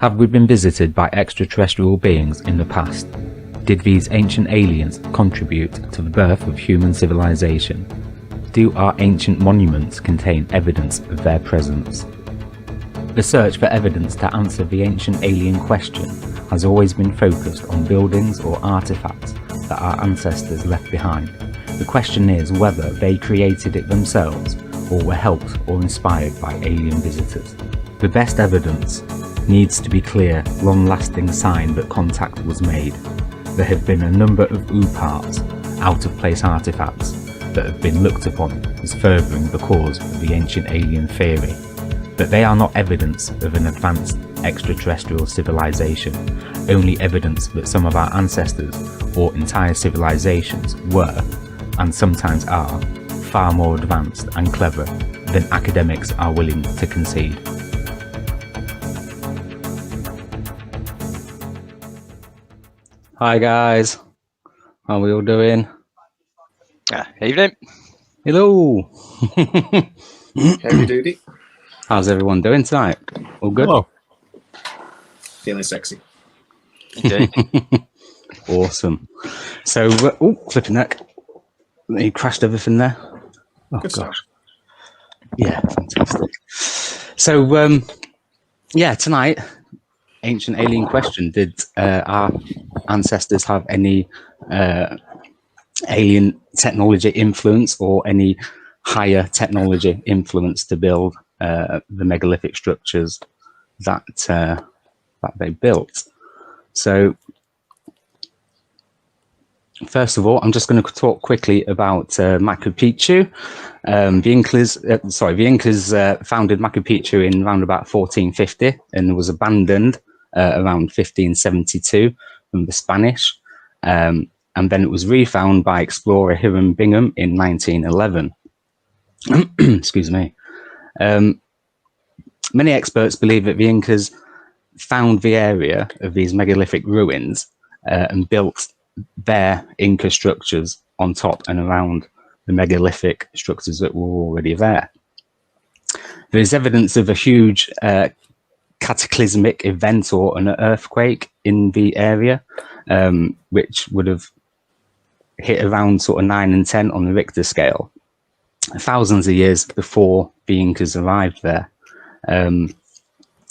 Have we been visited by extraterrestrial beings in the past? Did these ancient aliens contribute to the birth of human civilization? Do our ancient monuments contain evidence of their presence? The search for evidence to answer the ancient alien question has always been focused on buildings or artifacts that our ancestors left behind. The question is whether they created it themselves or were helped or inspired by alien visitors. The best evidence needs to be clear, long-lasting sign that contact was made. There have been a number of parts, out-of-place artifacts, that have been looked upon as furthering the cause of the ancient alien theory. But they are not evidence of an advanced extraterrestrial civilization, only evidence that some of our ancestors or entire civilizations were, and sometimes are, far more advanced and clever than academics are willing to concede. Hi guys, how are we all doing? Evening. Hello. Howdy doody. How's everyone doing tonight? All good? Hello. Feeling sexy. Indeed. Awesome. So, flipping neck. You crashed everything there. Oh, Good gosh. Yeah, fantastic. So, tonight, ancient alien question. Did our ancestors have any alien technology influence or any higher technology influence to build the megalithic structures that they built? So, first of all, I'm just going to talk quickly about Machu Picchu. The Incas founded Machu Picchu in around about 1450 and was abandoned around 1572 from the Spanish. And then it was refound by explorer Hiram Bingham in 1911. Excuse me. Many experts believe that the Incas found the area of these megalithic ruins and built their Inca structures on top and around the megalithic structures that were already there. There is evidence of a huge cataclysmic event or an earthquake in the area, which would have hit around sort of 9 and 10 on the Richter scale, thousands of years before the Incas arrived there. And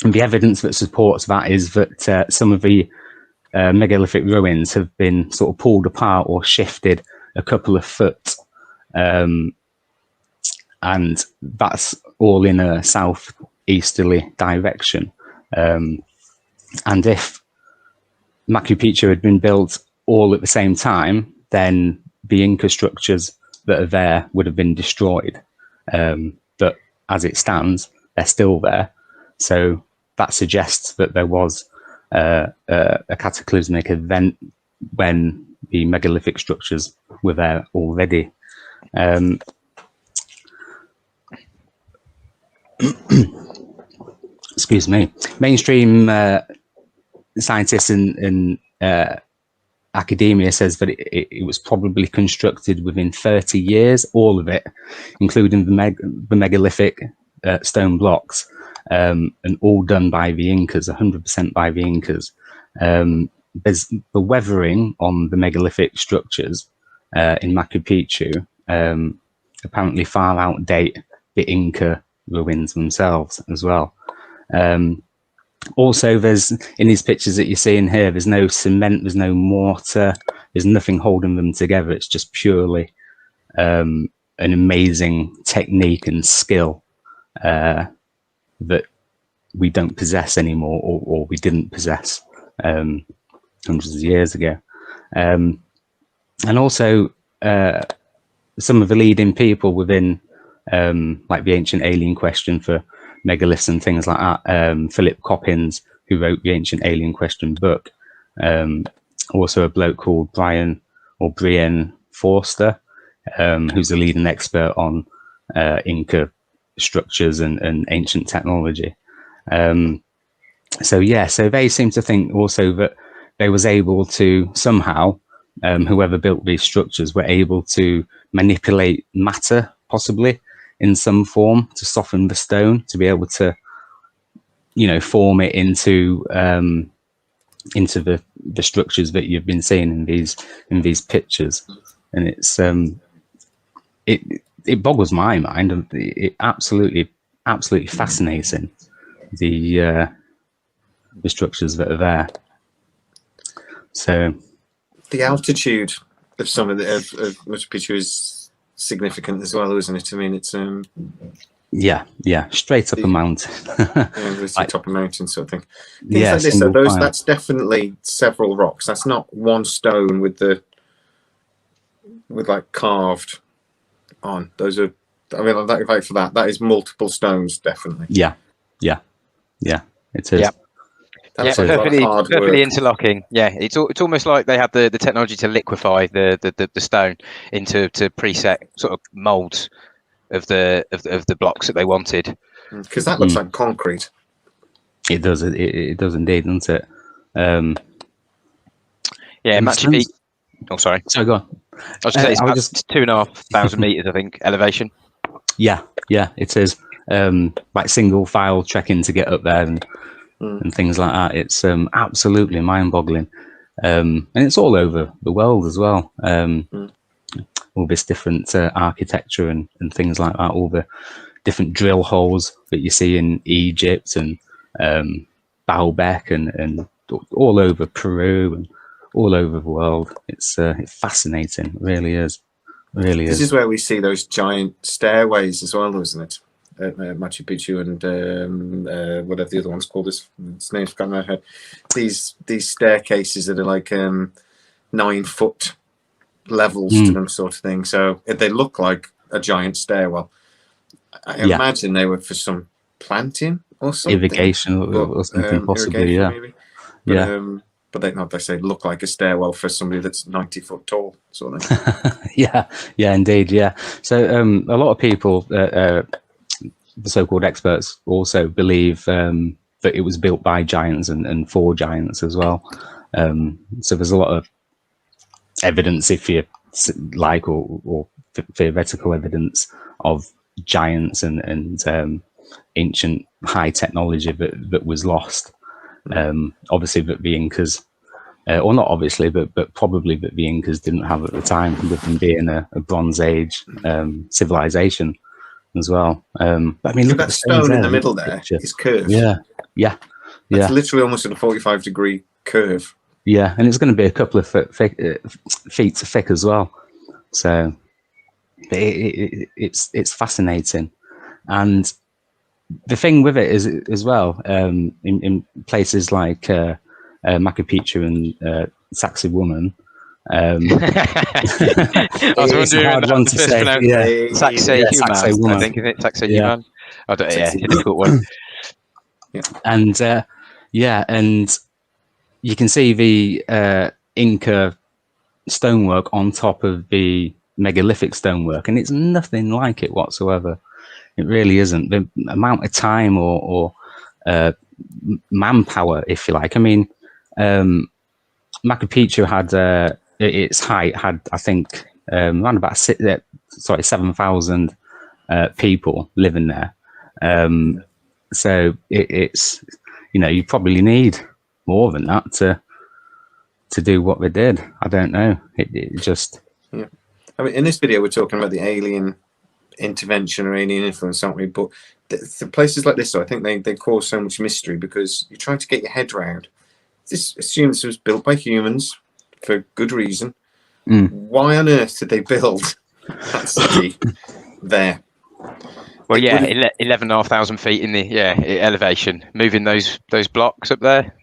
the evidence that supports that is that some of the megalithic ruins have been sort of pulled apart or shifted a couple of foot, and that's all in a southeasterly direction. And if Machu Picchu had been built all at the same time, then the Inca structures that are there would have been destroyed. But as it stands, they're still there. So that suggests that there was a cataclysmic event when the megalithic structures were there already. Excuse me. Mainstream scientists in academia says that it was probably constructed within 30 years, all of it, including the megalithic stone blocks, and all done by the Incas, 100% by the Incas. There's the weathering on the megalithic structures in Machu Picchu apparently far outdate the Inca ruins themselves as well. Also, there's, in these pictures that you're seeing here, there's no cement, there's no mortar, there's nothing holding them together. It's just purely an amazing technique and skill that we don't possess anymore, or we didn't possess hundreds of years ago. And also, some of the leading people within like the ancient alien question for megaliths and things like that, Philip Coppins, who wrote the Ancient Alien Question book, also a bloke called Brian Forster, who's a leading expert on Inca structures and ancient technology. So they seem to think also that they was able to somehow, whoever built these structures were able to manipulate matter, possibly in some form, to soften the stone, to be able to form it into the structures that you've been seeing in these pictures, and it's it boggles my mind, and it absolutely fascinating, the structures that are there. So the altitude of some of Machu Picchu is significant as well, isn't it? I mean, it's straight up a mountain. Like, top of a mountain sort of thing. Things Yeah, like this, that's definitely several rocks. That's not one stone with like carved on. Those are, I mean, like for that is multiple stones, definitely. Yeah, it is. Yeah. That's perfectly interlocking. Yeah, it's almost like they have the technology to liquefy the stone into preset sort of molds of the blocks that they wanted. Because that looks like concrete. It does. It does indeed, doesn't it? Yeah, Machu Picchu. Oh, sorry. So go on. I was going to say it's 2,500 meters, I think, elevation. Yeah, it is. Like single file trekking to get up there and things like that. It's absolutely mind-boggling, and it's all over the world as well. All this different architecture and things like that. All the different drill holes that you see in Egypt and Baalbek and all over Peru and all over the world. It's fascinating. It really is. This is where we see those giant stairways as well, isn't it? At Machu Picchu and whatever the other one's called. Its name's gone in my head. These staircases that are like 9-foot levels to them, sort of thing. So they look like a giant stairwell. I imagine they were for some planting or something. Irrigation or something, possibly. Maybe. But, but they say look like a stairwell for somebody that's 90 foot tall, sort of thing. yeah, indeed, yeah. So a lot of people, the so-called experts, also believe that it was built by giants and for giants as well. So there's a lot of evidence, if you like, or theoretical evidence of giants and ancient high technology that was lost. Obviously that the Incas, or not obviously, but probably that the Incas didn't have at the time, with them being a Bronze Age civilization as well. But I mean, look that at the stone in the middle there is curved. Yeah. It's literally almost at a 45-degree curve. Yeah, and it's going to be a couple of feet thick as well. So it's fascinating. And the thing with it is as well, in places like Machu Picchu and Sacsayhuaman. I was wondering hard one to say. Sacsayhuman, I think, isn't it? Sacsayhuman. It's a difficult one. And and you can see the Inca stonework on top of the megalithic stonework, and it's nothing like it whatsoever. It really isn't. The amount of time or manpower, if you like. I mean, Machu Picchu had its height had, I think, around about 7,000 people living there. So it's you probably need more than that to do what they did. I don't know. It just. Yeah. I mean, in this video, we're talking about the alien intervention or alien influence, aren't we? But the places like this, I think they cause so much mystery because you're trying to get your head around. This assumes it was built by humans for good reason. Why on earth did they build that city there? Well, 11,500 feet in the elevation, moving those blocks up there.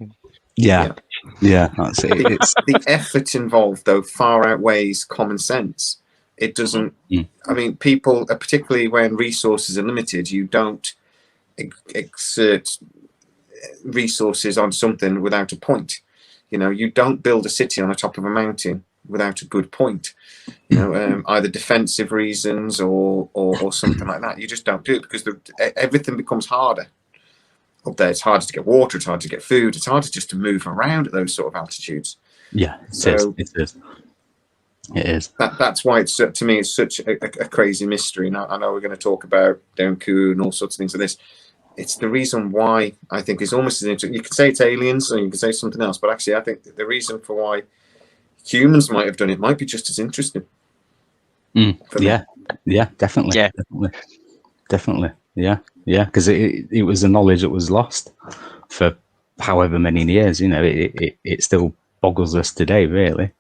Yeah, that's it. It's the effort involved, though, far outweighs common sense. It doesn't. I mean, people, particularly when resources are limited, you don't exert resources on something without a point. You don't build a city on the top of a mountain without a good point. Either defensive reasons or something like that. You just don't do it because everything becomes harder up there. It's harder to get water. It's harder to get food. It's harder just to move around at those sort of altitudes. Yeah, it is. That's why it's, to me, it's such a crazy mystery. Now I know we're going to talk about Donku and all sorts of things like this. it's the reason why I think is almost as interesting. You could say it's aliens, or you could say something else, but actually, I think that the reason for why humans might have done it might be just as interesting. Yeah, definitely. Yeah. Definitely. Yeah, because it was a knowledge that was lost for however many years. You know, it still boggles us today, really.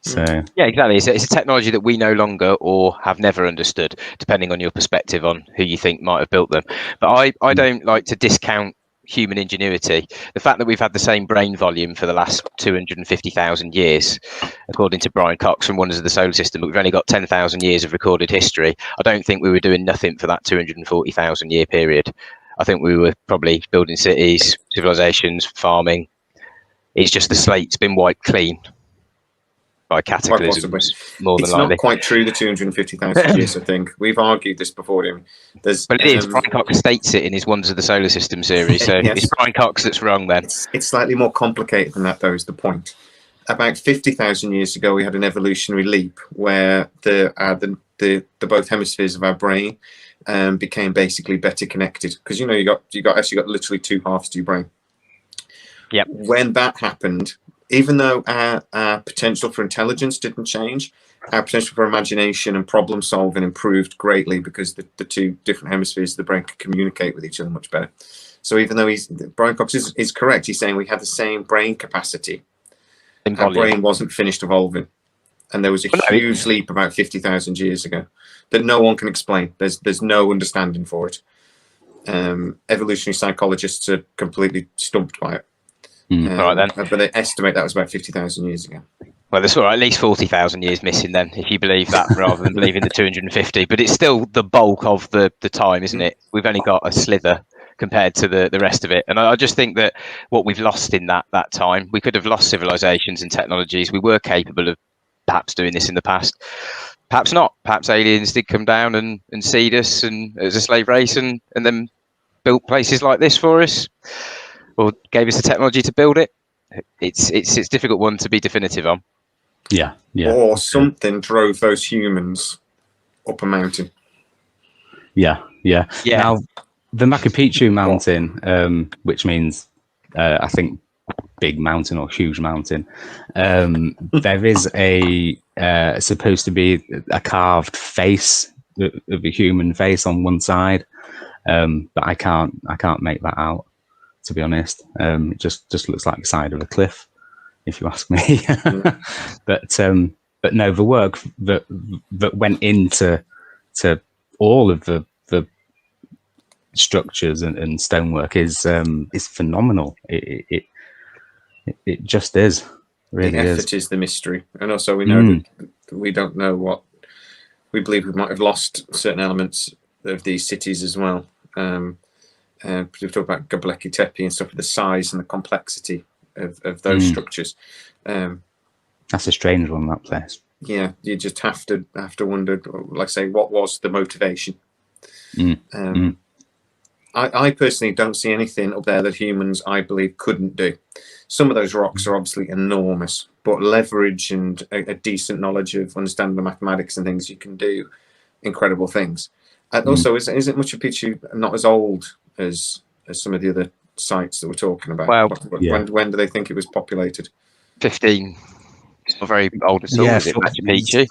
So yeah, exactly. It's a technology that we no longer or have never understood, depending on your perspective on who you think might have built them. But I don't like to discount human ingenuity. The fact that we've had the same brain volume for the last 250,000 years, according to Brian Cox from Wonders of the Solar System, but we've only got 10,000 years of recorded history. I don't think we were doing nothing for that 240,000 year period. I think we were probably building cities, civilizations, farming. It's just the slate's been wiped clean by cataclysms, more than it's likely. not quite true, the 250,000 years, I think. We've argued this before him. But it is. Brian Cox states it in his Wonders of the Solar System series, so yes. It's Brian Cox that's wrong then. It's slightly more complicated than that, though, is the point. About 50,000 years ago, we had an evolutionary leap where the both hemispheres of our brain became basically better connected. Because, you know, you got literally two halves to your brain. Yep. When that happened, even though our potential for intelligence didn't change, our potential for imagination and problem solving improved greatly because the two different hemispheres of the brain could communicate with each other much better. So even though Brian Cox is correct, he's saying we had the same brain capacity, our brain wasn't finished evolving. And there was a huge leap about 50,000 years ago that no one can explain. There's no understanding for it. Evolutionary psychologists are completely stumped by it. Right then. But they estimate that was about 50,000 years ago. Well, there's at least 40,000 years missing then, if you believe that, rather than believing the 250. But it's still the bulk of the time, isn't it? We've only got a slither compared to the rest of it. And I just think that what we've lost in that time, we could have lost civilizations and technologies. We were capable of perhaps doing this in the past. Perhaps not. Perhaps aliens did come down and seed us and as a slave race and then built places like this for us, or gave us the technology to build it. It's a difficult one to be definitive on. Yeah. Or something drove those humans up a mountain. Yeah. Now, the Machu Picchu mountain, which means I think big mountain or huge mountain, there is supposed to be a carved face of a human face on one side, but I can't make that out, to be honest. It just looks like the side of a cliff, if you ask me. But no, the work that went into all of the structures and stonework is phenomenal. It just is. Really, the effort is the mystery, and also we know that we don't know what we believe. We might have lost certain elements of these cities as well. We talk about Göbekli Tepe and stuff, the size and the complexity of those structures. That's a strange one, that place. Yeah, you just have to wonder, like I say, what was the motivation? I personally don't see anything up there that humans, I believe, couldn't do. Some of those rocks are obviously enormous, but leverage and a decent knowledge of understanding the mathematics and things, you can do incredible things. And also, isn't Machu Picchu not as old as some of the other sites that we're talking about? Well, when do they think it was populated? 15. It's not very old at all, is it, Machu Picchu?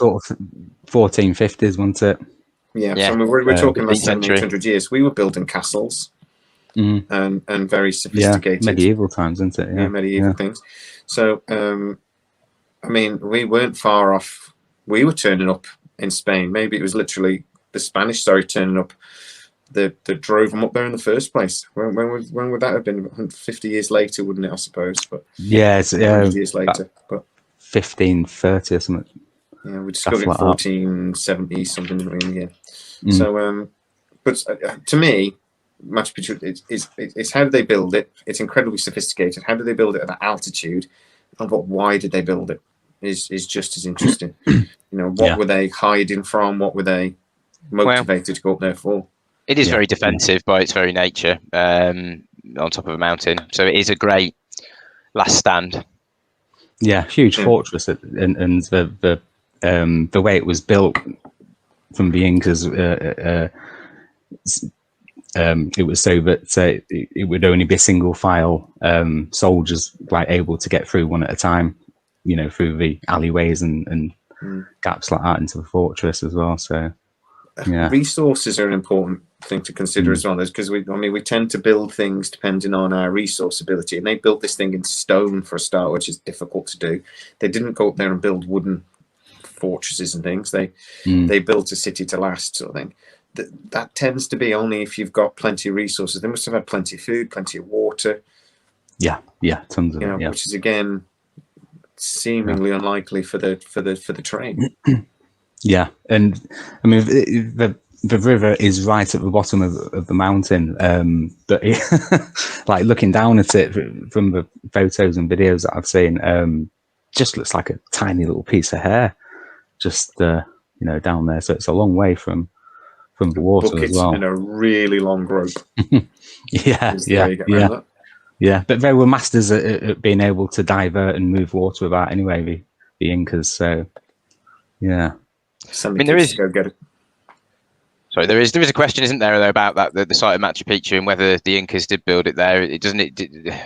1450s, wasn't it? Yeah. So we're talking about 700 years. We were building castles and very sophisticated. Medieval times, isn't it? Yeah, medieval things. So, I mean, we weren't far off. We were turning up in Spain. Maybe it was literally the Spanish turning up that drove them up there in the first place. When would that have been? 50 years later, wouldn't it, I suppose? But yeah, it's 100 years later. But 1530 or something. Yeah, we discovered it in 1470 something in the year. So, but to me, Machu Picchu it's how do they build it? It's incredibly sophisticated. How do they build it at that altitude? And why did they build it? Is just as interesting. You know, what were they hiding from? What were they motivated to go up there for? It is very defensive by its very nature, on top of a mountain. So it is a great last stand. Yeah, huge fortress, and the way it was built from the Incas, it was so that it would only be single file soldiers like able to get through one at a time, you know, through the alleyways and gaps like that into the fortress as well. So yeah, resources are an important thing to consider as well, because we tend to build things depending on our resource ability, and they built this thing in stone for a start, which is difficult to do. They didn't go up there and build wooden fortresses and things. They built a city to last, sort of thing. That tends to be only if you've got plenty of resources. They must have had plenty of food, plenty of water. Yeah, tons of it. Yeah. Which is again seemingly unlikely for the terrain. Yeah, and I mean the river is right at the bottom of the mountain, but like looking down at it from the photos and videos that I've seen, just looks like a tiny little piece of hair, just you know, down there. So it's a long way from the water Buckets as well. and a really long rope. Yeah. But they were masters at being able to divert and move water about anyway, the Incas. So yeah. There is. Go get it. Sorry, there is a question, isn't there, though, about that the site of Machu Picchu and whether the Incas did build it there. It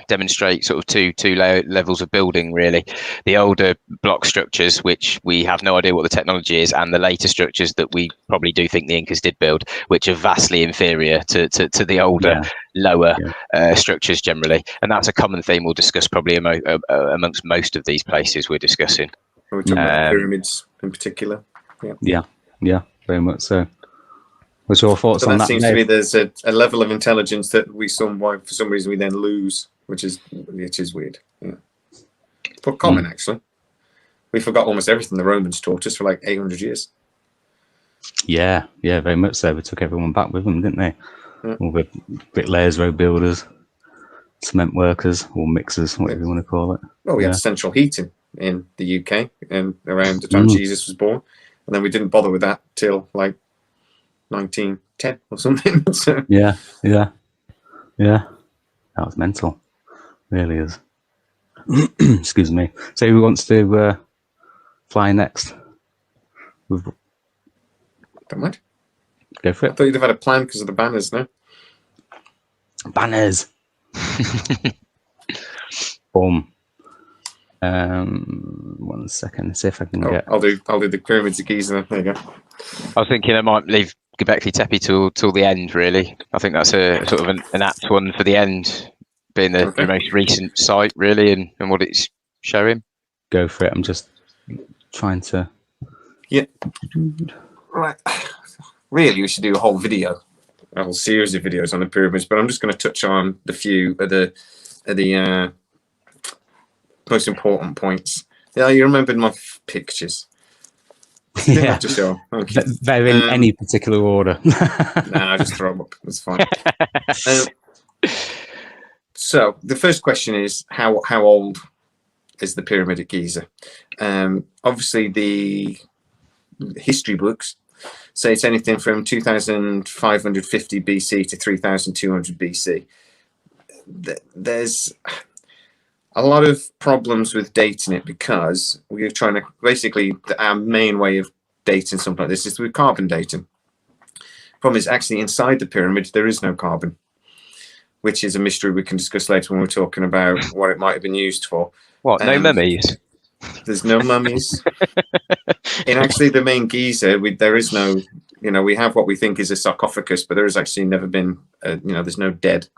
demonstrate sort of two levels of building, really. The older block structures, which we have no idea what the technology is, and the later structures that we probably do think the Incas did build, which are vastly inferior to the older, lower structures generally. And that's a common theme we'll discuss probably amongst most of these places we're discussing. We're talking about pyramids in particular. Yeah, very much so. What's your thoughts on that? Seems to me there's a level of intelligence that for some reason we then lose, which is weird. Yeah. But common actually. We forgot almost everything the Romans taught us for like 800 years. Yeah, very much so. We took everyone back with them, didn't they? Yeah. All the bricklayers, road builders, cement workers, or mixers, whatever you want to call it. Well, we had central heating in the UK and around the time Jesus was born, and then we didn't bother with that till like 1910 or something. So. Yeah. That was mental. Really is. Excuse me. So who wants to fly next? Don't mind. Go for it. I thought you'd have had a plan because of the banners, no? Banners. Boom. 1 second. See if I can get. I'll do the pyramids of Giza. There you go. I was thinking I might leave Göbekli Tepe till the end. Really, I think that's a sort of an apt one for the end, being the most recent site, really, and what it's showing. Go for it. I'm just trying to. Yeah. Right. Really, we should do a whole series of videos on the pyramids, but I'm just going to touch on the few of the most important points. Yeah, you remembered my pictures. Yeah, to show. Okay. They're in any particular order. Nah, just throw them up. That's fine. So the first question is how old is the pyramid at Giza? Obviously, the history books say it's anything from 2550 BC to 3200 BC. There's a lot of problems with dating it because we're trying to basically our main way of dating something like this is with carbon dating. Problem is actually inside the pyramid there is no carbon, which is a mystery we can discuss later when we're talking about what it might have been used for. What? No mummies? There's no mummies. In actually the main Giza, there is no. We have what we think is a sarcophagus, but there has actually never been. There's no dead.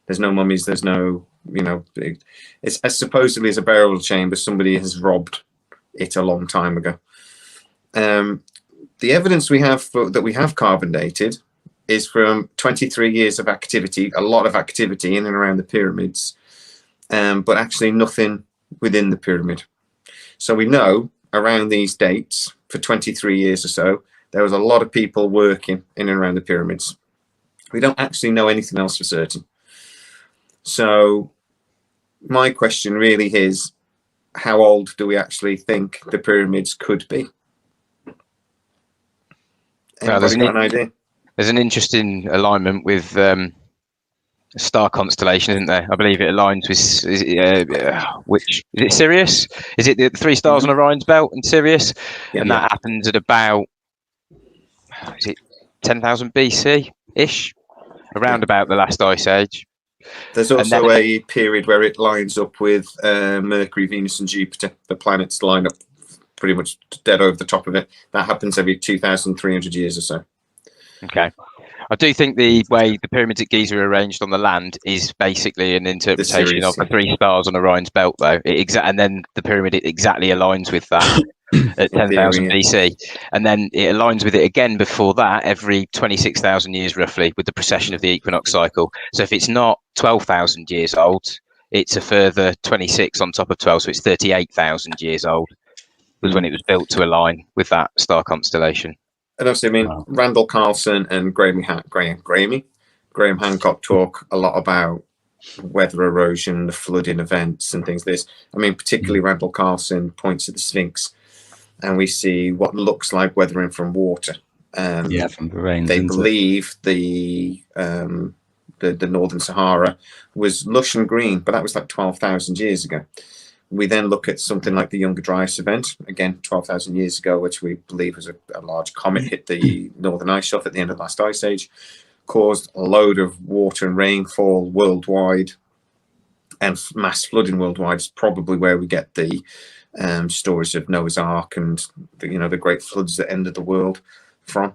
There's no mummies. There's no. It's as supposedly as a burial chamber. Somebody has robbed it a long time ago. The evidence we have that we have carbon dated is from 23 years of activity, a lot of activity in and around the pyramids, but actually nothing within the pyramid. So we know around these dates for 23 years or so, there was a lot of people working in and around the pyramids. We don't actually know anything else for certain. So my question really is, how old do we actually think the pyramids could be? Anybody got an idea? There's an interesting alignment with star constellation, isn't there? I believe it aligns with which is it Sirius? Is it the 3 stars on Orion's belt in Sirius? Yeah, and that happens at about 10,000 BC ish. around about the last ice age. There's also a period where it lines up with Mercury, Venus, and Jupiter. The planets line up pretty much dead over the top of it. That happens every 2,300 years or so. Okay. I do think the way the pyramids at Giza are arranged on the land is basically an interpretation of the 3 stars on Orion's belt, though. And then the pyramid exactly aligns with that at 10,000 BC. And then it aligns with it again before that every 26,000 years, roughly, with the precession of the equinox cycle. So if it's not 12,000 years old, it's a further 26 on top of 12. So it's 38,000 years old was when it was built to align with that star constellation. And obviously, I mean, Randall Carlson and Graham Hancock talk a lot about weather erosion, the flooding events and things like this. I mean, particularly Randall Carlson points at the Sphinx, and we see what looks like weathering from water. From the rains. They believe the Northern Sahara was lush and green, but that was like 12,000 years ago. We then look at something like the Younger Dryas event, again, 12,000 years ago, which we believe was a large comet hit the northern ice shelf at the end of the last ice age, caused a load of water and rainfall worldwide, and mass flooding worldwide. Is probably where we get the stories of Noah's Ark and the great floods that ended the world from.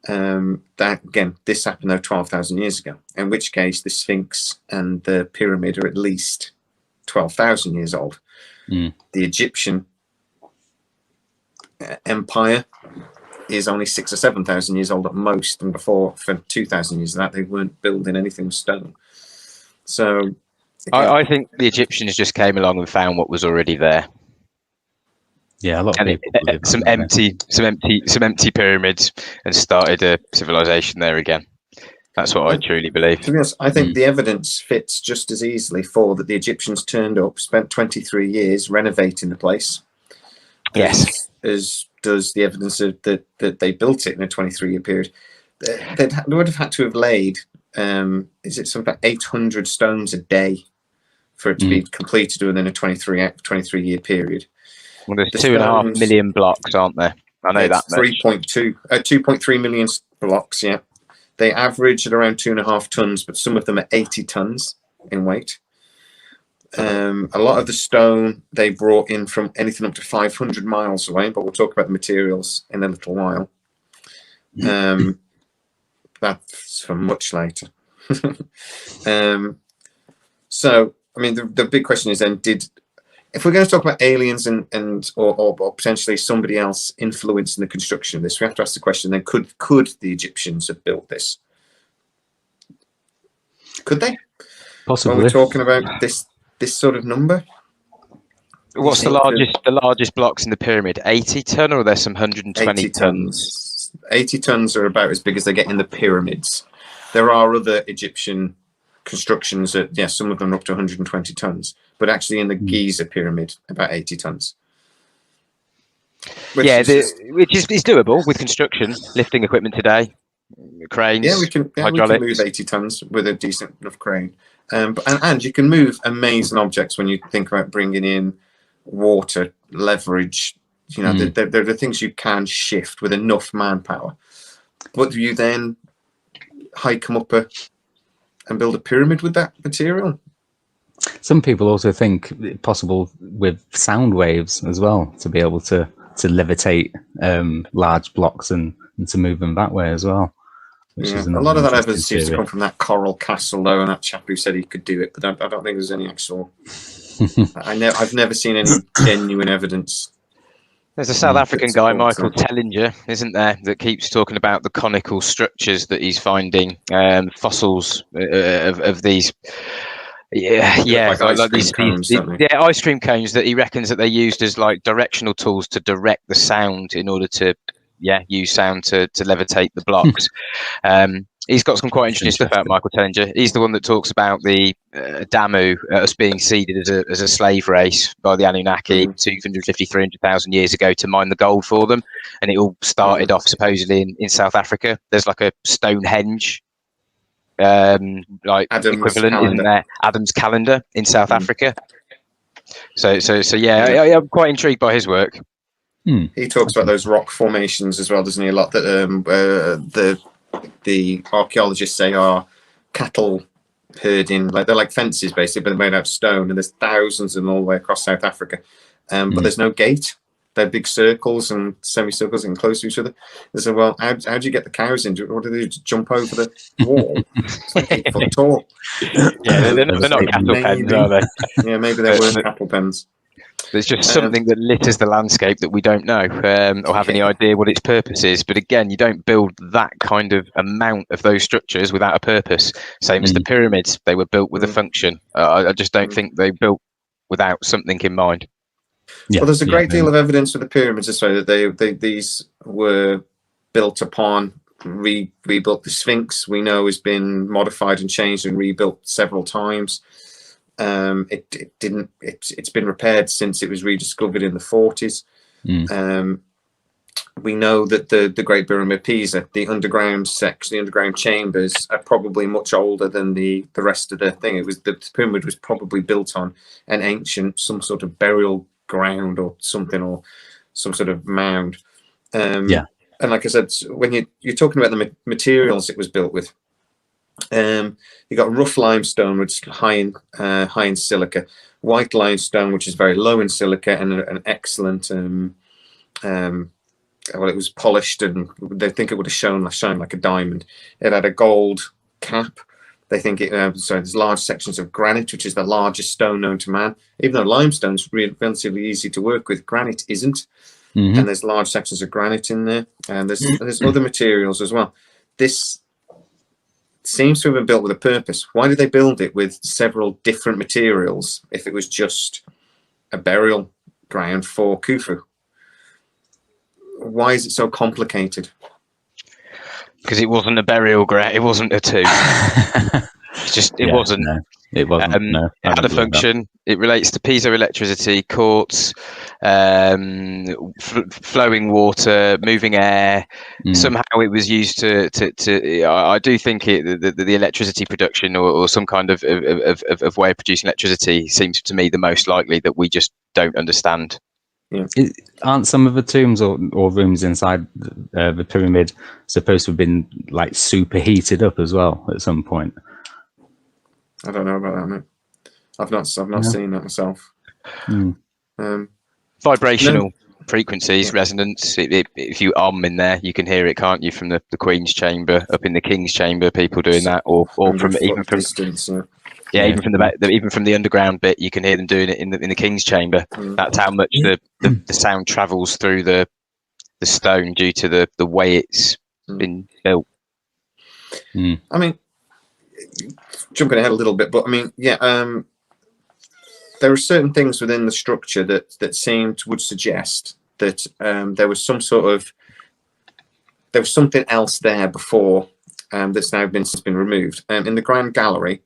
That again, this happened though 12,000 years ago, in which case the Sphinx and the pyramid are at least 12,000 years old. The Egyptian empire is only 6,000 or 7,000 years old at most, and before, for 2,000 years of that, they weren't building anything with stone. So again, I think the Egyptians just came along and found what was already there. Yeah, a lot of people some empty pyramids, and started a civilization there again. That's what I truly believe. To be honest, I think the evidence fits just as easily for that the Egyptians turned up, spent 23 years renovating the place. Yes. As does the evidence of that they built it in a 23-year period. They would have had to have laid, is it something like 800 stones a day for it to be completed within a 23-year period. Well, there's 2.5 million blocks, aren't there? I know that. 2.3 million blocks, yeah. They average at around 2.5 tons, but some of them are 80 tons in weight. A lot of the stone they brought in from anything up to 500 miles away, but we'll talk about the materials in a little while. That's for much later. So, I mean, the big question is then, if we're going to talk about aliens or potentially somebody else influencing the construction of this, we have to ask the question then, could the Egyptians have built this? Could they? Possibly. When we're talking about this sort of number? What's the largest blocks in the pyramid? 80 ton, or there's some 120 80 tons? 80 tons are about as big as they get in the pyramids. There are other Egyptian constructions that, some of them are up to 120 tons, but actually in the Giza pyramid, about 80 tons. Which is doable with construction, lifting equipment today, cranes. Yeah, we can move 80 tons with a decent enough crane. And you can move amazing objects when you think about bringing in water, leverage. There are the things you can shift with enough manpower. But do you then hike them up and build a pyramid with that material? Some people also think it's possible with sound waves as well, to be able to levitate large blocks and to move them that way as well. A lot of that evidence seems to come from that coral castle, though, and that chap who said he could do it. But I don't think there's any actual. I've never seen any genuine evidence. There's a South African guy, Michael Tellinger, isn't there, that keeps talking about the conical structures that he's finding fossils of these. Like these ice cream cones that he reckons that they used as like directional tools to direct the sound in order to use sound to levitate the blocks. He's got some quite interesting stuff out, Michael Tellinger. He's the one that talks about the Damu us being seeded as a slave race by the Anunnaki 250, 300,000 years ago to mine the gold for them. And it all started off supposedly in South Africa. There's like a Stonehenge equivalent, isn't there? Adam's calendar in South Africa. So I'm quite intrigued by his work. He talks about those rock formations as well, doesn't he? A lot that the archaeologists say are cattle herding, like they're like fences basically, but they're made out of stone, and there's thousands of them all the way across South Africa. But there's no gate. They're big circles and semicircles and close to each other. They said, well, how do you get the cows in? What do they do? Just jump over the wall? It's like 8 foot tall. Yeah, they're not cattle pens, are they? Yeah, maybe they weren't cattle pens. There's just something that litters the landscape that we don't know or have any idea what its purpose is. But again, you don't build that kind of amount of those structures without a purpose. Same as the pyramids. They were built with a function. I just don't think they built without something in mind. Yeah, well, there's a great deal of evidence for the pyramids this way, that these were built upon, rebuilt. The Sphinx, we know, has been modified and changed and rebuilt several times. It's been repaired since it was rediscovered in the 40s. We know that the Great Pyramid of Pisa, the underground section, the underground chambers, are probably much older than the rest of the thing. The pyramid was probably built on an ancient, some sort of burial ground or something, or some sort of mound. And like I said, when you're talking about the materials it was built with, you got rough limestone, which is high in silica, white limestone, which is very low in silica, and an excellent well, it was polished, and they think it would have shone like a diamond. It had a gold cap. They think there's large sections of granite, which is the largest stone known to man. Even though limestone's relatively easy to work with, granite isn't. And there's large sections of granite in there. And there's other materials as well. This seems to have been built with a purpose. Why did they build it with several different materials if it was just a burial ground for Khufu? Why is it so complicated? Because it wasn't a burial ground. It wasn't a tomb. It wasn't. No, it wasn't. No, it had a function. It relates to piezoelectricity, quartz, flowing water, moving air. Somehow it was used to. I do think the electricity production or some kind of way of producing electricity seems to me the most likely that we just don't understand. Yeah. Aren't some of the tombs or rooms inside the pyramid supposed to have been like super heated up as well at some point? I don't know about that, mate. I've not seen that myself. Vibrational frequencies, resonance. If you in there, you can hear it, can't you? From the Queen's chamber up in the King's chamber, people doing that, or from even from distance. even from the underground bit, you can hear them doing it in the King's chamber. That's how much the sound travels through the stone due to the way it's been built. I mean, jumping ahead a little bit, but I mean, there are certain things within the structure that would suggest that there was something else there before that's now been removed. In the Grand Gallery,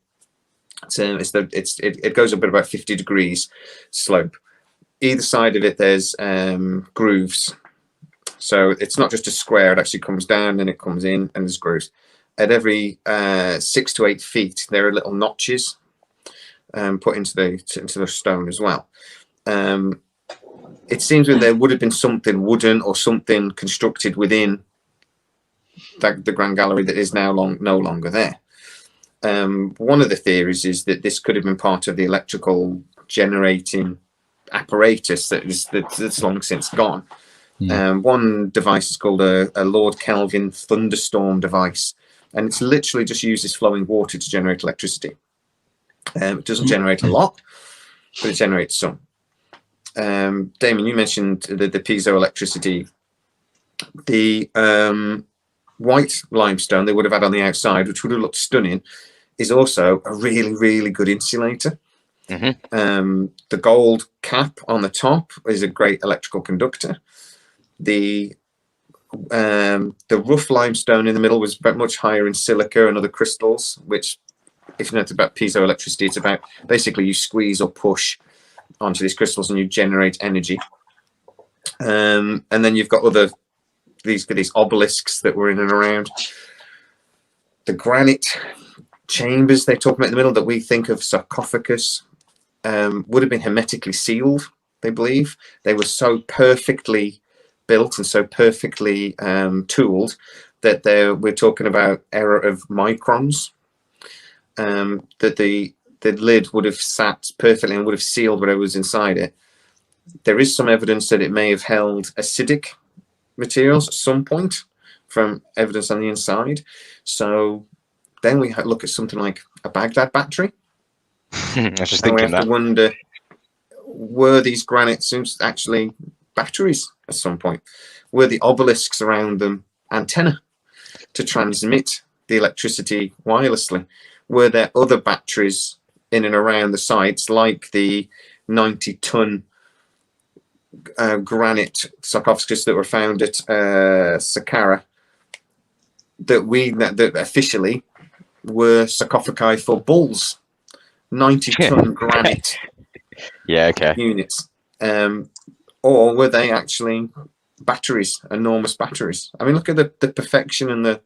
it goes up at about 50 degrees slope. Either side of it, there's grooves. So it's not just a square; it actually comes down, then it comes in, and there's grooves. At every 6 to 8 feet, there are little notches put into the stone as well. It seems that there would have been something wooden or something constructed within the Grand Gallery that is now no longer there. One of the theories is that this could have been part of the electrical generating apparatus that's long since gone. One device is called a Lord Kelvin thunderstorm device, and it's literally just uses flowing water to generate electricity. It doesn't generate a lot, but it generates some. Damian, you mentioned the piezoelectricity. The white limestone they would have had on the outside, which would have looked stunning, is also a really, really good insulator. The gold cap on the top is a great electrical conductor. The rough limestone in the middle was much higher in silica and other crystals, which, if you know about piezoelectricity, it's about basically you squeeze or push onto these crystals and you generate energy. And then you've got these obelisks that were in and around. The granite chambers they talk about in the middle that we think of sarcophagus would have been hermetically sealed, they believe. They were so perfectly built and so perfectly tooled that we're talking about error of microns. that the lid would have sat perfectly and would have sealed whatever was inside it. There is some evidence that it may have held acidic materials at some point from evidence on the inside. So then we look at something like a Baghdad battery. I was just and we thinking have to wonder, were these granites actually batteries at some point? Were the obelisks around them antenna to transmit the electricity wirelessly? Were there other batteries in and around the sites, like the 90-ton granite sarcophagus that were found at Saqqara, that officially were sarcophagi for bulls? 90-ton granite units, or were they actually batteries, enormous batteries? I mean, look at the perfection and the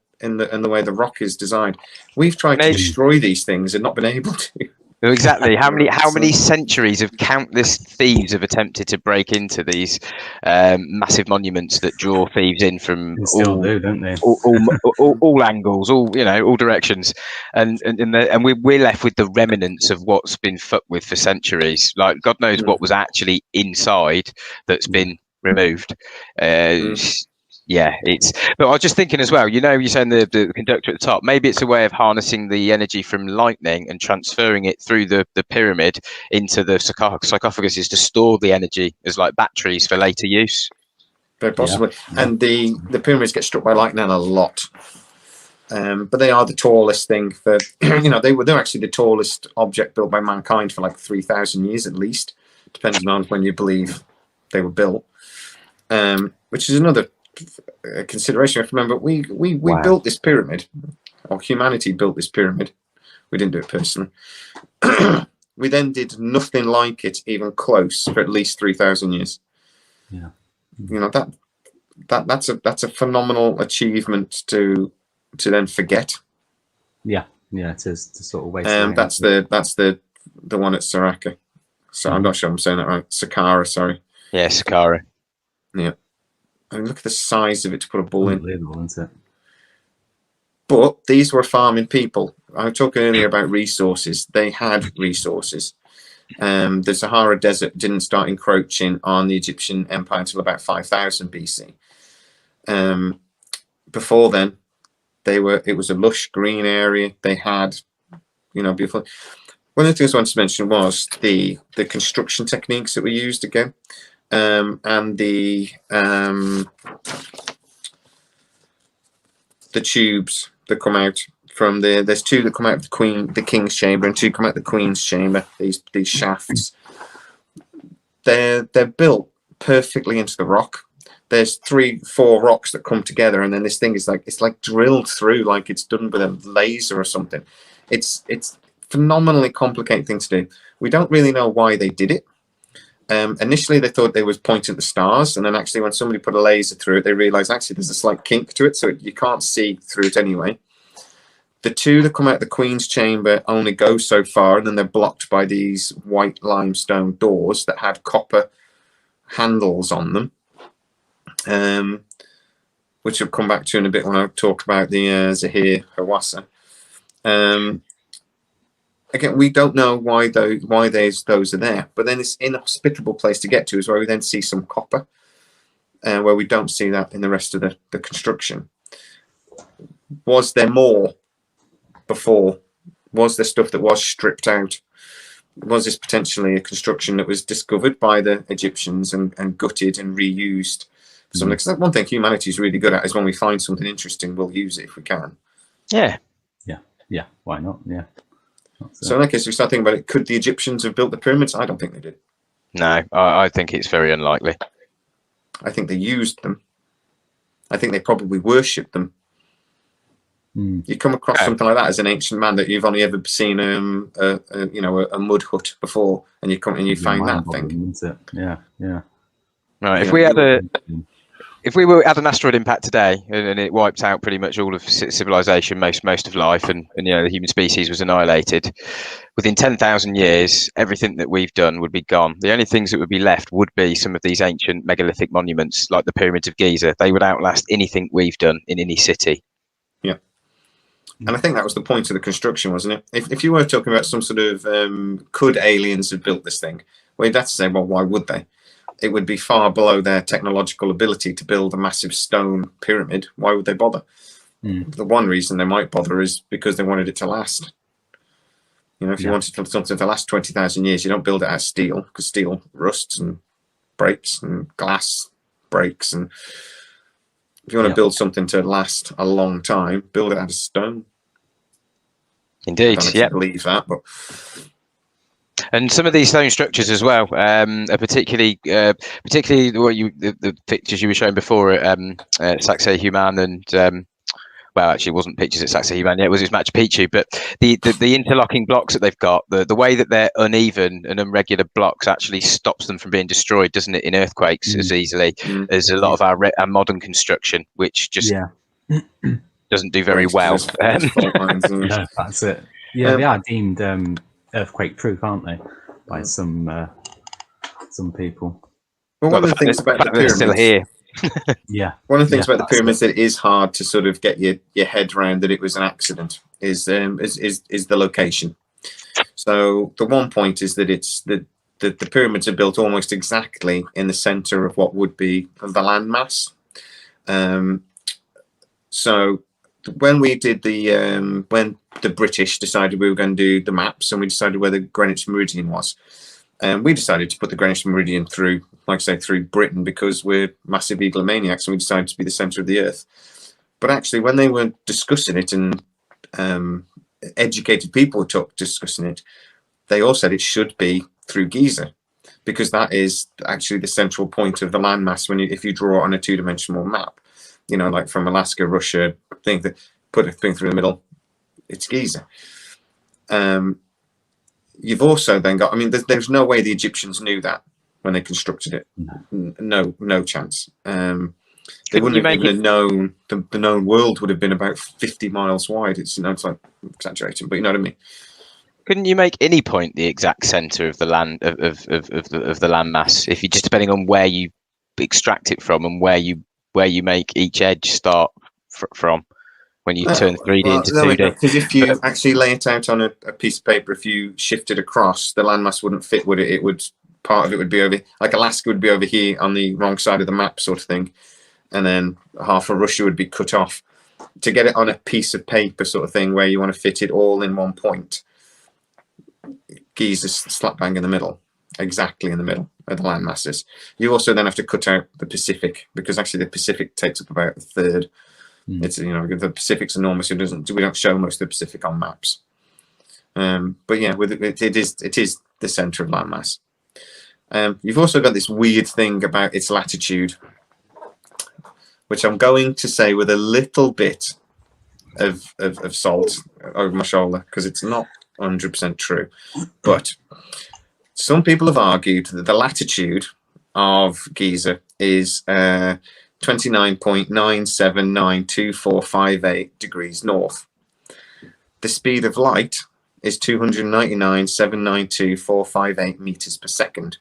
way the rock is designed. We've tried to destroy these things and not been able to. Exactly. How many centuries of countless thieves have attempted to break into these massive monuments that draw thieves in from all angles, all directions, and we're left with the remnants of what's been fucked with for centuries. Like, God knows what was actually inside that's been removed. Yeah, but I was just thinking as well, you're saying the conductor at the top, maybe it's a way of harnessing the energy from lightning and transferring it through the pyramid into the sarcophaguses to store the energy as like batteries for later use. Very possibly. Yeah. And the pyramids get struck by lightning a lot. But they are the tallest thing for, they're actually the tallest object built by mankind for like 3,000 years at least, depending on when you believe they were built, which is another consideration. If you remember, we built this pyramid, or humanity built this pyramid. We didn't do it personally. We then did nothing like it, even close, for at least 3,000 years. Yeah, that's a phenomenal achievement to then forget. Yeah, it is to sort of waste. That's the one at Saqqara. So I'm not sure I'm saying that right. Saqqara, sorry. Yeah, Saqqara. Yeah. I mean, look at the size of it to put a bull in. Isn't it? But these were farming people. I was talking earlier about resources. They had resources. The Sahara Desert didn't start encroaching on the Egyptian Empire until about 5000 BC. Before then, it was a lush green area. They had, beautiful. One of the things I wanted to mention was the construction techniques that were used again. And the tubes that come out from there's two that come out of the king's chamber and two come out of the queen's chamber. These shafts, they're built perfectly into the rock. There's 3-4 rocks that come together, and then this thing is like drilled through, like it's done with a laser or something. It's phenomenally complicated thing to do. We don't really know why they did it. Initially, they thought they was pointing at the stars, and then actually, when somebody put a laser through it, they realized actually there's a slight kink to it, so you can't see through it anyway. The two that come out of the Queen's chamber only go so far, and then they're blocked by these white limestone doors that had copper handles on them, which I'll come back to in a bit when I talk about the Zahir Hawassa. Again, we don't know why those are there, but then this inhospitable place to get to is where we then see some copper, where we don't see that in the rest of the construction. Was there more before? Was there stuff that was stripped out? Was this potentially a construction that was discovered by the Egyptians and gutted and reused? Something? Because that's one thing humanity is really good at, is when we find something interesting, we'll use it if we can. Yeah. Why not? Yeah. So in that case, we start thinking about it. Could the Egyptians have built the pyramids? I don't think they did. No, I think it's very unlikely. I think they used them. I think they probably worshipped them. You come across something like that as an ancient man that you've only ever seen a mud hut before, and you come and you find that thing. Yeah. Right. If we had had an asteroid impact today and it wiped out pretty much all of civilization, most of life, and the human species was annihilated, within 10,000 years, everything that we've done would be gone. The only things that would be left would be some of these ancient megalithic monuments, like the pyramids of Giza. They would outlast anything we've done in any city. Yeah. And I think that was the point of the construction, wasn't it? If you were talking about some sort of could aliens have built this thing, well, you'd have to say, well, why would they? It would be far below their technological ability to build a massive stone pyramid. Why would they bother? The one reason they might bother is because they wanted it to last. You know, if you wanted something to last 20,000 years, you don't build it out of steel, because steel rusts and breaks, and glass breaks. And if you want to build something to last a long time, build it out of stone. Indeed, I believe that, but. And some of these stone structures as well, are particularly the pictures you were showing before at Sacsayhuaman and well, actually, it wasn't pictures at Sacsayhuaman yet. It was Machu Picchu, but the interlocking blocks that they've got, the way that they're uneven and irregular blocks actually stops them from being destroyed, doesn't it, in earthquakes as easily as a lot of our modern construction, which just doesn't do very well. No, that's it. Yeah, they are deemed earthquake proof, aren't they, by some people? Well, one of the things about the pyramids, still here. One of the things about the pyramids that is hard to sort of get your head around that it was an accident is the location. So the one point is that it's the pyramids are built almost exactly in the center of what would be the landmass. So when we did when the British decided we were going to do the maps, and we decided where the Greenwich Meridian was, we decided to put the Greenwich Meridian through, like I say, through Britain, because we're massive eagleomaniacs and we decided to be the centre of the earth. But actually, when they were discussing it, and educated people were discussing it, they all said it should be through Giza, because that is actually the central point of the landmass. If you draw it on a two-dimensional map, you know, like from Alaska, Russia, put a thing through the middle, it's Giza. You've also then got, I mean, there's no way the Egyptians knew that when they constructed it. No chance. They wouldn't have even known, the known world would have been about 50 miles wide. It's like exaggerating, but you know what I mean. Couldn't you make any point the exact center of the land of the landmass, if you just, depending on where you extract it from and where you make each edge start from, when you turn 3D into 2D? Because if you actually lay it out on a piece of paper, if you shift it across, the landmass wouldn't fit, would it? It would, part of it would be over, like Alaska would be over here on the wrong side of the map, sort of thing, and then half of Russia would be cut off. To get it on a piece of paper, sort of thing, where you want to fit it all in one point, Giza's slap bang in the middle, exactly in the middle of the land masses. You also then have to cut out the Pacific, because actually the Pacific takes up about a third. It's, you know, the Pacific's enormous. We don't show most of the Pacific on maps. But yeah, it is the center of landmass. You've also got this weird thing about its latitude, which I'm going to say with a little bit of salt over my shoulder, because it's not 100% true. But some people have argued that the latitude of Giza is 29.979245 degrees north. The speed of light is 299,792,458 meters per second.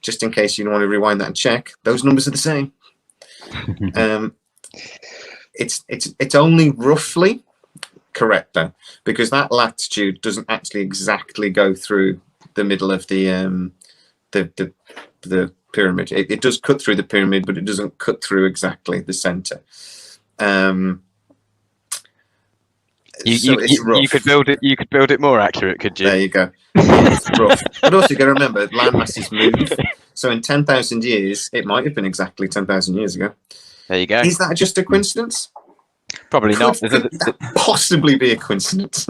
Just in case you want to rewind that and check, those numbers are the same. It's only roughly correct though, because that latitude doesn't actually exactly go through the middle of the pyramid. It does cut through the pyramid, but it doesn't cut through exactly the center. You could build it. You could build it more accurate, could you? There you go. It's rough. But also, you got to remember, land masses move. So in 10,000 years, it might have been exactly 10,000 years ago. There you go. Is that just a coincidence? Probably not. Could that possibly be a coincidence?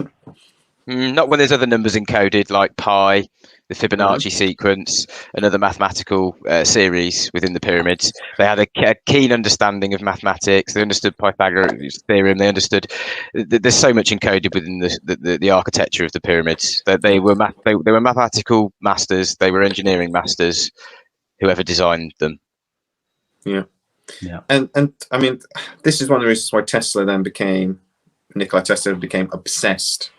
Not when there's other numbers encoded, like pi, the Fibonacci sequence, and other mathematical series within the pyramids. They had a keen understanding of mathematics. They understood Pythagoras' theorem. They understood there's so much encoded within the architecture of the pyramids. That they were mathematical masters. They were engineering masters. Whoever designed them. Yeah. And I mean, this is one of the reasons why Nikola Tesla became obsessed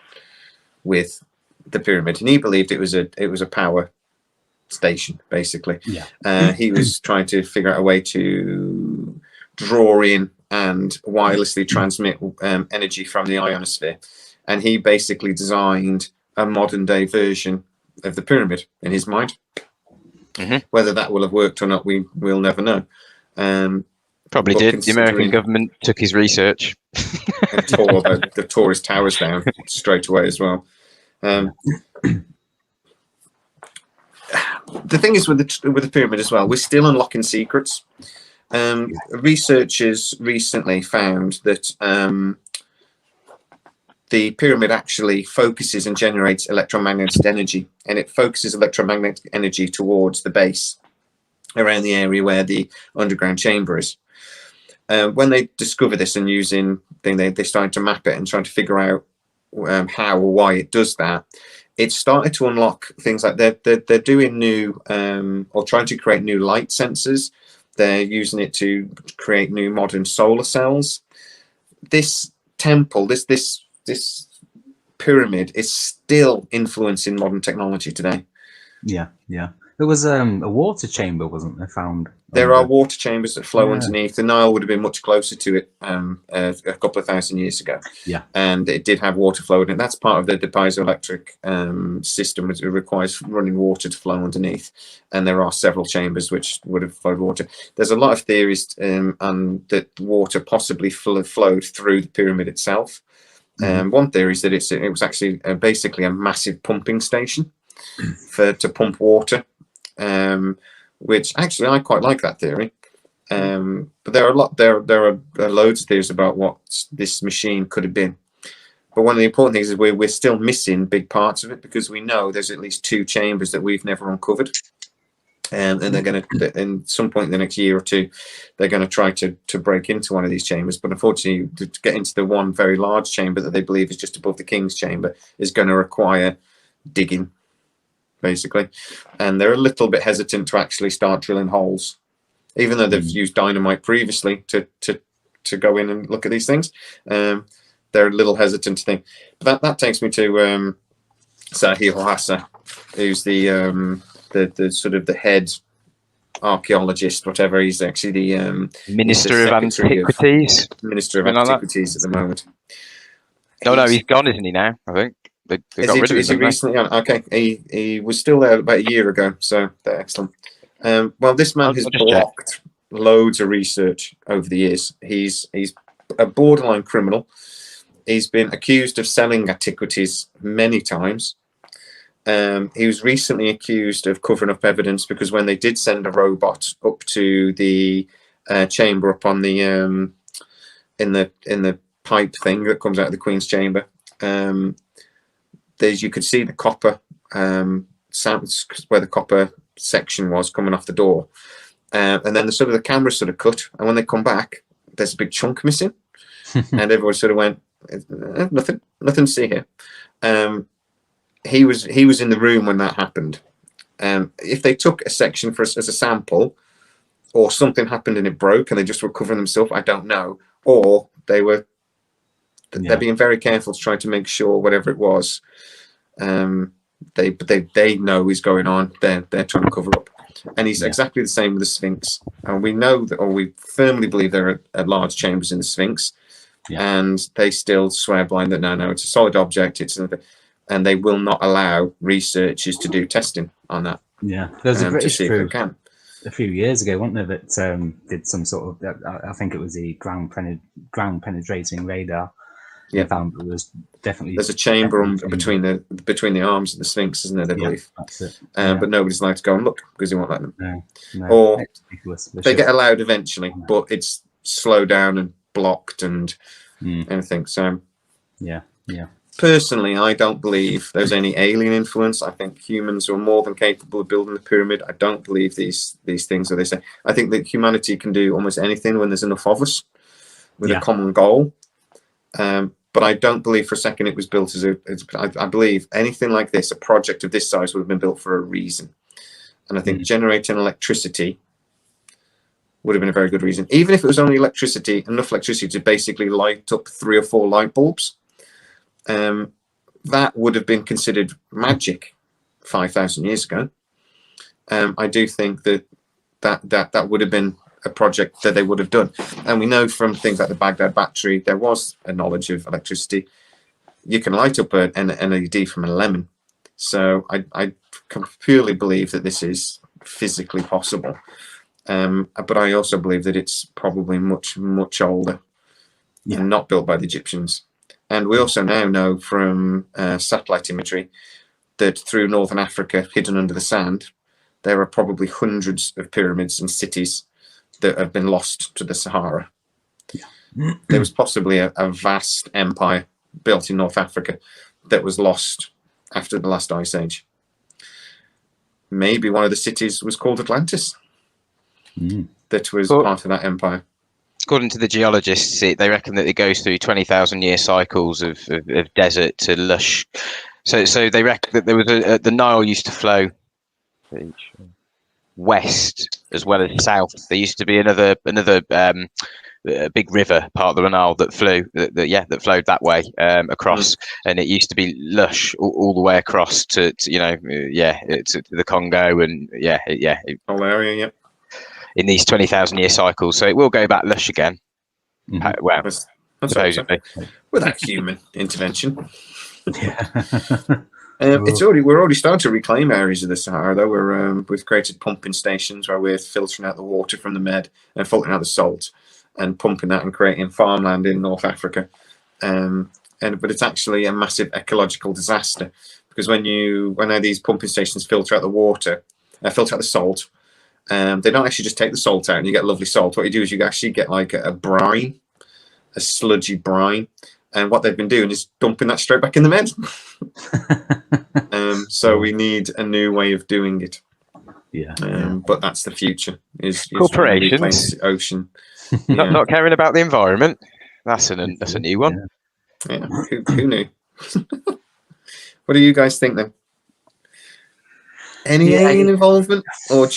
with the pyramid, and he believed it was a power station, basically. He was trying to figure out a way to draw in and wirelessly transmit energy from the ionosphere. And he basically designed a modern day version of the pyramid in his mind. Whether that will have worked or not, we'll never know. Probably did. The American government took his research and tore his towers down straight away as well. The thing is with the pyramid as well, we're still unlocking secrets. Researchers recently found that the pyramid actually focuses and generates electromagnetic energy, and it focuses electromagnetic energy towards the base around the area where the underground chamber is. When they discovered this and they started to map it and trying to figure out how or why it does that, it started to unlock things like they're doing new or trying to create new light sensors. They're using it to create new modern solar cells. This temple, this pyramid is still influencing modern technology today. Yeah. There was a water chamber, wasn't there, found? There are water chambers that flow underneath. The Nile would have been much closer to it a couple of thousand years ago. Yeah. And it did have water flowing, and that's part of the piezoelectric system. It requires running water to flow underneath. And there are several chambers which would have flowed water. There's a lot of theories that water possibly flowed through the pyramid itself. One theory is that it was actually basically a massive pumping station to pump water. Which actually I quite like that theory, but there are loads of theories about what this machine could have been. But one of the important things is we're still missing big parts of it, because we know there's at least 2 chambers that we've never uncovered, and they're going to, in some point in the next year or two, they're going to try to break into one of these chambers. But unfortunately, to get into the one very large chamber that they believe is just above the king's chamber is going to require digging, basically, and they're a little bit hesitant to actually start drilling holes, even though they've used dynamite previously to go in and look at these things. They're a little hesitant to think. But that takes me to Zahi Hassa, who's the sort of the head archaeologist, whatever. He's actually the Minister of Antiquities. Minister of Antiquities at the moment. No, he's gone, isn't he now? I think. They got rid of him. Is he recently on? Okay, he was still there about a year ago, so they're excellent. Well, this man has blocked loads of research over the years. He's a borderline criminal. He's been accused of selling antiquities many times. He was recently accused of covering up evidence, because when they did send a robot up to the chamber up on the in the pipe thing that comes out of the Queen's chamber, you could see the copper sounds where the copper section was coming off the door, and then the camera sort of cut, and when they come back, there's a big chunk missing, and everyone sort of went, nothing to see here. He was in the room when that happened. If they took a section as a sample, or something happened and it broke and they just were covering themselves, I don't know, or they're being very careful to try to make sure whatever it was, they know is going on. They're trying to cover up, and he's exactly the same with the Sphinx. And we know that, or we firmly believe there are large chambers in the Sphinx, and they still swear blind that no, it's a solid object. And they will not allow researchers to do testing on that. Yeah, there's a British group a few years ago, wasn't there, that did some sort of, I think it was the ground penetrating radar. Yeah, found it was definitely. There's a chamber between the arms of the Sphinx, isn't there? They believe. That's it. But nobody's allowed to go and look because they won't let them. No, or they get allowed eventually, but it's slowed down and blocked and anything. So yeah. Personally, I don't believe there's any alien influence. I think humans are more than capable of building the pyramid. I don't believe these things that they say. I think that humanity can do almost anything when there's enough of us with a common goal. But I don't believe for a second it was built as I believe anything like this, a project of this size, would have been built for a reason. And I think generating electricity would have been a very good reason. Even if it was only enough electricity to basically light up 3 or 4 light bulbs, that would have been considered magic 5,000 years ago. I do think that would have been a project that they would have done. And we know from things like the Baghdad battery, there was a knowledge of electricity. You can light up an LED from a lemon. So I purely believe that this is physically possible. But I also believe that it's probably much, much older and not built by the Egyptians. And we also now know from satellite imagery that through northern Africa, hidden under the sand, there are probably hundreds of pyramids and cities that have been lost to the Sahara. There was possibly a vast empire built in North Africa that was lost after the last ice age. Maybe one of the cities was called Atlantis. That was part of that empire. According to the geologists, they reckon that it goes through 20,000 year cycles of desert to lush. So they reckon that there was the Nile used to flow west as well as south. There used to be another big river, part of the Nile, that flowed that way across, and it used to be lush all the way across to the Congo and whole area, in these 20,000 year cycles. So it will go back lush again. Well, that's supposedly without human intervention. We're already starting to reclaim areas of the Sahara, though. We've created pumping stations where we're filtering out the water from the Med and filtering out the salt and pumping that and creating farmland in North Africa. But it's actually a massive ecological disaster, because when these pumping stations filter out the water, filter out the salt, they don't actually just take the salt out and you get lovely salt. What you do is you actually get like a brine, a sludgy brine. And what they've been doing is dumping that straight back in the Med. So we need a new way of doing it. But that's the future. Is corporations, the ocean, not caring about the environment. That's a new one. Yeah, who knew? What do you guys think then? Any alien involvement, or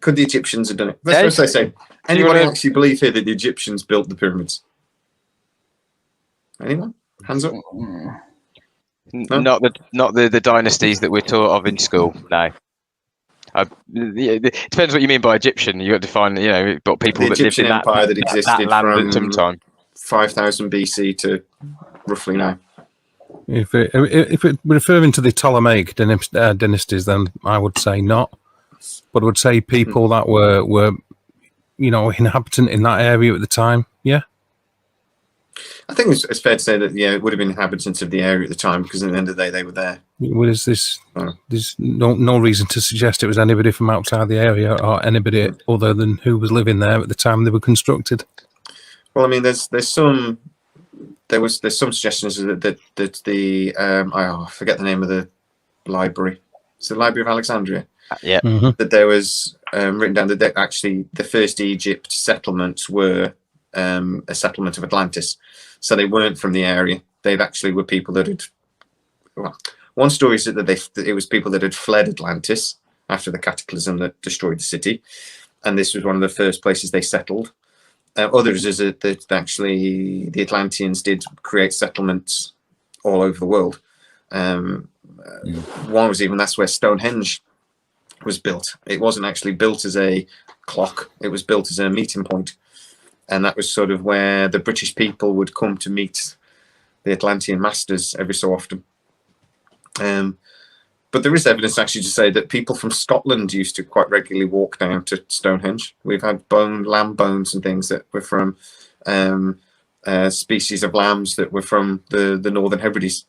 could the Egyptians have done it? Let's say, anybody actually believe here that the Egyptians built the pyramids? Anyone? Hands up. No? Not the dynasties that we're taught of in school. No. It depends what you mean by Egyptian. You got to define, but people that lived in empire that existed land from at some time, 5,000 BC to roughly now. If it referring to the Ptolemaic dynasties, then I would say not. But I would say people that were inhabitant in that area at the time. Yeah. I think it's fair to say that it would have been inhabitants of the area at the time, because at the end of the day they were there. Well, there's no reason to suggest it was anybody from outside the area or anybody other than who was living there at the time they were constructed. Well, I mean, there's some suggestions that the I forget the name of the library. It's the Library of Alexandria. Yeah. That there was written down that actually the first Egypt settlements were a settlement of Atlantis, so they weren't from the area. They actually were people that had. Well, one story said that it was people that had fled Atlantis after the cataclysm that destroyed the city, and this was one of the first places they settled. Others is that actually the Atlanteans did create settlements all over the world. One was that's where Stonehenge was built. It wasn't actually built as a clock; it was built as a meeting point. And that was sort of where the British people would come to meet the Atlantean masters every so often. But there is evidence actually to say that people from Scotland used to quite regularly walk down to Stonehenge. We've had lamb bones and things that were from species of lambs that were from the Northern Hebrides.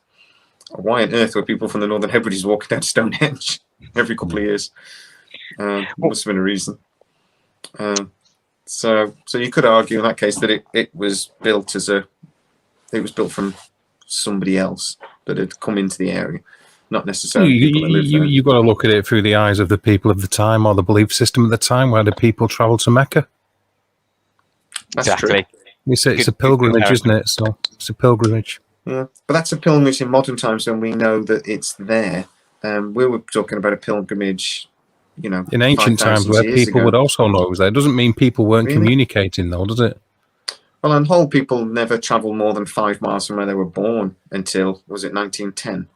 Why on earth were people from the Northern Hebrides walking down to Stonehenge every couple of years? Must have been a reason. So you could argue in that case that it was built from somebody else that had come into the area, not necessarily people that lived there. You've got to look at it through the eyes of the people of the time or the belief system at the time. Where the people travel to Mecca? That's exactly. True. It's a pilgrimage, isn't it? So it's a pilgrimage. Yeah, but that's a pilgrimage in modern times when we know that it's there. We were talking about a pilgrimage. In ancient times where people would also know it was there. It doesn't mean people weren't communicating, though, does it? Well, on whole, people never travelled more than 5 miles from where they were born until, was it 1910?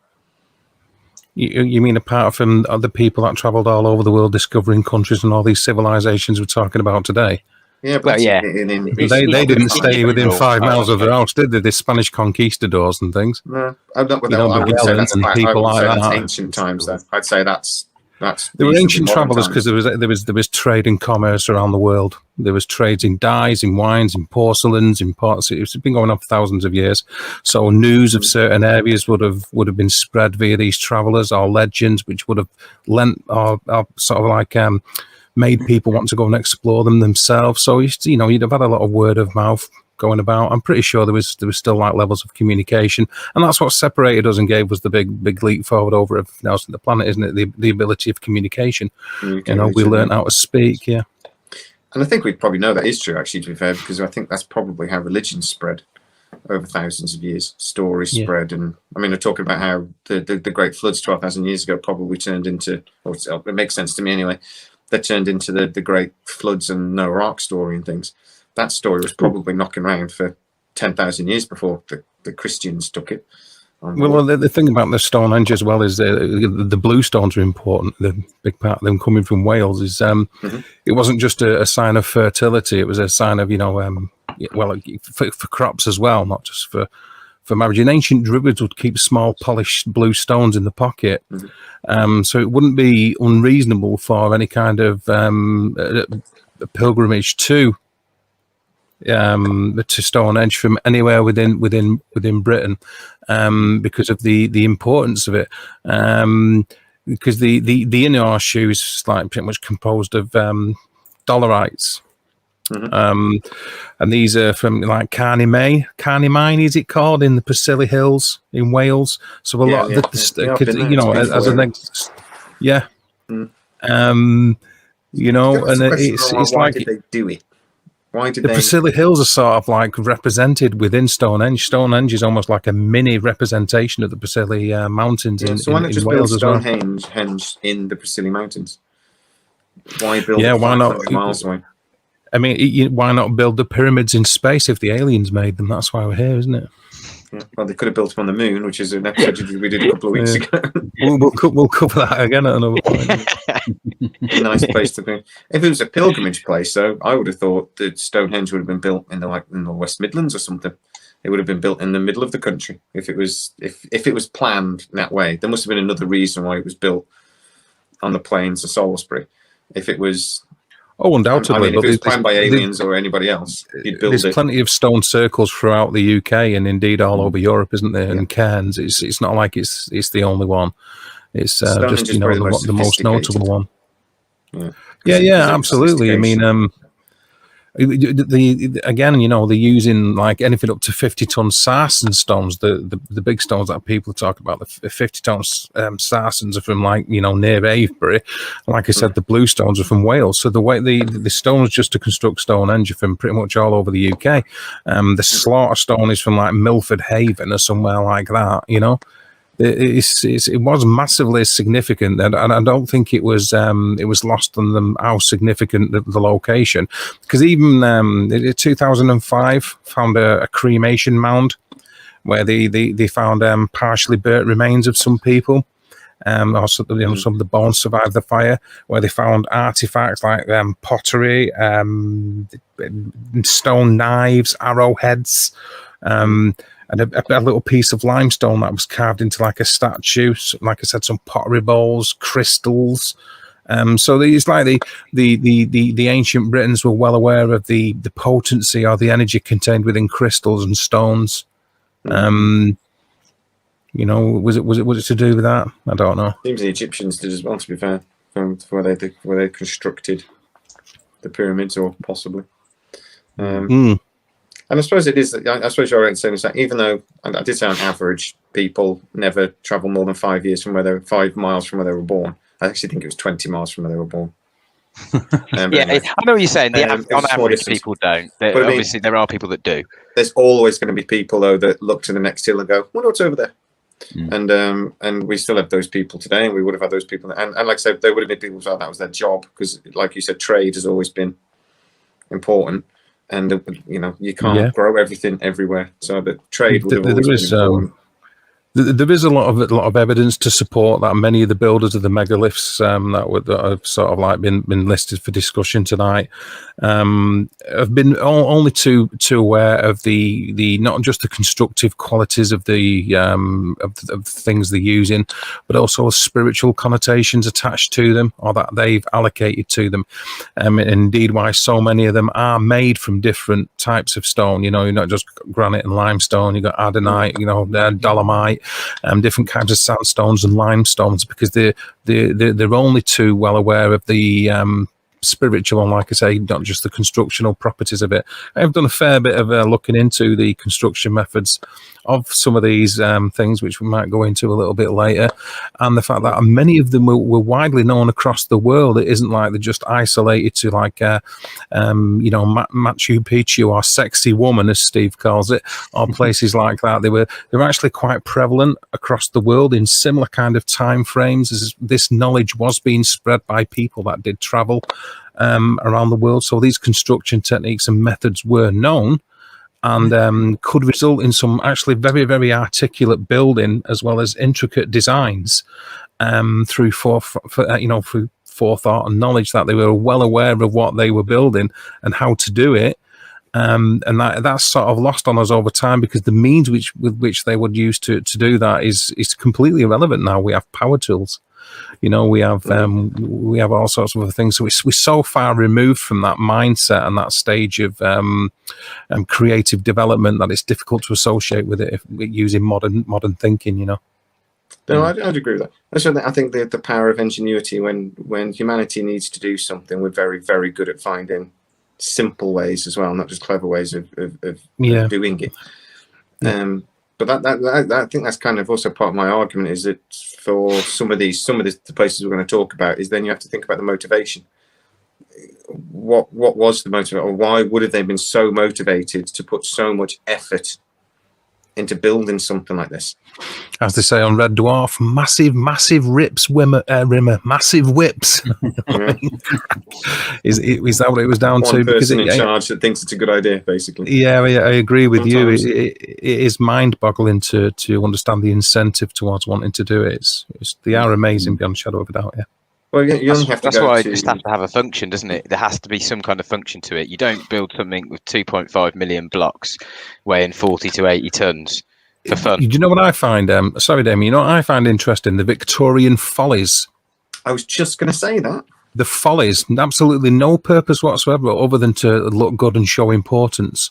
You mean apart from the people that travelled all over the world discovering countries and all these civilizations we're talking about today? Yeah, but Well, yeah. They didn't stay within 5 miles of their house, did they? The Spanish conquistadors and things. No, I'm not. You know, I would say that's and people like that's that. ancient times. Though I'd say that's There were reasonably ancient modern travellers times. because there was trade and commerce around the world. There was trades in dyes, in wines, in porcelains, in pots. It's been going on for thousands of years. So news of certain areas would have been spread via these travellers, or legends, which would have lent or sort of like made people want to go and explore them themselves. So you'd have had a lot of word of mouth going about. I'm pretty sure there was still like levels of communication, and that's what separated us and gave us the big leap forward over everything else on the planet, isn't it? The ability of communication. We learned how to speak. Yeah, and I think we probably know that is true, actually, to be fair, because I think that's probably how religion spread over thousands of years. Stories spread, and I mean, we're talking about how the Great Floods 12,000 years ago probably turned into, or it makes sense to me anyway, that turned into the Great Floods and Noah Ark story and things. That story was probably knocking around for 10,000 years before the Christians took it. Well, the thing about the Stonehenge as well is the blue stones are important. The big part of them coming from Wales is it wasn't just a sign of fertility. It was a sign of, for crops as well, not just for marriage. And ancient Druids would keep small polished blue stones in the pocket. So it wouldn't be unreasonable for any kind of a pilgrimage to Stonehenge from anywhere within Britain, because of the importance of it. Because the inner horseshoe is like pretty much composed of dolerites. And these are from like Carney Mine, is it called, in the Preseli Hills in Wales? So a lot of as a next, and it's why like, did they do it? Why did the Preseli Hills are sort of like represented within Stonehenge. Stonehenge is almost like a mini representation of the Preseli Mountains in so why not just Wales build as well. Stonehenge in the Preseli Mountains? Why build why not? 500 miles away? I mean, why not build the pyramids in space if the aliens made them? That's why we're here, isn't it? Yeah, well, they could have built them on the moon, which is an episode we did a couple of weeks ago. We'll cover that again at another point. Nice place to be. If it was a pilgrimage place, though, I would have thought that Stonehenge would have been built in the West Midlands or something. It would have been built in the middle of the country if it was planned that way. There must have been another reason why it was built on the plains of Salisbury. If it was. Oh, undoubtedly. I mean, if it was planned by aliens or anybody else, you'd build there's plenty of stone circles throughout the UK and indeed all over Europe, isn't there? And Cairns, it's not like it's the only one. It's just the most notable one. Yeah, absolutely. I mean, they're using like anything up to 50-ton sarsen stones. The big stones that people talk about, the 50-ton sarsens are from near Avebury. Like I said, the blue stones are from Wales. So the way the stones just to construct Stonehenge are from pretty much all over the UK. The slaughter stone is from like Milford Haven or somewhere like that. It was massively significant, and I don't think it was lost on them how significant the location, because even in 2005 found a cremation mound where they found partially burnt remains of some people. Also, some of the bones survived the fire, where they found artifacts like pottery, stone knives, arrowheads, and a little piece of limestone that was carved into like a statue. Like I said, some pottery bowls, crystals. So it's like the ancient Britons were well aware of the potency or the energy contained within crystals and stones. Was it to do with that? I don't know. Seems the Egyptians did as well, to be fair, from where they constructed the pyramids, or possibly. And I suppose it is. I suppose you're right in saying that, even though I did say on average people never travel more than 5 miles from where they were born. I actually think it was 20 miles from where they were born. I know what you're saying. On average, people don't. Obviously, there are people that do. There's always going to be people, though, that look to the next hill and go, "Wonder what's over there." And we still have those people today, and we would have had those people. And like I said, there would have been people who thought that was their job, because, like you said, trade has always been important. And you can't grow everything everywhere, so the trade would have always been important. There is a lot of evidence to support that. Many of the builders of the megaliths that have sort of like been listed for discussion tonight have been only too aware of the not just the constructive qualities of the of things they're using, but also spiritual connotations attached to them, or that they've allocated to them. Indeed, why so many of them are made from different types of stone. You're not just granite and limestone. You've got adonite, dolomite. Different kinds of sandstones and limestones, because they're only too well aware of the spiritual and, like I say, not just the constructional properties of it. I've done a fair bit of looking into the construction methods of some of these things, which we might go into a little bit later, and the fact that many of them were widely known across the world. It isn't like they're just isolated to like Machu Picchu or Sexy Woman, as Steve calls it, or places like that. They were actually quite prevalent across the world in similar kind of time frames, as this knowledge was being spread by people that did travel around the world. So these construction techniques and methods were known, and could result in some actually very, very articulate building, as well as intricate designs through through forethought and knowledge, that they were well aware of what they were building and how to do it. And that's sort of lost on us over time, because the means with which they would use to do that is completely irrelevant now. We have power tools. We have all sorts of other things. So we're so far removed from that mindset and that stage of creative development that it's difficult to associate with it if we're using modern thinking. No, I'd agree with that. I think the power of ingenuity, when humanity needs to do something, we're very, very good at finding simple ways as well, not just clever ways of doing it. But I think that's kind of also part of my argument, is that for some of the places we're going to talk about, is then you have to think about the motivation. What was the motivation, or why would have they been so motivated to put so much effort into building something like this? As they say on Red Dwarf, massive rips, rimmer, massive whips. Is that what it was down to? One person in charge that thinks it's a good idea, basically. Yeah, I agree with you. It is mind-boggling to understand the incentive towards wanting to do it. They are amazing beyond a shadow of a doubt. Yeah. Well, you only have to. That's why it just has to have a function, doesn't it? There has to be some kind of function to it. You don't build something with 2.5 million blocks weighing 40 to 80 tons for fun. Do you know what I find? Sorry, Damian. You know what I find interesting? The Victorian follies. I was just going to say that. The follies, absolutely no purpose whatsoever other than to look good and show importance.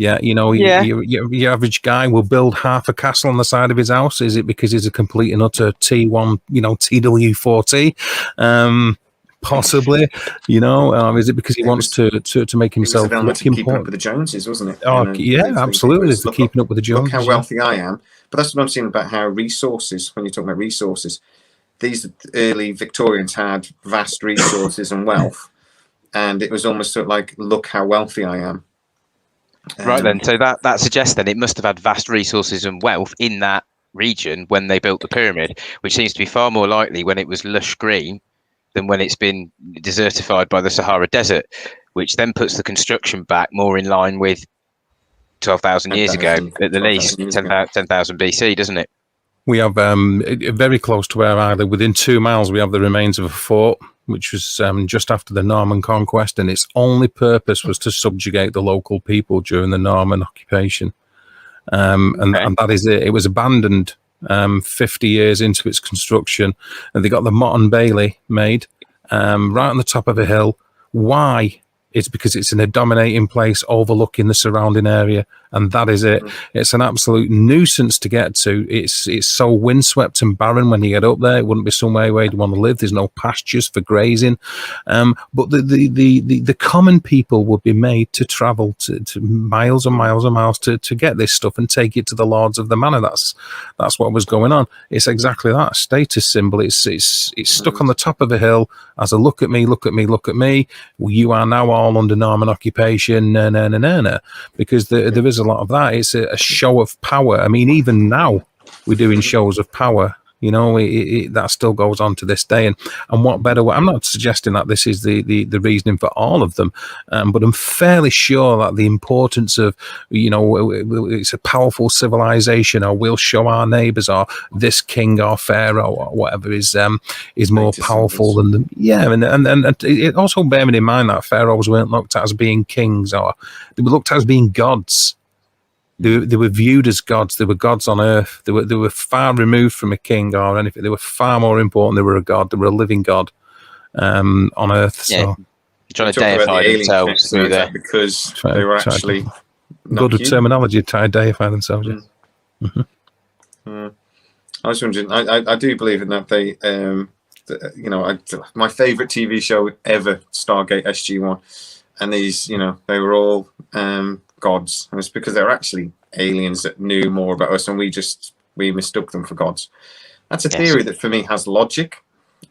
Yeah, your average guy will build half a castle on the side of his house. Is it because he's a complete and utter T1, TW40? Possibly, is it because he wants to make himself look important? Keeping up with the Joneses, wasn't it? Oh, yeah, absolutely. It's keeping up with the Joneses. Look how wealthy I am. But that's what I'm saying about how resources, when you talk about resources, these early Victorians had vast resources and wealth, and it was almost sort of like, look how wealthy I am. Right then, so that suggests then it must have had vast resources and wealth in that region when they built the pyramid, which seems to be far more likely when it was lush green than when it's been desertified by the Sahara Desert, which then puts the construction back more in line with 12,000 years ago, at the least 10,000 BC, doesn't it? We have very close to where I live, within 2 miles, we have the remains of a fort, which was just after the Norman conquest, and its only purpose was to subjugate the local people during the Norman occupation. And that is it. It was abandoned 50 years into its construction, and they got the Mott and Bailey made right on the top of a hill. Why? It's because it's in a dominating place overlooking the surrounding area, and that is it. It's an absolute nuisance to get to. It's so windswept and barren when you get up there. It wouldn't be somewhere where you'd want to live. There's no pastures for grazing. But the common people would be made to travel to miles and miles and miles to get this stuff and take it to the lords of the manor. That's what was going on. It's exactly that, status symbol. It's stuck on the top of a hill as a look at me, look at me, look at me. Well, you are now all under Norman occupation, because there is a lot of that. It's a show of power. I mean, even now we're doing shows of power You know, that still goes on to this day. And what better way? I'm not suggesting that this is the reasoning for all of them, but I'm fairly sure that the importance of, you know, it's a powerful civilization, or we'll show our neighbours, or this king or pharaoh or whatever is more powerful than them. Yeah, and it also bearing in mind that pharaohs weren't looked at as being kings, or they were looked at as being gods. They were viewed as gods. They were gods on earth. They were far removed from a king or anything. They were far more important. They were a god. They were a living god on earth. Yeah. So trying to deify themselves through there because they were actually good terminology to deify themselves. Mm. Mm-hmm. I was wondering. I do believe in that. They, you know, my favorite TV show ever, Stargate SG-1, and these, you know, they were all gods, and it's because they're actually aliens that knew more about us, and we mistook them for gods. That's a theory that for me has logic.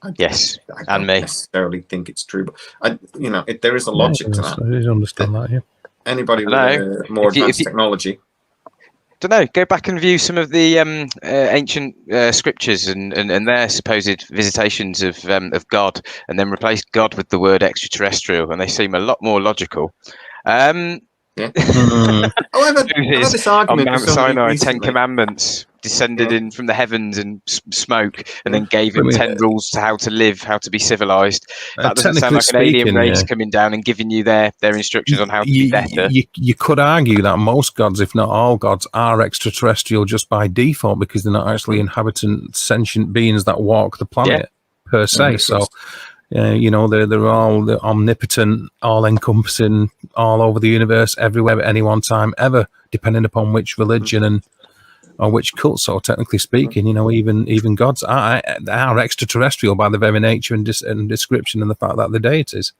I don't necessarily think it's true, but you know, there is a logic to that. I understand that. Yeah. Anybody with more advanced technology. Don't know. Go back and view some of the ancient scriptures and their supposed visitations of God, and then replace God with the word extraterrestrial, and they seem a lot more logical. Yeah. However, this argument on Mount Sinai, 10 commandments descended in from the heavens and smoke, and then gave him 10 rules to how to live, how to be civilized. That doesn't sound like an alien race coming down and giving you their instructions on how to be better. You could argue that most gods, if not all gods, are extraterrestrial just by default, because they're not actually inhabitant sentient beings that walk the planet per se. So you know, they're all omnipotent, all-encompassing, all over the universe, everywhere at any one time, ever, depending upon which religion or which cult. So technically speaking, you know, even gods are extraterrestrial by the very nature and description, and the fact that they're deities.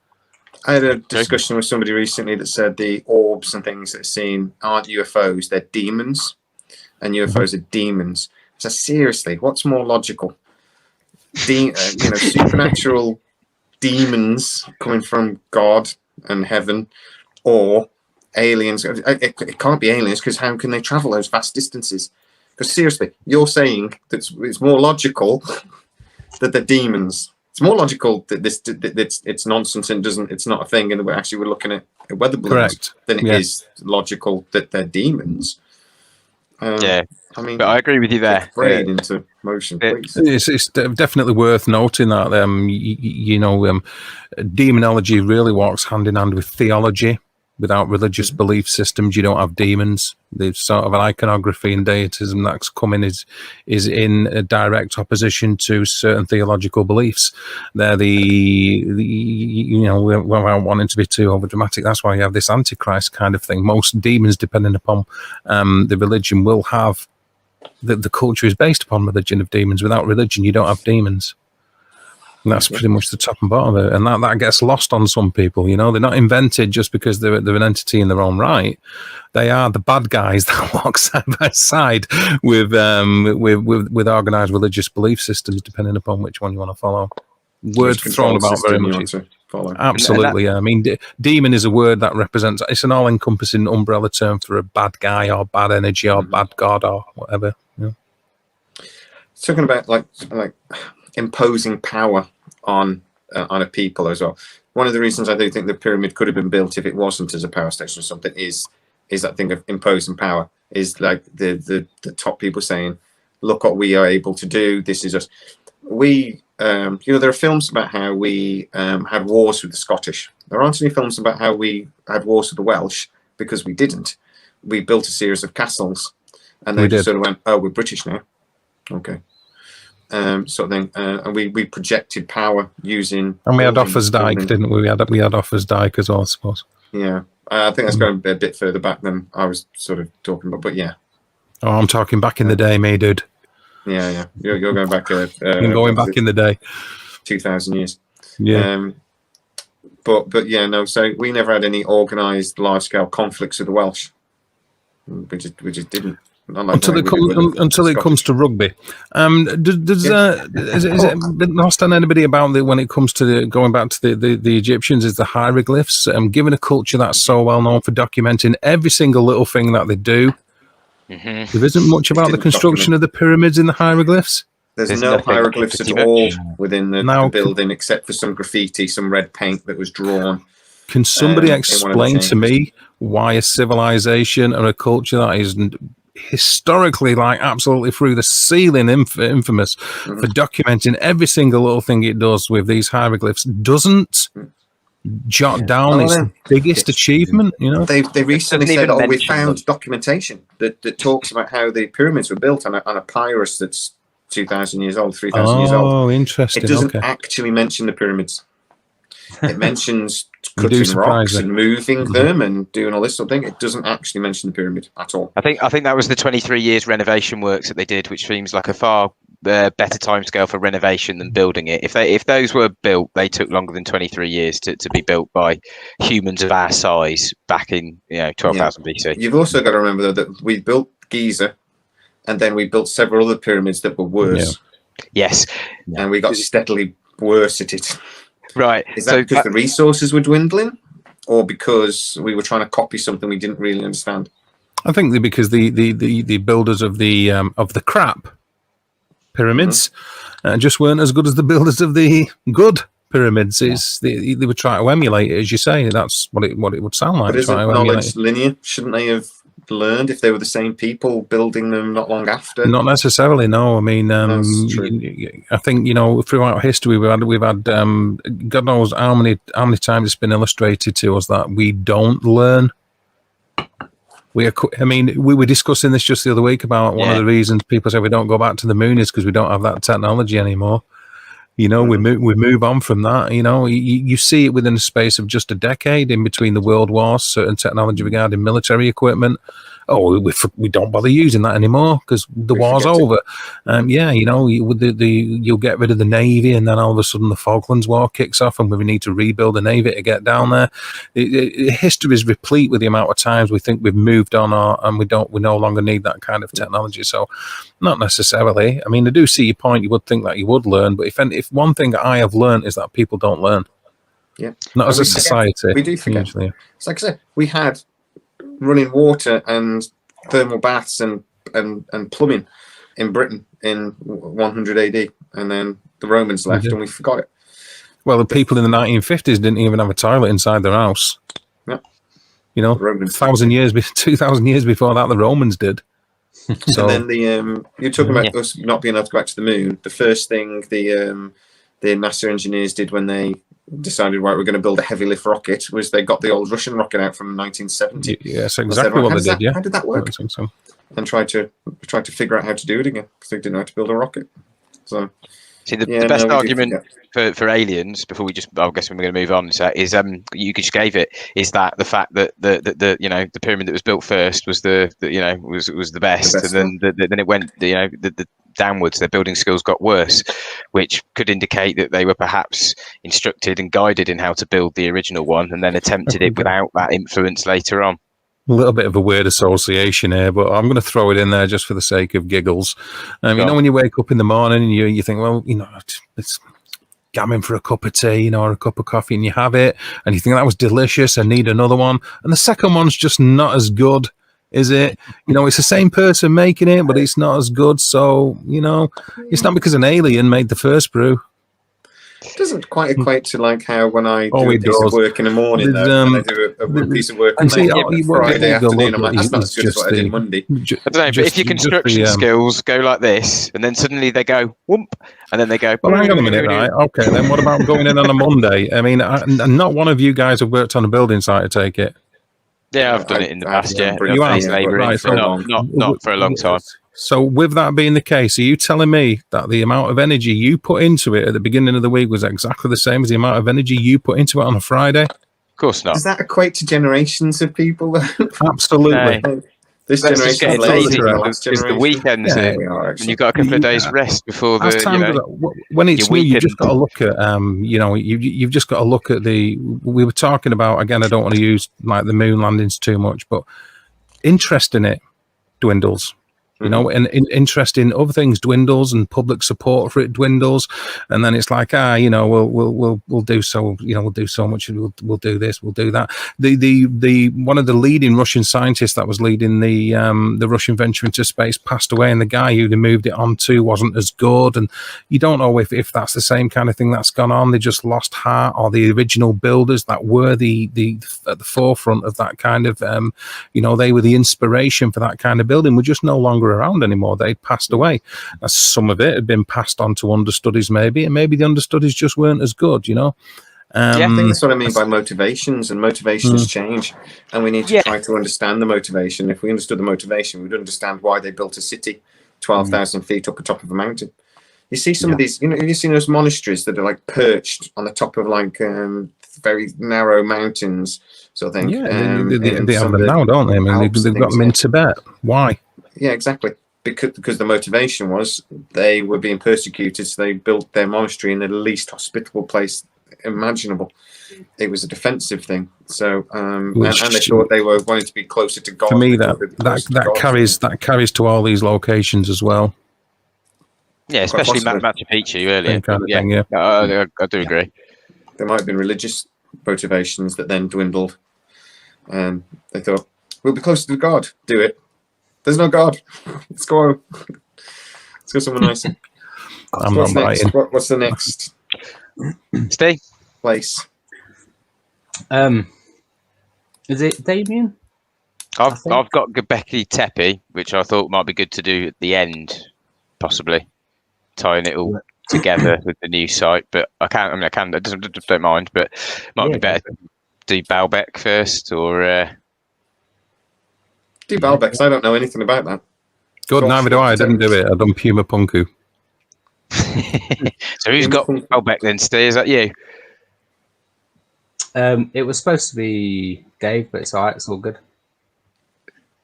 I had a discussion with somebody recently that said the orbs and things that are seen aren't UFOs, they're demons, and UFOs are demons. So seriously, what's more logical? You know, supernatural demons coming from God and heaven, or aliens? It can't be aliens, because how can they travel those vast distances? Because seriously, you're saying that it's more logical that they're demons. It's more logical that it's nonsense and it's not a thing, and we're looking at weather balloons than it is logical that they're demons. I mean, but I agree with you there. Brain into motion, please. It's definitely worth noting that you know, demonology really walks hand in hand with theology. Without religious belief systems, you don't have demons. There's sort of an iconography and deitism that's coming is in a direct opposition to certain theological beliefs. They're you know, without wanting to be too over dramatic, that's why you have this antichrist kind of thing. Most demons, depending upon the religion, will have the culture is based upon religion of demons. Without religion, you don't have demons. And that's pretty much the top and bottom of it. And that gets lost on some people. You know, they're not invented just because they're an entity in their own right. They are the bad guys that walk side by side with organized religious belief systems, depending upon which one you want to follow. Word thrown about very much. Absolutely, yeah. I mean, demon is a word that represents, it's an all-encompassing umbrella term for a bad guy or bad energy or bad god or whatever. Yeah. Talking about like imposing power on a people as well. One of the reasons I do think the pyramid could have been built if it wasn't as a power station or something is that thing of imposing power. Is like the top people saying, look what we are able to do, this is us. We you know, there are films about how we had wars with the Scottish. There aren't any films about how we had wars with the Welsh, because we didn't. We built a series of castles, and they sort of went, oh, we're British now, okay. Sort of thing, and we projected power using. And we had Offa's Dyke, didn't we? We had Offa's Dyke as well, I suppose. Yeah, I think that's going a bit further back than I was sort of talking about. But yeah. Oh, I'm talking back in the day, me dude. Yeah. You're going back. I'm going back in the day. 2,000 years. Yeah. But yeah, no. So we never had any organised large-scale conflicts with the Welsh. We just didn't. Until it comes to rugby, is it lost on anybody about when it comes to going back to the Egyptians? Is the hieroglyphs? Given a culture that's so well known for documenting every single little thing that they do, there isn't much about the construction of the pyramids in the hieroglyphs. There's no nothing, hieroglyphs at pretty all much. within the building except for some graffiti, some red paint that was drawn. Can somebody in one of the explain to chambers. me why a civilization or a culture that is historically like absolutely through the ceiling infamous for documenting every single little thing it does with these hieroglyphs doesn't jot down its biggest achievement? You know, they recently said, "Oh, we found them. documentation that talks about how the pyramids were built on a papyrus that's 2,000 years old, 3,000 years old." Oh, interesting. It doesn't actually mention the pyramids. It mentions cutting rocks surprising. and moving them and doing all this sort of thing. It doesn't actually mention the pyramid at all. I think that was the 23 years renovation works that they did, which seems like a far better timescale for renovation than building it. If those were built, they took longer than 23 years to be built by humans of our size back in 12,000 BC. You've also got to remember though, that we built Giza, and then we built several other pyramids that were worse. Yes, and we got steadily worse at it. Right. Is that because the resources were dwindling, or because we were trying to copy something we didn't really understand? I think because the builders of the crap pyramids just weren't as good as the builders of the good pyramids. They were trying to emulate it, as you say. That's what it would sound like. But isn't knowledge linear? Shouldn't they have learned if they were the same people building them not long after? Not necessarily, no. I mean, I think throughout history we've had God knows how many times it's been illustrated to us that we don't learn. We were discussing this just the other week about one of the reasons people say we don't go back to the moon is because we don't have that technology anymore. We move on from that. You see it within the space of just a decade in between the world wars, certain technology regarding military equipment. Oh, we don't bother using that anymore because the war's over. You'll get rid of the Navy, and then all of a sudden the Falklands War kicks off, and we need to rebuild the Navy to get down there. History is replete with the amount of times we think we've moved on, and we no longer need that kind of technology. So, not necessarily. I mean, I do see your point. You would think that you would learn, but if one thing I have learned is that people don't learn. Yeah, not as a society. We do forget. Usually. It's like I said, we had running water and thermal baths and plumbing in Britain in 100 AD, and then the Romans left and we forgot it. Well, the people in the 1950s didn't even have a toilet inside their house. Yeah, 2,000 years before that, the Romans did. So, and then you're talking about us not being able to go back to the moon. The first thing the NASA engineers did when they decided, right, we're going to build a heavy lift rocket, was they got the old Russian rocket out from 1970. Yes, exactly what they did. How did that work? So. And tried to figure out how to do it again because they didn't know how to build a rocket. So, see, the best argument for aliens, before we just, I guess we're going to move on, is you just gave it, is that the fact that the pyramid that was built first was the best, and then it went the downwards. Their building skills got worse, which could indicate that they were perhaps instructed and guided in how to build the original one, and then attempted it without that influence later on. A little bit of a weird association here, but I'm going to throw it in there just for the sake of giggles. When you wake up in the morning and you think, well, it's gammon for a cup of tea, or a cup of coffee, and you have it, and you think that was delicious, I need another one, and the second one's just not as good, is it? It's the same person making it, but it's not as good. So, it's not because an alien made the first brew. It doesn't quite equate to like how when I do a piece of work in the morning, when I do a piece of work on Friday afternoon, I'm like, that's not as good as what I did Monday. I don't know, but if your construction skills go like this, and then suddenly they go whoomp, and then they go. Well, hang on a minute, right? Okay, then what about going in on a Monday? I mean, not one of you guys have worked on a building site, I take it. Yeah, I've done it in the past. Yeah, you have, right? So not for a long time. So with that being the case, are you telling me that the amount of energy you put into it at the beginning of the week was exactly the same as the amount of energy you put into it on a Friday? Of course not. Does that equate to generations of people? Absolutely. This generation is lazy. It's the weekends, and you've got a couple of days rest before when it's new. You just got to look at you've just got to look at we were talking about, again, I don't want to use like the moon landings too much, but interest in it dwindles. You know, and interest in other things dwindles, and public support for it dwindles, and then it's like, you know, we'll do so, you know, we'll do so much, we'll do this, we'll do that. The one of the leading Russian scientists that was leading the Russian venture into space passed away, and the guy who they moved it on to wasn't as good, and you don't know if that's the same kind of thing that's gone on. They just lost heart, or the original builders that were the at the forefront of that kind of, you know, they were the inspiration for that kind of building, were just no longer around anymore. They'd passed away. Some of it had been passed on to understudies, maybe, and maybe the understudies just weren't as good, you know. I think that's what I mean by motivations, and motivations change, and we need to try to understand the motivation. If we understood the motivation, we'd understand why they built a city 12,000 feet up the top of a mountain. You see some of these, you know, you've seen those monasteries that are like perched on the top of like very narrow mountains, sort of thing. Yeah, they have them now, don't they? I mean, they've got them in Tibet. Why? Yeah, exactly. Because the motivation was they were being persecuted, so they built their monastery in the least hospitable place imaginable. It was a defensive thing. So, and they thought they were wanting to be closer to God. For me, that carries to all these locations as well. Yeah, especially Machu Picchu earlier. Kind of thing, yeah. I do agree. There might have been religious motivations that then dwindled. They thought, we'll be closer to God. Do it. There's no God. Let's go. Let's go somewhere nicer. What's next? What's the next? Steve? Place. Is it Damian? I've got Göbekli Tepe, which I thought might be good to do at the end, possibly tying it all together with the new site. But I don't mind. But might be better to do Baalbek first, or do Baalbek. I don't know anything about that. Good, neither do I. I didn't do it. I've done Puma Punku. So who's got Baalbek then, Steve? Is that you? It was supposed to be Dave, but it's alright. It's all good.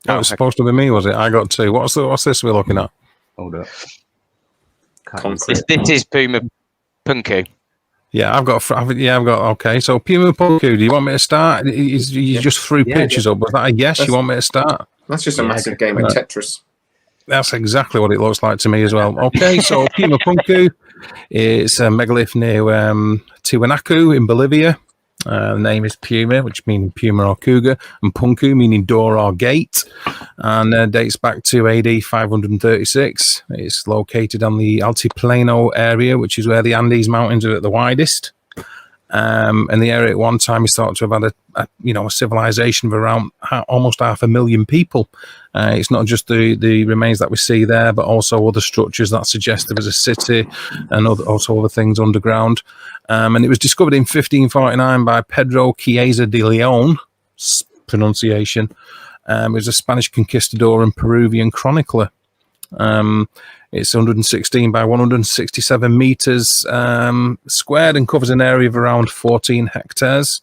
That was supposed to be me, was it? I got two. What's this we're looking at? Hold up. This is Puma Punku. Yeah, I've got. Okay, so Puma Punku. Do you want me to start? You just threw pictures up. Was that a yes? You want me to start? That's just a massive game of Tetris. That's exactly what it looks like to me as well. Okay, so Puma Punku is a megalith near Tiwanaku in Bolivia. The name is Puma, which means Puma or Cougar, and Punku meaning door or gate, and dates back to AD 536. It's located on the Altiplano area, which is where the Andes Mountains are at the widest. And the area at one time is thought to have had a civilization of around almost 500,000 people. It's not just the remains that we see there, but also other structures that suggest there was a city, and also other things underground. And it was discovered in 1549 by Pedro Chiesa de Leon, pronunciation. He was a Spanish conquistador and Peruvian chronicler. It's 116 by 167 meters squared and covers an area of around 14 hectares.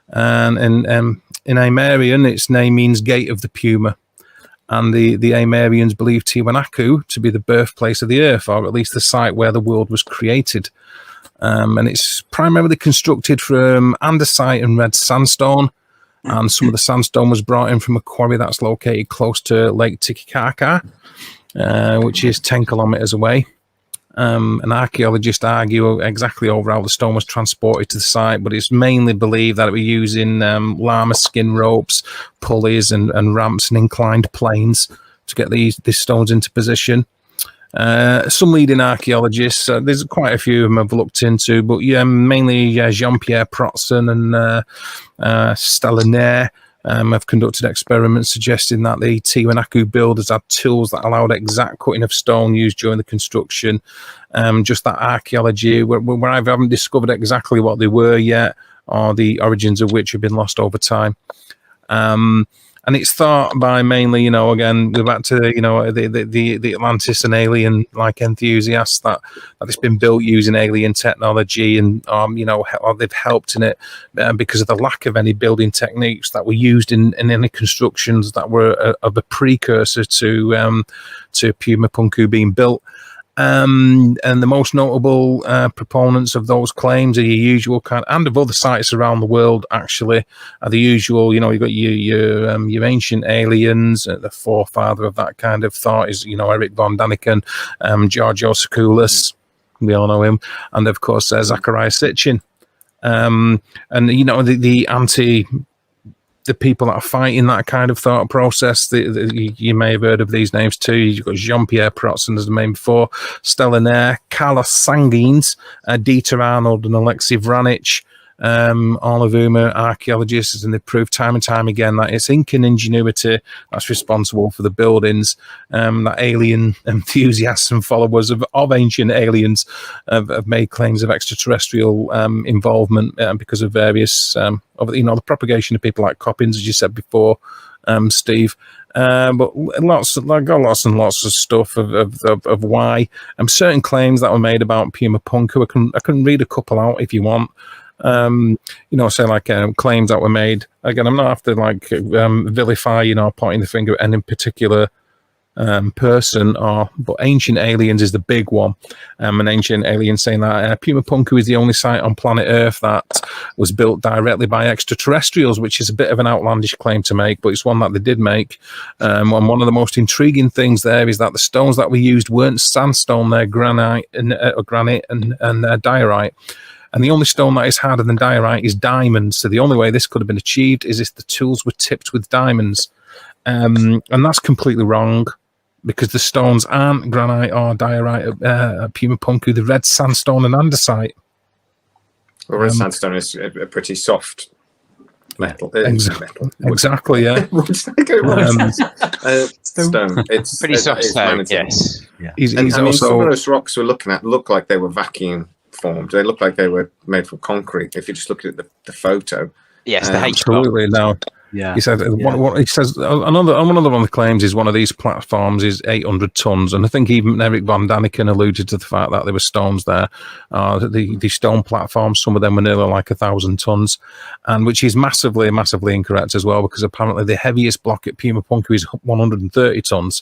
And in Aymerian, its name means Gate of the Puma. And the Aymerians believe Tiwanaku to be the birthplace of the earth, or at least the site where the world was created. And it's primarily constructed from andesite and red sandstone. And some of the sandstone was brought in from a quarry that's located close to Lake Titicaca, which is 10 kilometers away. And archaeologists argue exactly over how the stone was transported to the site, but it's mainly believed that it was using llama skin ropes, pulleys, and ramps and inclined planes to get these stones into position. Some leading archaeologists, there's quite a few of them I've looked into, but mainly Jean-Pierre Protson and Stellaner have conducted experiments suggesting that the Tiwanaku builders had tools that allowed exact cutting of stone used during the construction. Just that archaeology, where I haven't discovered exactly what they were yet, or the origins of which have been lost over time. And it's thought by mainly, again, go back to, the Atlantis and alien enthusiasts that it's been built using alien technology, and they've helped in it because of the lack of any building techniques that were used in any constructions that were of a precursor to Puma Punku being built. And the most notable proponents of those claims are your usual kind, and of other sites around the world, actually, are the usual. You've got your ancient aliens. The forefather of that kind of thought is, Eric von Daniken, Giorgio Secoulis, we all know him, and of course Zachariah Sitchin. And the people that are fighting that kind of thought process, you may have heard of these names too. You've got Jean-Pierre Protzen as the name before, Stella Nair, Carlos Sanguines, Dieter Arnold, and Alexei Vranich, all of whom are archaeologists, and they've proved time and time again that it's Incan ingenuity that's responsible for the buildings, that alien enthusiasts and followers of ancient aliens have made claims of extraterrestrial involvement because of various, the propagation of people like Coppins, as you said before, Steve. But lots and lots of stuff of why. Certain claims that were made about Puma Punku. I can read a couple out if you want. Say like claims that were made. Again, I'm not after vilify, pointing the finger at any particular person, but ancient aliens is the big one. An ancient alien saying that Puma Punku is the only site on planet Earth that was built directly by extraterrestrials, which is a bit of an outlandish claim to make, but it's one that they did make. And one of the most intriguing things there is that the stones that were used weren't sandstone; they're granite and diorite. And the only stone that is harder than diorite is diamonds. So the only way this could have been achieved is if the tools were tipped with diamonds. And that's completely wrong, because the stones aren't granite or diorite at Puma Punku. The red sandstone and andesite. Well, red sandstone is a pretty soft metal. Exactly, yeah. Stone. It's pretty soft stone, yes. Yeah. Some of those rocks we're looking at look like they were vacuum formed. They look like they were made from concrete if you just look at the photo. Yes, the H absolutely. Now, yeah, he said what he says. Another one of the claims is one of these platforms is 800 tons, and I think even Eric von Daniken alluded to the fact that there were stones there. The stone platforms, some of them were nearly like 1,000 tons, and which is massively incorrect as well, because apparently the heaviest block at Puma Punku is 130 tons.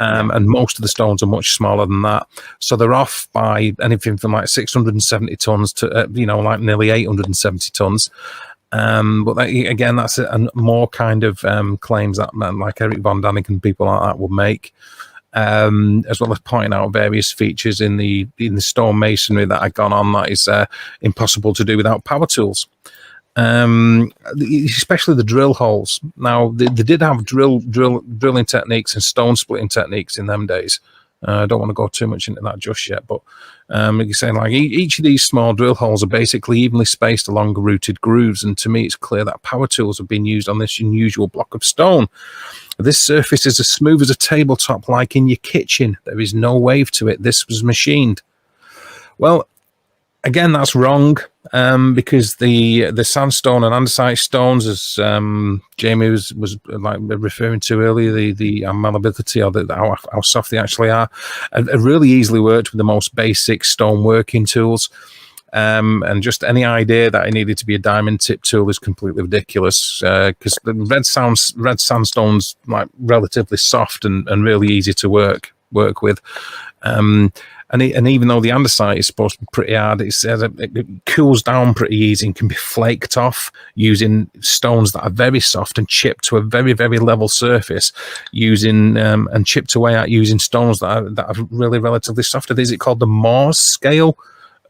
And most of the stones are much smaller than that. So they're off by anything from like 670 tons to, like nearly 870 tons. But again, that's a more kind of claims that like Eric von Daniken and people like that would make, as well as pointing out various features in the stone masonry that had gone on that is impossible to do without power tools. Especially the drill holes. Now they did have drilling techniques and stone splitting techniques in them days. I don't want to go too much into that just yet, but you're saying like each of these small drill holes are basically evenly spaced along rooted grooves, and to me it's clear that power tools have been used on this unusual block of stone. This surface is as smooth as a tabletop, like in your kitchen. There is no wave to it. This was machined. Well, again, that's wrong, because the sandstone and andesite stones, as Jamie was like referring to earlier, the malleability or how soft they actually are really easily worked with the most basic stone working tools. And just any idea that it needed to be a diamond tip tool is completely ridiculous, because the red sandstone's like relatively soft and really easy to work with. And even though the andesite is supposed to be pretty hard, it says it cools down pretty easy and can be flaked off using stones that are very soft and chipped to a very, very level surface, using and chipped away at using stones that are really relatively soft. Is it called the Mohs scale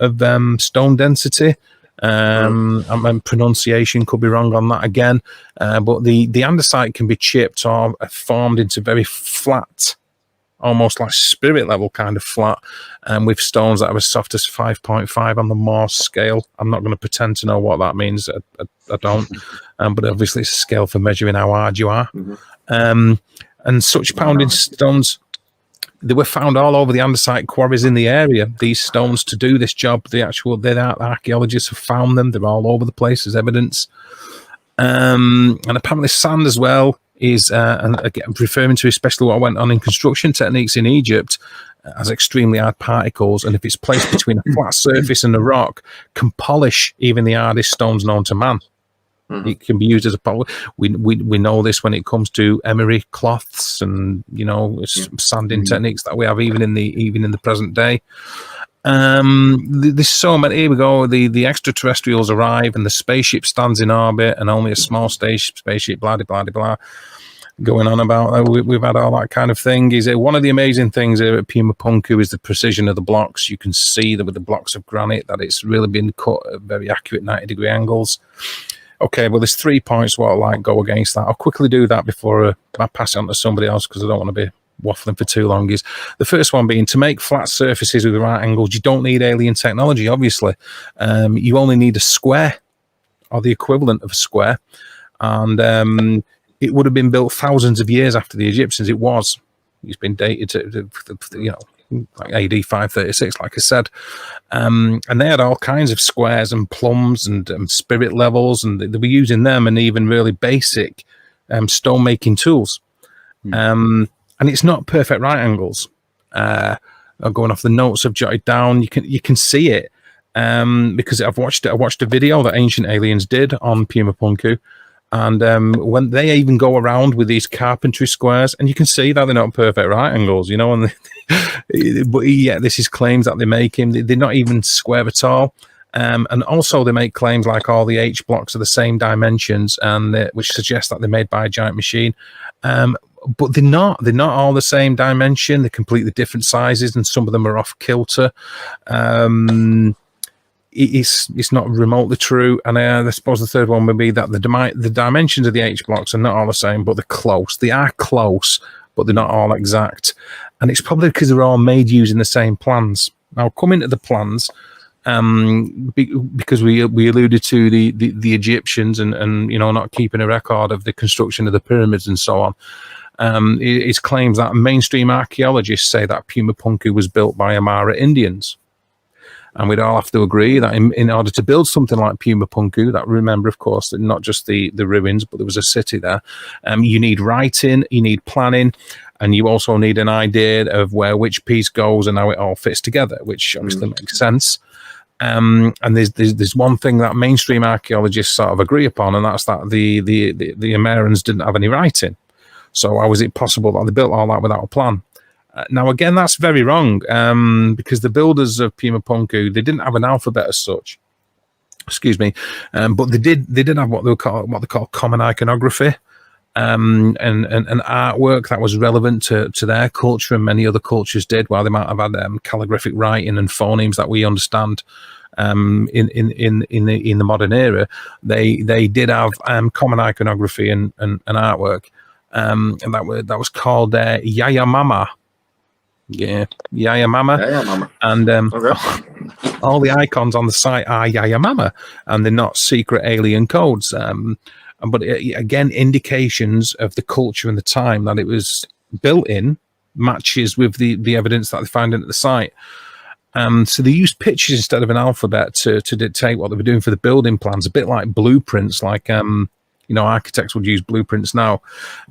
of stone density? And pronunciation could be wrong on that again, but the andesite can be chipped or formed into very flat, almost like spirit level kind of flat, with stones that are as soft as 5.5 on the Mohs scale. I'm not going to pretend to know what that means. I don't. But obviously it's a scale for measuring how hard you are. Mm-hmm. And such pounding stones, they were found all over the andesite quarries in the area. These stones to do this job, the archaeologists have found them. They're all over the place as evidence. And apparently sand as well is, and again, referring to especially what went on in construction techniques in Egypt, has extremely hard particles, and if it's placed between a flat surface and a rock, can polish even the hardest stones known to man. It can be used as a poly. We know this when it comes to emery cloths and sanding techniques that we have even in the present day. There's so many. Here we go. The extraterrestrials arrive and the spaceship stands in orbit, and only a small spaceship. Blah blah blah blah. Going on about we've had all that kind of thing. Is one of the amazing things here at Puma Punku is the precision of the blocks. You can see that with the blocks of granite that it's really been cut at very accurate 90-degree angles. Okay, well, there's 3 points what I like go against that. I'll quickly do that before I pass it on to somebody else because I don't want to be waffling for too long. Is the first one being to make flat surfaces with the right angles, you don't need alien technology, obviously. You only need a square or the equivalent of a square. And it would have been built thousands of years after the Egyptians. It's been dated to like AD 536, like I said. And they had all kinds of squares and plumbs and spirit levels, and they were using them and even really basic stone making tools. And it's not perfect right angles. Going off the notes I've jotted down, you can see it because I've watched a video that Ancient Aliens did on Puma Punku. And when they even go around with these carpentry squares, and you can see that they're not perfect right angles, and but this is claims that they make him. They're not even square at all. And also they make claims like all the H blocks are the same dimensions, and which suggests that they're made by a giant machine. But they're not. They're not all the same dimension. They're completely different sizes, and some of them are off kilter. It's not remotely true, and I suppose the third one would be that the dimensions of the H blocks are not all the same, but they're close. They are close, but they're not all exact, and it's probably because they're all made using the same plans. Now, coming to the plans, because we alluded to the Egyptians and not keeping a record of the construction of the pyramids and so on. It claims that mainstream archaeologists say that Puma Punku was built by Amara Indians. And we'd all have to agree that in order to build something like Puma Punku, that remember, of course, that not just the ruins, but there was a city there, you need writing, you need planning, and you also need an idea of where which piece goes and how it all fits together, which obviously makes sense. And there's one thing that mainstream archaeologists sort of agree upon, and that's that the Amerans didn't have any writing. So how is it possible that they built all that without a plan? Now, again, that's very wrong because the builders of Puma Punku, they didn't have an alphabet as such. Excuse me, but they did have what they call common iconography and artwork that was relevant to their culture, and many other cultures did. While they might have had calligraphic writing and phonemes that we understand in the modern era, they did have common iconography and artwork, and that was called Yaya Mama. Yeah, Yaya Mama. And all the icons on the site are Yaya Mama, and they're not secret alien codes. But again, indications of the culture and the time that it was built in matches with the evidence that they found at the site. So they used pictures instead of an alphabet to dictate what they were doing for the building plans, a bit like blueprints, like architects would use blueprints now.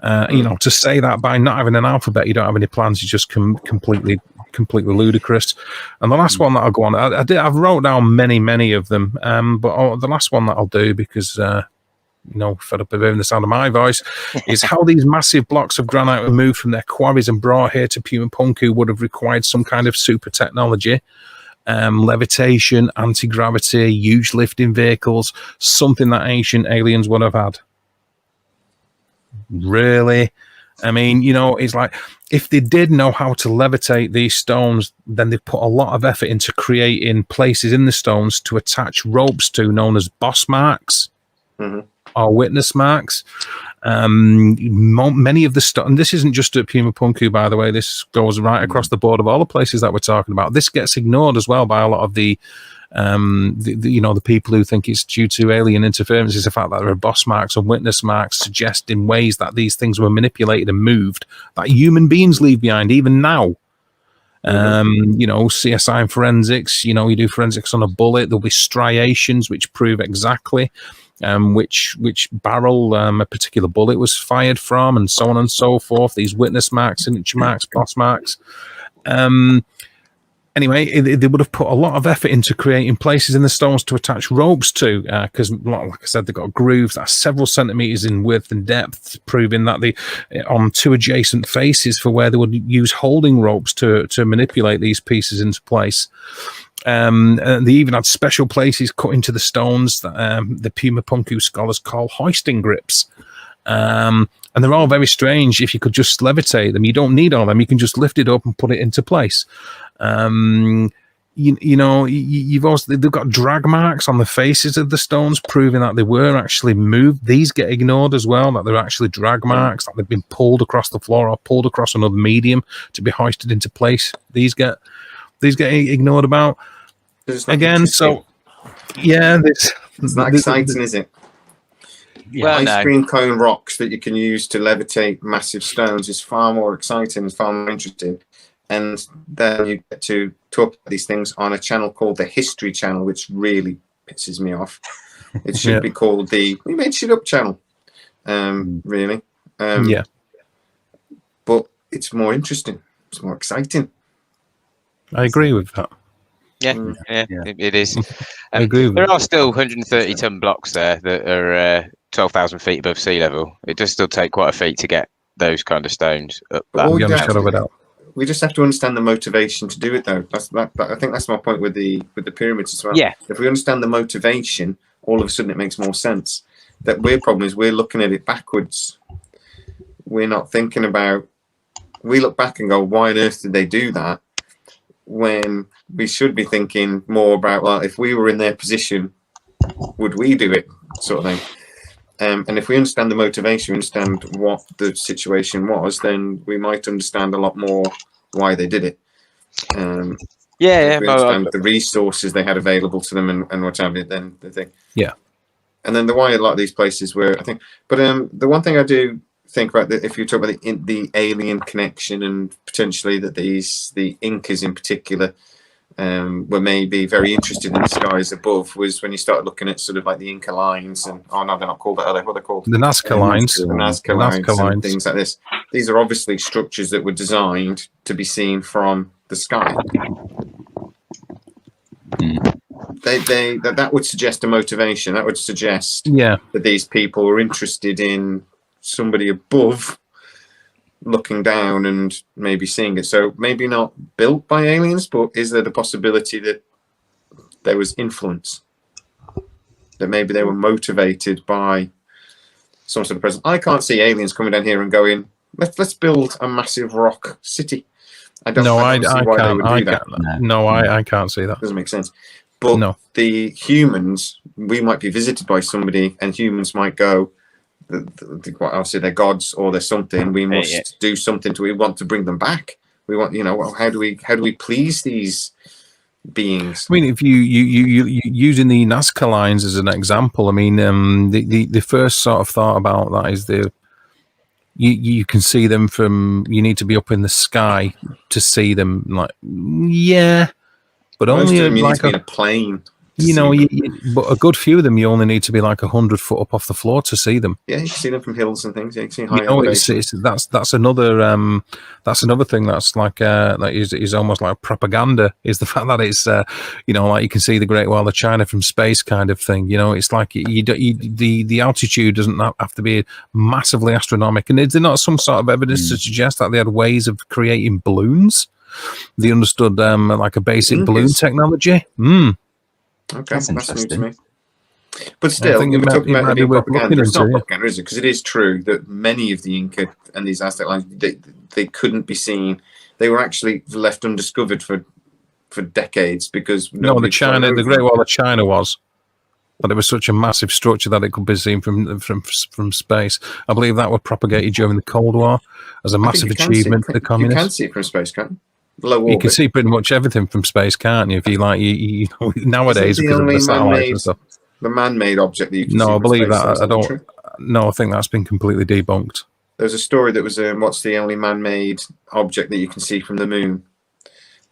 To say that by not having an alphabet, you don't have any plans, is just completely ludicrous. And the last one that I'll go on, I've wrote down many of them, but the last one that I'll do because fed up of hearing the sound of my voice, is how these massive blocks of granite were moved from their quarries and brought here to Puma Punku would have required some kind of super technology. Levitation, anti-gravity, huge lifting vehicles, something that ancient aliens would have had. Really? I mean, it's like if they did know how to levitate these stones, then they put a lot of effort into creating places in the stones to attach ropes to, known as boss marks or witness marks. Many of the stuff, and this isn't just at Puma Punku, by the way, this goes right across the board of all the places that we're talking about. This gets ignored as well by a lot of the people who think it's due to alien interference. Is the fact that there are boss marks and witness marks suggesting ways that these things were manipulated and moved that human beings leave behind even now. CSI and forensics, you do forensics on a bullet, there'll be striations which prove exactly which barrel a particular bullet was fired from, and so on and so forth. These witness marks, signature marks, boss marks. anyway, they would have put a lot of effort into creating places in the stones to attach ropes to, because, like I said, they've got grooves that are several centimeters in width and depth, proving that they on two adjacent faces for where they would use holding ropes to manipulate these pieces into place. And they even had special places cut into the stones that the Puma Punku scholars call hoisting grips. And they're all very strange. If you could just levitate them, you don't need all of them. You can just lift it up and put it into place. You've also, they've got drag marks on the faces of the stones, proving that they were actually moved. These get ignored as well, that they're actually drag marks, that they've been pulled across the floor or pulled across another medium to be hoisted into place. These get ignored about again. So yeah, it's not exciting, is it? Well, ice cream cone rocks that you can use to levitate massive stones is far more exciting and far more interesting. And then you get to talk about these things on a channel called the History Channel, which really pisses me off. It should be called the We Made Shit Up Channel, really. But it's more interesting. It's more exciting. I agree with that. Yeah, it is. I agree with there are still 130-ton blocks there that are 12,000 feet above sea level. It does still take quite a feat to get those kind of stones up that. We just have to understand the motivation to do it, though. I think that's my point with the pyramids as well. Yeah. If we understand the motivation, all of a sudden it makes more sense. That weird problem is we're looking at it backwards. We're not thinking about. We look back and go, "Why on earth did they do that?" When we should be thinking more about, well, if we were in their position, would we do it, sort of thing. And if we understand the motivation, we understand what the situation was, then we might understand a lot more why they did it. If we understand the resources they had available to them and what have you, then the thing. Yeah. And then the why a lot of these places were, I think, but the one thing I do think about, that if you talk about the alien connection and potentially that the Incas in particular were maybe very interested in the skies above, was when you started looking at sort of like the Inca lines and they're not called that, are they? What are they called? The Nazca lines. The Nazca lines and things like this. These are obviously structures that were designed to be seen from the sky. That would suggest a motivation. That would suggest that these people were interested in somebody above looking down and maybe seeing it. So maybe not built by aliens, but is there the possibility that there was influence? That maybe they were motivated by some sort of presence. I can't see aliens coming down here and going, let's build a massive rock city. I can't see that. Doesn't make sense. But the humans, we might be visited by somebody, and humans might go, obviously they're gods or they're something. We must do something we want to bring them back. We want, how do we please these beings? I mean, if you using the Nazca lines as an example, I mean, the first sort of thought about that is you can see them from. You need to be up in the sky to see them. But most only of them you like need to be in a plane. But a good few of them, you only need to be like 100 foot up off the floor to see them. Yeah, you can see them from hills and things. Yeah, you can see high elevations. That's another thing that's like that is almost like propaganda. Is the fact that it's like you can see the Great Wall of China from space, kind of thing. It's like the altitude doesn't have to be massively astronomical. And is there not some sort of evidence to suggest that they had ways of creating balloons? They understood like a basic balloon technology. Okay, that's new to me. But still, we're talking about it being propaganda. It's not propaganda, is it? Because it is true that many of the Inca and these Aztec lines, they couldn't be seen. They were actually left undiscovered for decades because the Great Wall of China was. But it was such a massive structure that it could be seen from space. I believe that was propagated during the Cold War as a massive achievement for the communists. You can see it from space, can't you? You can see pretty much everything from space, can't you? If you like, nowadays because of the satellites and stuff. The man-made object that you can see. No, I believe that. I don't. No, I think that's been completely debunked. There's a story that was what's the only man-made object that you can see from the moon,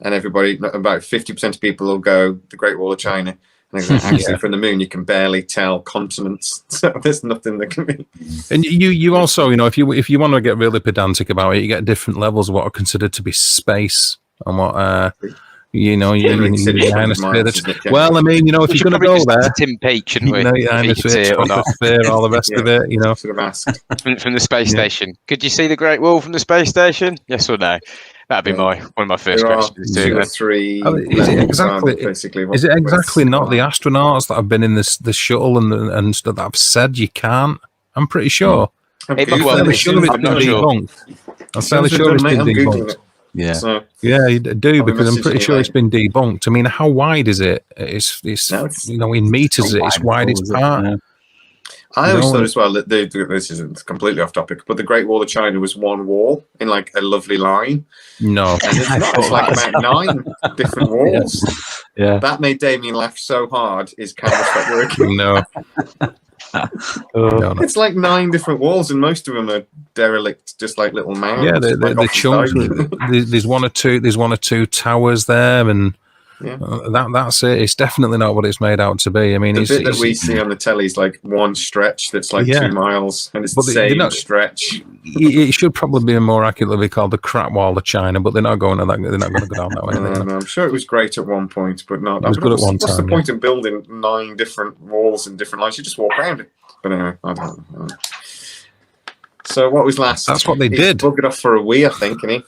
and everybody, about 50% of people will go the Great Wall of China. And actually, from the moon, you can barely tell continents. So there's nothing that can be. And you also, if you want to get really pedantic about it, you get different levels of what are considered to be space and what You know, you Henrik need City the is 100 ionosphere. miles, isn't it, Well, I mean, you know, if We you're should going to probably go just there, Tim Peach, shouldn't you we? know, your If he could see ionosphere, it or not. troposphere, all the rest of it, you know. Should have asked. From the space station. Could you see the Great Wall from the space station? Yes or no? That'd be one of my first There are questions. 2 or 3 Is it levels, aren't exactly? there, basically? Is it exactly what's not going the on? astronauts that have been in the shuttle and stuff that have said you can't? I'm pretty sure. I'm It- I'm well, fairly Googling it. sure it's I'm been not sure. debunked. I'm As soon fairly as we're sure done, it's mate, been I'm Googling debunked. it. Yeah. So, Yeah, you do, I'll be because I'm messaging pretty you sure it's later. been debunked. I mean, how wide is it? It's No, it's- you know, in meters, it's widest part. Yeah. I always No. thought as well that this isn't completely off topic, but the Great Wall of China was one wall in like a lovely line. No, And it's not. It's like about 9 different walls. Yeah. That made Damian laugh so hard his camera stopped working. no. No. It's like 9 different walls, and most of them are derelict, just like little mounds. Yeah, like the off chunks. the side. There's one or two. There's one or two towers there, and Yeah. that's it. It's definitely not what it's made out to be. I mean, The it's, bit that it's, we see on the telly is like one stretch that's like Yeah. 2 miles, and it's But the they're same not- stretch. it should probably be more accurately called the crap wall of China, but they're not going to that. They're not going to go down that way. No, I'm sure it was great at one point, but not. It was good at one What's time, the point in building 9 different walls and different lines? You just walk around it. But anyway, I don't know. So what was last? That's what they He did. buggered off for a wee, I think, and he.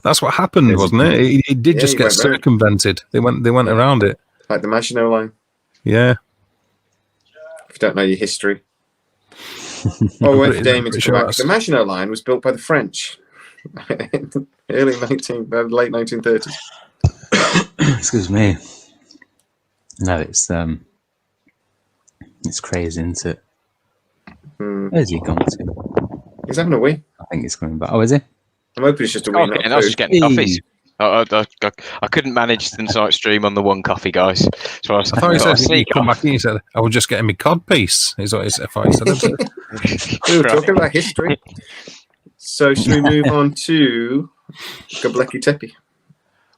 That's what happened, wasn't it? It did Yeah, just he get went round. circumvented. They went around it. Like the Maginot Line. Yeah. If you don't know your history. Oh, wait for Damian to pretty come sure back. that's- The Maginot Line was built by the French. in the late 1930s. Excuse me. No, it's crazy, isn't it? Where's he gone to? He's having a wee. I think he's coming back. Oh, is he? I'm hoping it's just a wee. I not was food. just getting coffees. I couldn't manage the night stream on the one coffee, guys. So I I thought he said sneak he'd come off. back and he said, I was just getting my cod piece. Is what he said. I thought he said. We were talking about history. So should we move on to Göbekli Tepe?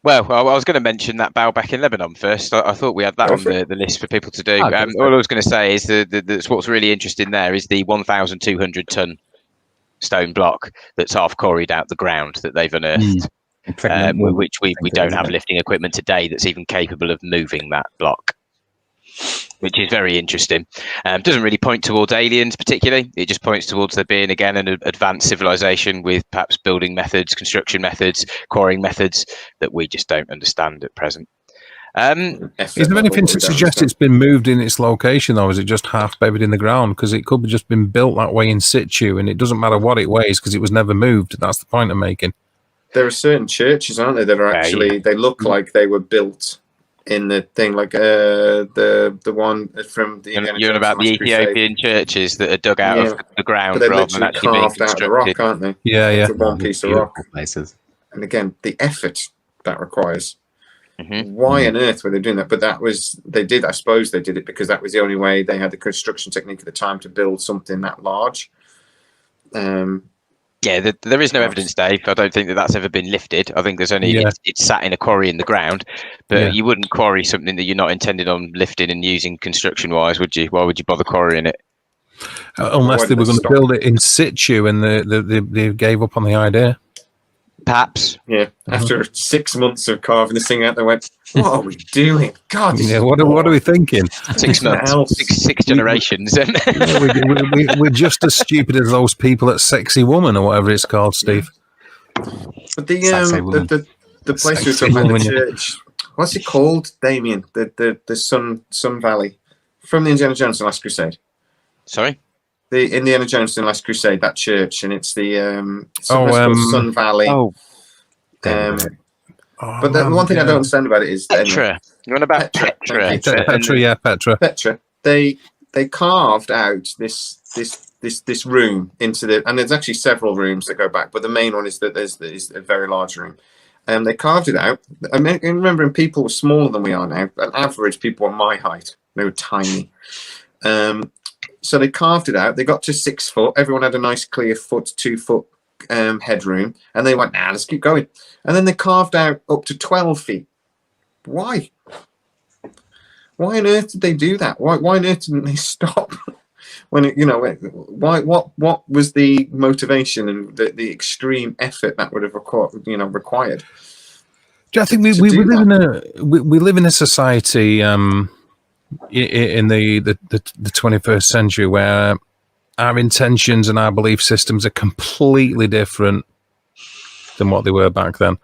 Well, I was going to mention that bow back in Lebanon first. I thought we had that Go on for the list for people to do. Oh, good. All I was going to say is that's what's really interesting there is the 1,200 ton stone block that's half quarried out the ground that they've unearthed, which we don't have lifting equipment today that's even capable of moving that block, which is very interesting. Doesn't really point towards aliens particularly. It just points towards there being, again, an advanced civilization with perhaps building methods, construction methods, quarrying methods that we just don't understand at present. Is there anything to suggest it's been moved in its location, or is it just half buried in the ground? Because it could have just been built that way in situ, and it doesn't matter what it weighs because it was never moved. That's the point I'm making. There are certain churches, aren't there, that are actually they look like they were built in the thing, like the one from the. You're on about the Ethiopian churches that are dug out of the ground but they're rather than literally actually being carved out of the rock, constructed. aren't they? Yeah, yeah. It's a one piece of rock. Places. And again, the effort that requires. Mhm. Why on earth were they doing that? But I suppose they did it because that was the only way they had the construction technique at the time to build something that large. Yeah, there is no evidence, Dave. I don't think that's ever been lifted. I think there's only it's sat in a quarry in the ground. But you wouldn't quarry something that you're not intended on lifting and using construction-wise, would you? Why would you bother quarrying it? Unless they were going to build it in situ and they gave up on the idea. Perhaps. Yeah. After 6 months of carving this thing out, they went, "What are we doing? God, Yeah, what are we thinking? 6 months, six generations. We're just as stupid as those people at Sexy Woman or whatever it's called, Steve. But the place we were talking about, the church, what's it called, Damian? The Sun Valley from the Indiana Jones and Last Crusade. Sorry? The Indiana Jones and Last Crusade, that church, and it's the Sun Valley. But the one thing I don't understand about it is Petra. You're on about Petra. Petra. Petra. They carved out this room into the, and there's actually several rooms that go back, but the main one is that there's a very large room. And they carved it out. I remember people were smaller than we are now. On average, people were my height. They were tiny. So they carved it out. They got to 6 foot. Everyone had a nice clear 2 foot headroom. And they went, let's keep going. And then they carved out up to 12 feet. Why? Why on earth did they do that? Why on earth didn't they stop? What was the motivation and the extreme effort that would have required? I think we live in a society in the 21st century where our intentions and our belief systems are completely different than what they were back then.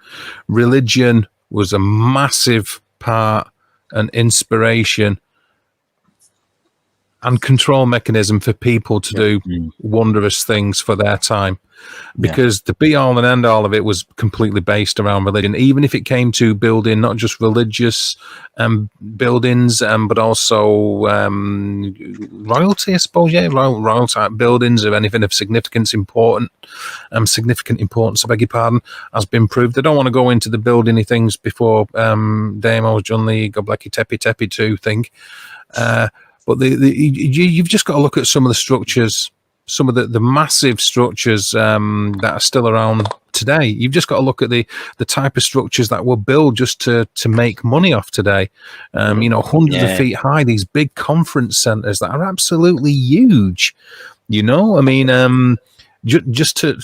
Religion was a massive part and inspiration and control mechanism for people to do wondrous things for their time, because the be all and end all of it was completely based around religion, even if it came to building not just religious buildings, but also royalty, I suppose, royal type buildings or anything of significant importance, I beg your pardon, has been proved. I don't want to go into the building things before Damo John Lee Gobleki Tepi Tepi 2 thing. But you've just got to look at some of the structures, some of the massive structures that are still around today. You've just got to look at the type of structures that were built just to make money off today. Hundreds of feet high, these big conference centers that are absolutely huge. I mean, just so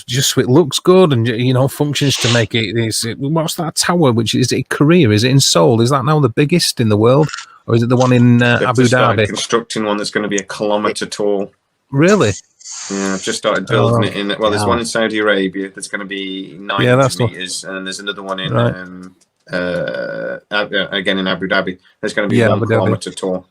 it looks good and functions to make it. What's that tower? Which is it? Korea? Is it in Seoul? Is that now the biggest in the world? Or is it the one in Abu Dhabi? Constructing one that's going to be a kilometre tall. Really? Yeah, I've just started building it in. Well, there's one in Saudi Arabia that's going to be 90 meters, and there's another one in again in Abu Dhabi. There's going to be 1 kilometre tall.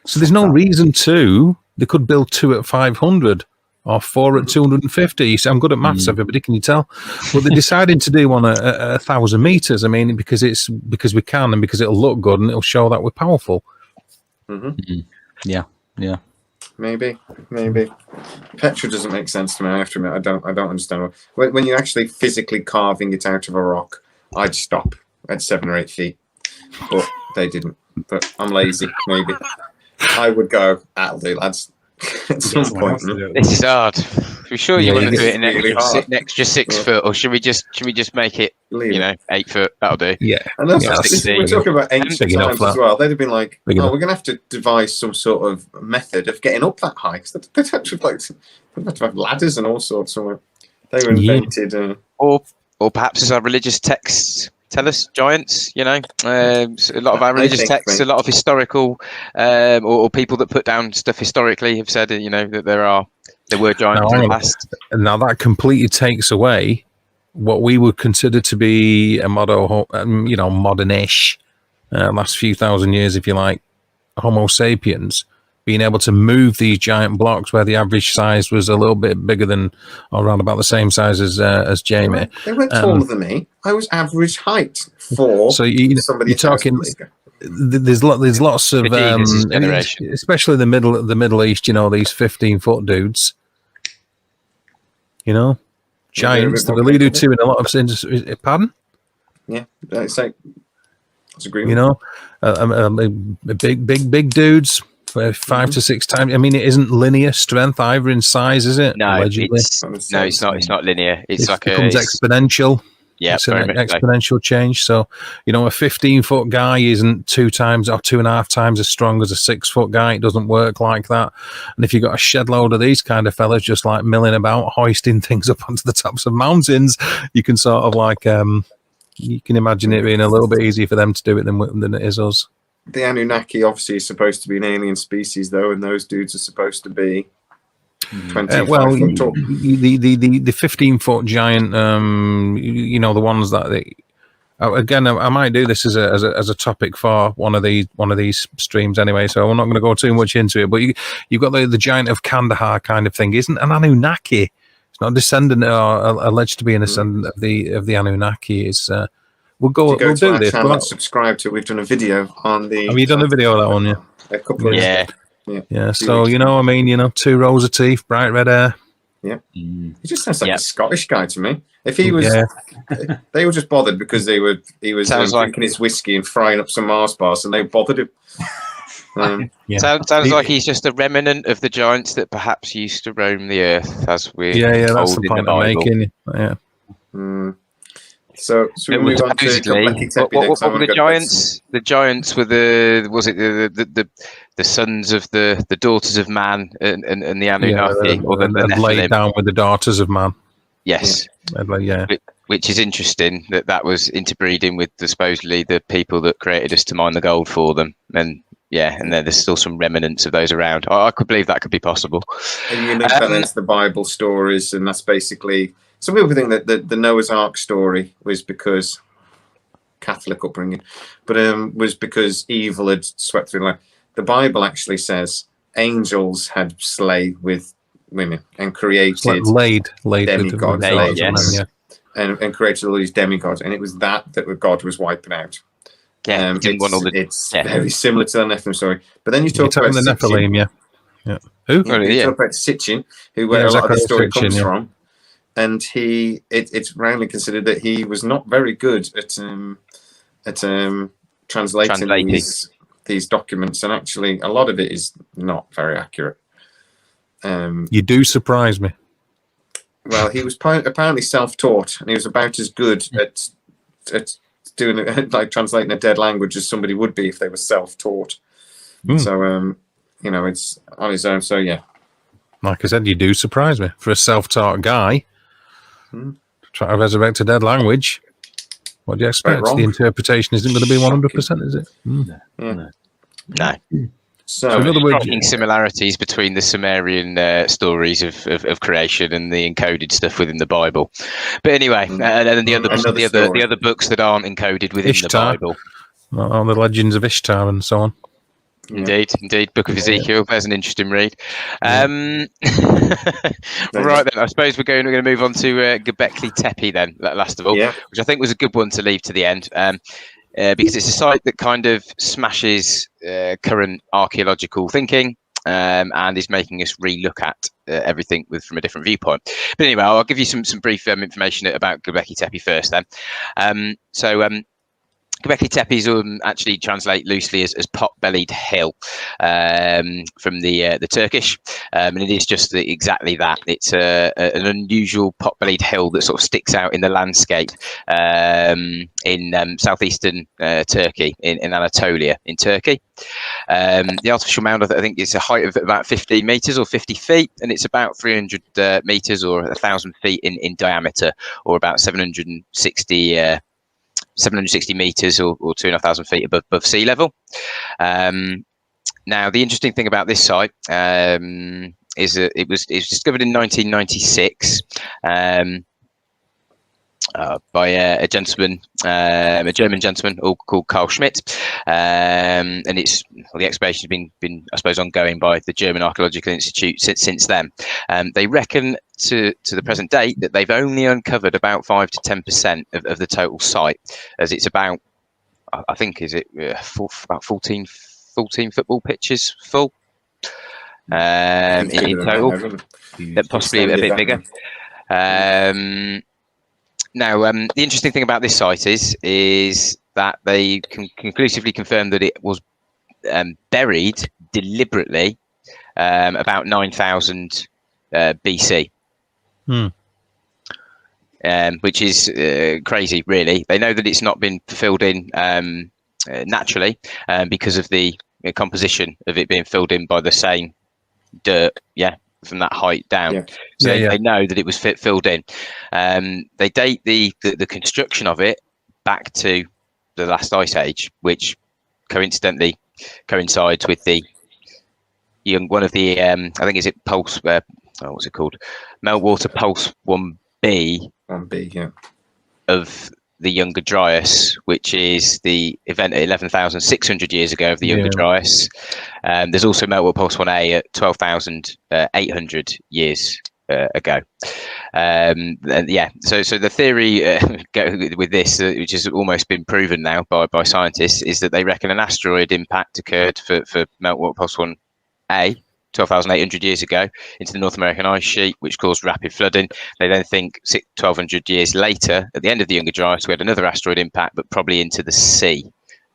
So there's no reason to. They could build 2 at 500 or 4 at 250. So I'm good at maths, everybody. Can you tell? Well, they're deciding to do one at 1,000 meters. I mean, because we can, and because it'll look good and it'll show that we're powerful. Yeah. Maybe. Petra doesn't make sense to me. I have to admit, I don't understand. When you're actually physically carving it out of a rock, I'd stop at 7 or 8 feet, but they didn't. But I'm lazy. Maybe I would go. That'll do, lads. At some point. This is hard. Are you sure you want to do it in an extra 6 foot, or should we just make it 8 foot? That'll do. Yeah. And that's we're talking about ancient times as well. They'd have been like, we're going to have to devise some sort of method of getting up that high, because they'd have to have ladders and all sorts of. They were invented. Or perhaps as our religious texts tell us, giants. A lot of our religious texts, a lot of historical, or people that put down stuff historically have said, that there were giants in the past. Now that completely takes away what we would consider to be a modern-ish last few thousand years, if you like, Homo sapiens being able to move these giant blocks where the average size was a little bit bigger than, or around about the same size as Jamie. They were taller than me. I was average height for somebody. You're talking. There's lots of especially the Middle East. These 15-foot dudes. Giants. They alluded to in a lot of industries. Pardon? Yeah, it's like that's agreement. Big dudes. 5 to 6 times. I mean, it isn't linear strength either in size, is it? No, it's not. It's not linear. It becomes exponential. Yeah, it's an exponential change. So, a 15-foot guy isn't 2 times or 2.5 times as strong as a 6-foot guy. It doesn't work like that. And if you've got a shed load of these kind of fellas just like milling about, hoisting things up onto the tops of mountains, you can sort of like, you can imagine it being a little bit easier for them to do it than it is us. The Anunnaki obviously is supposed to be an alien species, though, and those dudes are supposed to be 25 foot tall. The 15-foot giant, the ones that again, I might do this as a topic for one of these streams anyway. So I'm not going to go too much into it. But you've got the giant of Kandahar kind of thing. Isn't an Anunnaki? It's not a descendant or alleged to be a descendant of the Anunnaki. It's We'll do this. Channel, subscribe to. We've done a video on the. Have you done a video of that one? Yeah. A couple of yeah. So 2 rows of teeth, bright red hair. Yeah. He just sounds like a Scottish guy to me. If he was, they were just bothered because he was drinking his whiskey and frying up some Mars bars, and they bothered him. Sounds like he's just a remnant of the giants that perhaps used to roam the earth, as we that's the point I'm making. Yeah. So we move on to what were the giants? The giants were the sons of the daughters of man and the Anunnaki, laid down with the daughters of man. Yes. which is interesting that was interbreeding with supposedly the people that created us to mine the gold for them. And and then there's still some remnants of those around. I could believe that could be possible. And you link that into the Bible stories, and that's basically, some people think that the Noah's Ark story was because Catholic upbringing, but was because evil had swept through life. The Bible actually says angels had slayed with women and created laid demigods, yes. and created all these demigods, and it was that God was wiping out. It's very similar to the Nephilim story. But then you talk about the Nephilim, Who? You talk about Sitchin, where a lot of the story comes from, and it's roundly considered that he was not very good at translating these documents, and actually a lot of it is not very accurate. You do surprise me. Well, he was apparently self-taught, and he was about as good at doing it, like translating a dead language, as somebody would be if they were self-taught. So it's on his own. So like I said, you do surprise me for a self-taught guy to try to resurrect a dead language. What do you expect? The interpretation isn't going to be 100%, is it? No. So, in other words, similarities between the Sumerian stories of creation and the encoded stuff within the Bible. But anyway, and then the other books that aren't encoded within Ishtar, the Bible. All the legends of Ishtar and so on. Indeed. Book of Ezekiel. There's an interesting read. Right then, I suppose we're going to move on to Göbekli Tepe then, last of all, which I think was a good one to leave to the end. Because it's a site that kind of smashes current archaeological thinking and is making us re-look at everything from a different viewpoint. But anyway, I'll give you some brief information about Göbekli Tepe first then. Göbekli Tepe is actually translate loosely as pot-bellied hill from the Turkish, and it is just exactly that. It's an unusual pot-bellied hill that sort of sticks out in the landscape in southeastern Turkey, in Anatolia, in Turkey. The artificial mound, I think, is a height of about 50 meters or 50 feet, and it's about 300 meters or 1,000 feet in diameter, or about 760 meters or 2,500 feet above sea level. Now, the interesting thing about this site is that it was discovered in 1996 by a gentleman, a German gentleman called Carl Schmidt, and the excavation has been I suppose ongoing by the German Archaeological Institute since then. They reckon to the present date that they've only uncovered about 5 to 10% of the total site, as it's about, I think, about 14 football pitches full in total, possibly a bit bigger. Now, the interesting thing about this site is that they can conclusively confirm that it was buried deliberately about 9,000 BC, which is crazy, really. They know that it's not been filled in naturally because of the composition of it being filled in by the same dirt, from that height down. So they know that it was filled in. They date the construction of it back to the last ice age, which coincidentally coincides with the one of the I think is it pulse what's it called, meltwater pulse 1b of the Younger Dryas, which is the event at 11,600 years ago of the Younger Dryas. There's also meltwater pulse 1a at 12,800 years ago. So the theory with this, which has almost been proven now by scientists, is that they reckon an asteroid impact occurred for meltwater pulse 1a 12,800 years ago into the North American ice sheet, which caused rapid flooding. They then think 1,200 years later, at the end of the Younger Dryas, we had another asteroid impact, but probably into the sea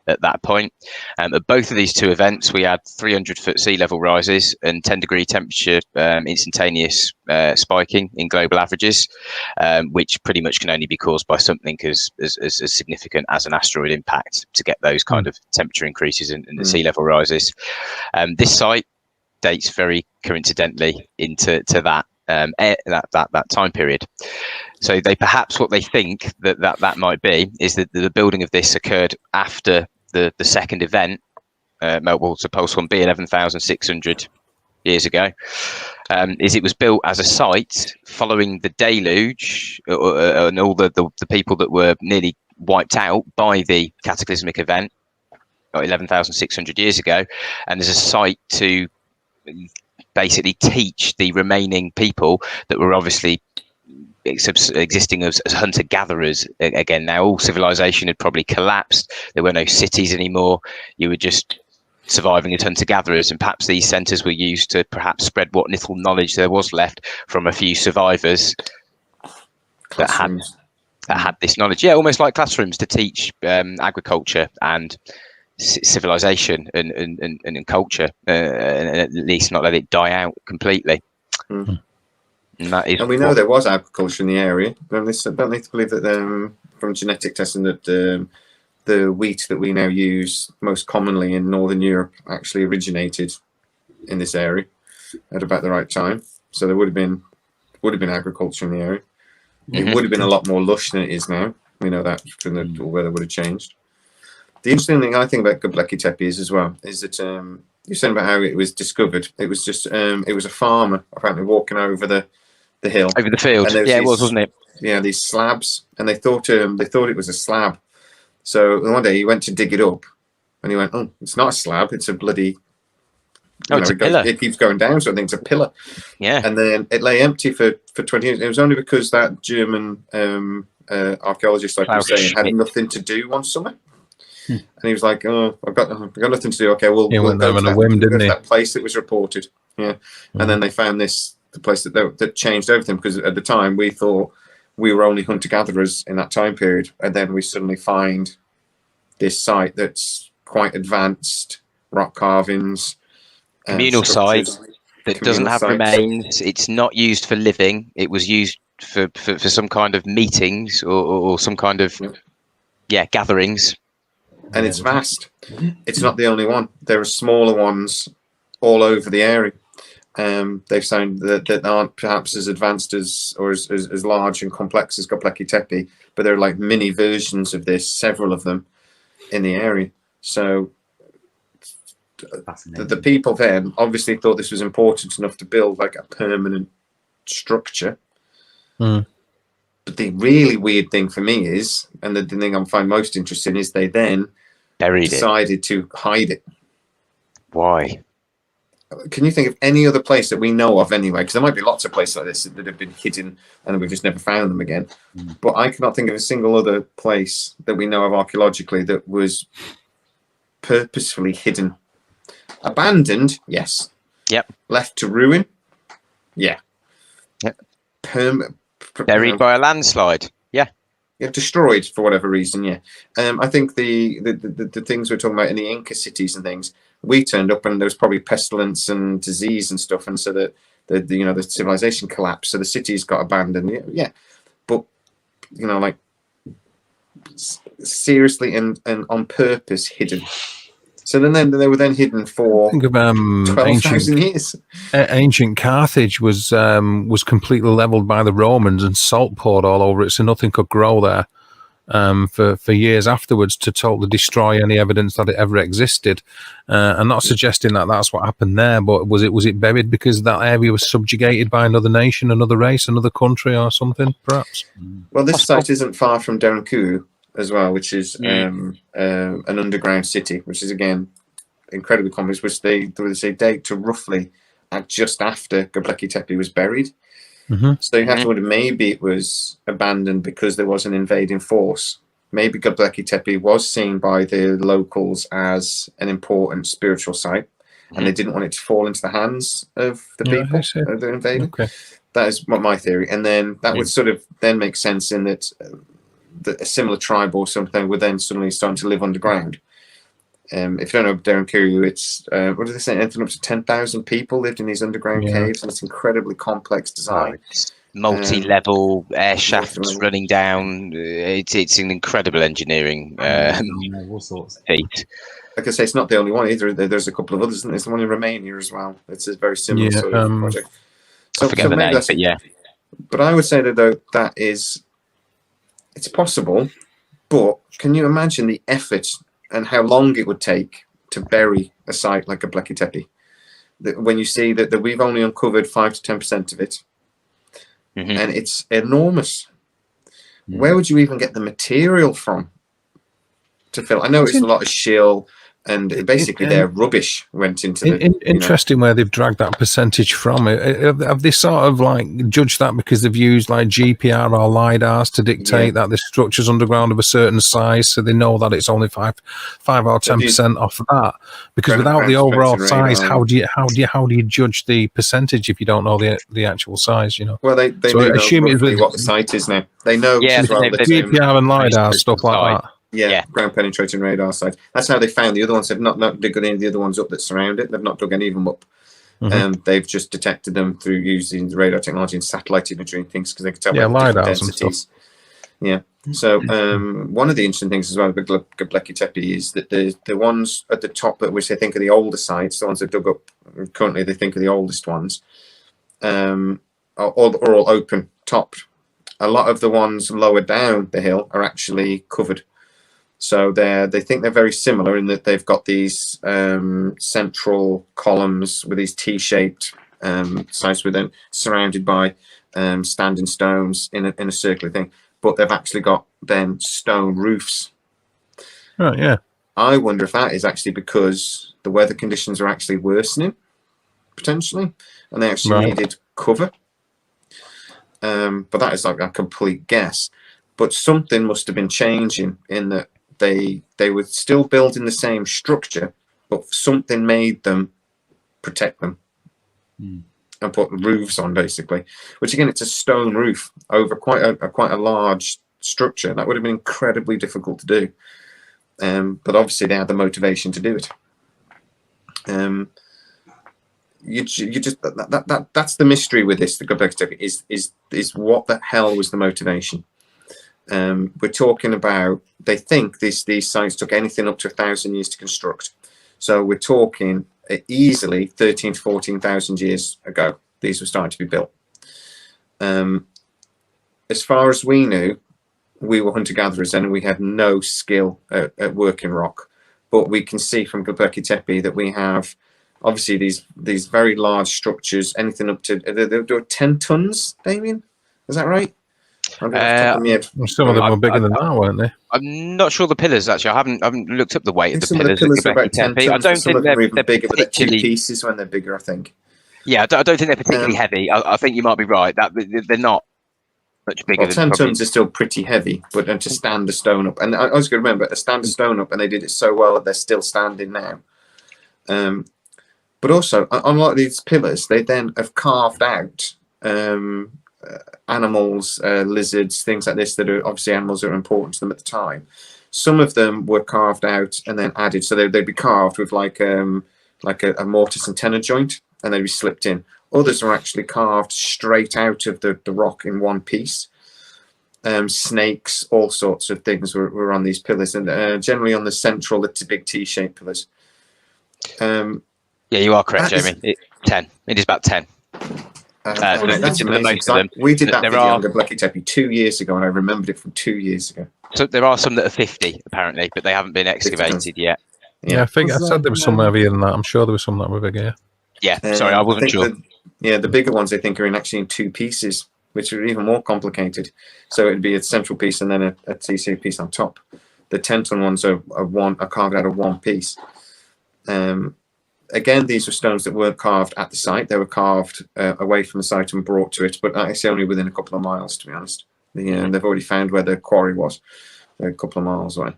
at that point. At both of these two events, we had 300-foot sea level rises and 10-degree temperature instantaneous spiking in global averages, which pretty much can only be caused by something as significant as an asteroid impact to get those kind of temperature increases and the sea level rises. This site dates very coincidentally into that time period. So what they think that might be is that the building of this occurred after the second event. Well, supposed to be 11,600 years ago. Is it was built as a site following the deluge and all the people that were nearly wiped out by the cataclysmic event 11,600 years ago, and as a site to basically teach the remaining people that were obviously existing as hunter-gatherers. Again, now all civilization had probably collapsed. There were no cities anymore. You were just surviving as hunter-gatherers, and perhaps these centres were used to perhaps spread what little knowledge there was left from a few survivors that had this knowledge. Yeah, almost like classrooms to teach agriculture and civilization and culture, and at least not let it die out completely. Mm. And we know there was agriculture in the area. Don't need to believe that from genetic testing that the wheat that we now use most commonly in Northern Europe actually originated in this area at about the right time. So there would have been agriculture in the area. It would have been a lot more lush than it is now. We know that from the weather would have changed. The interesting thing I think about Göbekli Tepe is as well is that you're saying about how it was discovered. It was just it was a farmer apparently walking over the hill, over the field. Yeah, it was, wasn't it? Yeah, these slabs, and they thought it was a slab. So one day he went to dig it up, and he went, "Oh, it's not a slab; it's a bloody." It's a pillar. It keeps going down, so I think it's a pillar. Yeah. And then it lay empty for 20 years. It was only because that German archaeologist, like you were saying, had nothing to do one summer. And he was like, "Oh, I've got nothing to do. Okay, we'll go to that place that was reported." Yeah. And then they found the place that changed everything, because at the time we thought we were only hunter-gatherers in that time period, and then we suddenly find this site that's quite advanced, rock carvings, communal site that doesn't have remains. It's not used for living. It was used for some kind of meetings or some kind of gatherings. And it's vast. It's not the only one. There are smaller ones all over the area. They've found that aren't perhaps as advanced as large and complex as Göbekli Tepe, but they're like mini versions of this, several of them in the area. So the people then obviously thought this was important enough to build like a permanent structure. But the really weird thing for me is, and the thing I find most interesting, is they then decided to hide it. Why? Can you think of any other place that we know of anyway? Because there might be lots of places like this that have been hidden and we've just never found them again. But I cannot think of a single other place that we know of archaeologically that was purposefully hidden. Abandoned, yes. Yep. Left to ruin, yeah. Yep. Buried by a landslide, yeah. Yeah, destroyed for whatever reason, yeah. I think the things we're talking about in the Inca cities and things, we turned up and there was probably pestilence and disease and stuff, and so that the civilization collapsed, so the cities got abandoned. Yeah, but like seriously and on purpose hidden. So then they were then hidden for 12,000 years. Ancient Carthage was completely leveled by the Romans and salt poured all over it, so nothing could grow there for years afterwards, to totally destroy any evidence that it ever existed. I'm not suggesting that that's what happened there, but was it buried because that area was subjugated by another nation, another race, another country, or something? Perhaps. Well, this site isn't far from Derinkuyu as well, which is an underground city, which is again incredibly complex, which they date to roughly just after Göbekli Tepe was buried. So you have to wonder, maybe it was abandoned because there was an invading force. Maybe Göbekli Tepe was seen by the locals as an important spiritual site, and they didn't want it to fall into the hands of the people that they're invading. That is my theory, and then that would sort of then make sense in that a similar tribe or something were then suddenly starting to live underground. If you don't know Derinkuyu, it's what did they say? Anything up to 10,000 people lived in these underground caves, and it's incredibly complex design. Multi-level air shafts running down. It's an incredible engineering all sorts feat. Like I say, it's not the only one either. There's a couple of others, isn't there? There's one in Romania as well. It's a very similar sort of project. I forget the name, but yeah. But I would say that though it's possible, but can you imagine the effort and how long it would take to bury a site like Göbekli Tepe? When you see that we've only uncovered 5 to 10% of it, and it's enormous. Where would you even get the material from to fill? I know it's a lot of shill, and basically their rubbish went into the. Interesting where they've dragged that percentage from. Have they sort of like judged that because they've used like GPR or LiDARs to dictate that the structure's underground of a certain size, so they know that it's only 5 or 10% off of that? Because without the overall size, how do you judge the percentage if you don't know the actual size? You know. Well, they so do know roughly what the site is now. They know the GPR and LiDAR stuff like that. Yeah, ground penetrating radar sites. That's how they found the other ones. They've not dug any of the other ones up that surround it. They've not dug any of them up. They've just detected them through using the radar technology and satellite imagery and things because they can tell different densities. Yeah. So one of the interesting things as well with Göbekli Tepe is that the ones at the top that which they think are the older sites, the ones that dug up currently, they think are the oldest ones, are all open topped. A lot of the ones lower down the hill are actually covered. So they think they're very similar in that they've got these central columns with these T-shaped sites with them surrounded by standing stones in a circular thing, but they've actually got then stone roofs. Oh yeah. I wonder if that is actually because the weather conditions are actually worsening potentially, and they actually needed cover. But that is like a complete guess. But something must have been changing in that. They were still building the same structure, but something made them protect them and put roofs on, basically. Which again, it's a stone roof over quite a large structure. That would have been incredibly difficult to do, but obviously they had the motivation to do it. You just that's the mystery with this. The Göbekli Tepe is what the hell was the motivation? We're talking about, they think these sites took anything up to 1,000 years to construct. So we're talking easily 13 to 14,000 years ago, these were starting to be built. As far as we knew, we were hunter-gatherers then, and we had no skill at working rock. But we can see from Göbekli Tepe that we have obviously these very large structures, anything up to, they were 10 tons, Damian? Is that right? Some of them were bigger than that, weren't they? I'm not sure the pillars actually. I haven't looked up the weight of the pillars. Some of the pillars are about 10 tons. I don't think they're even bigger, but they're 2 pieces when they're bigger, I think. Yeah, I don't think they're particularly heavy. I think you might be right. That they're not much bigger. Well, 10 tons is still pretty heavy, but to stand a stone up, and I was going to remember to stand a stone up, and they did it so well that they're still standing now. But also, on a lot of these pillars, they then have carved out animals, lizards, things like this that are obviously animals that are important to them at the time. Some of them were carved out and then added, so they'd be carved with like a mortise and tenon joint, and they'd be slipped in. Others are actually carved straight out of the rock in one piece. Snakes, all sorts of things were on these pillars, and generally on the central, the big T-shaped pillars. Yeah, you are correct, Jamie. It's 10. It is about 10. That's amazing. We did that video on Göbekli Tepe 2 years ago, and I remembered it from 2 years ago. So there are some that are 50 apparently, but they haven't been excavated yet. Yeah, I think I said there was some heavier than that. I'm sure there was some that were bigger. Yeah, sorry, I wasn't sure. The bigger ones I think are actually in 2 pieces, which are even more complicated. So it'd be a central piece and then a TC piece on top. The 10-ton ones are carved out of one piece. Again, these were stones that weren't carved at the site. They were carved away from the site and brought to it, but actually only within a couple of miles, to be honest. They've already found where the quarry was. They're a couple of miles away.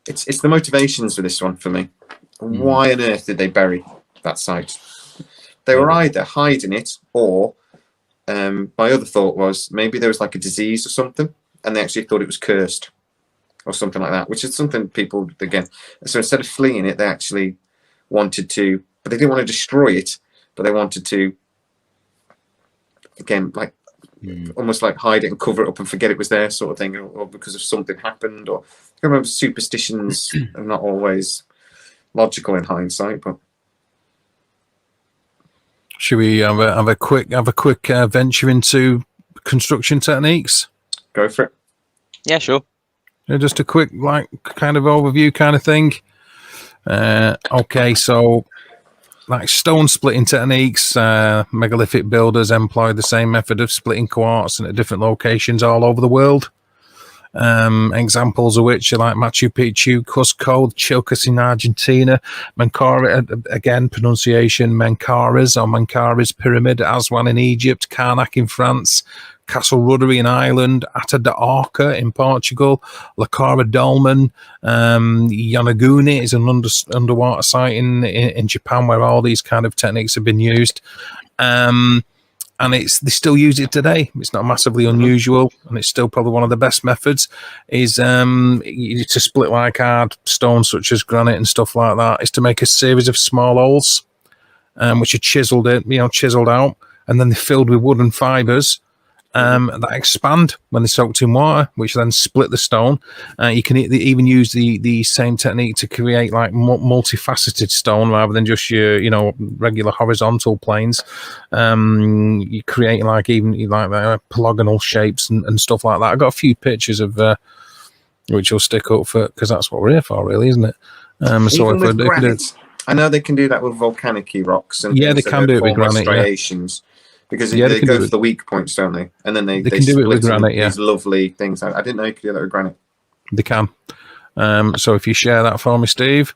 It's the motivations for this one for me. Why on earth did they bury that site? They were either hiding it, or my other thought was maybe there was like a disease or something, and they actually thought it was cursed. Or something like that, which is something people, again, so instead of fleeing it, they actually wanted to, but they didn't want to destroy it, but they wanted to, again, like almost like hide it and cover it up and forget it was there, sort of thing, or because of something happened. Or I remember superstitions are not always logical in hindsight, but Should we have a quick venture into construction techniques? Go for it. Yeah, sure. Just a quick kind of overview kind of thing. Okay, so like stone splitting techniques, megalithic builders employ the same method of splitting quartz at different locations all over the world. Examples of which are like Machu Picchu, Cusco, Chilcas in Argentina, Menkaure, again pronunciation Menkaures or Menkaures Pyramid, Aswan in Egypt, Karnak in France, Castle Ruddery in Ireland, Ata de Orca in Portugal, La Cora Dolmen, Yonaguni is an underwater site in Japan where all these kind of techniques have been used. And they still use it today. It's not massively unusual, and it's still probably one of the best methods. Is to split like hard stones such as granite and stuff like that. Is to make a series of small holes, which are chiseled out, and then they're filled with wooden fibers that expand when they're soaked in water, which then split the stone. You can even use the same technique to create like multifaceted stone rather than just your regular horizontal planes. You create like polygonal shapes and stuff like that. I've got a few pictures of which will stick up for, because that's what we're here for, really, isn't it? So even with granite, I know they can do that with volcanic rocks and they can do it with granite striations. Because they go for the weak points, don't they? And then they can do it with granite. These lovely things. I didn't know you could do that with granite. They can. So if you share that for me, Steve.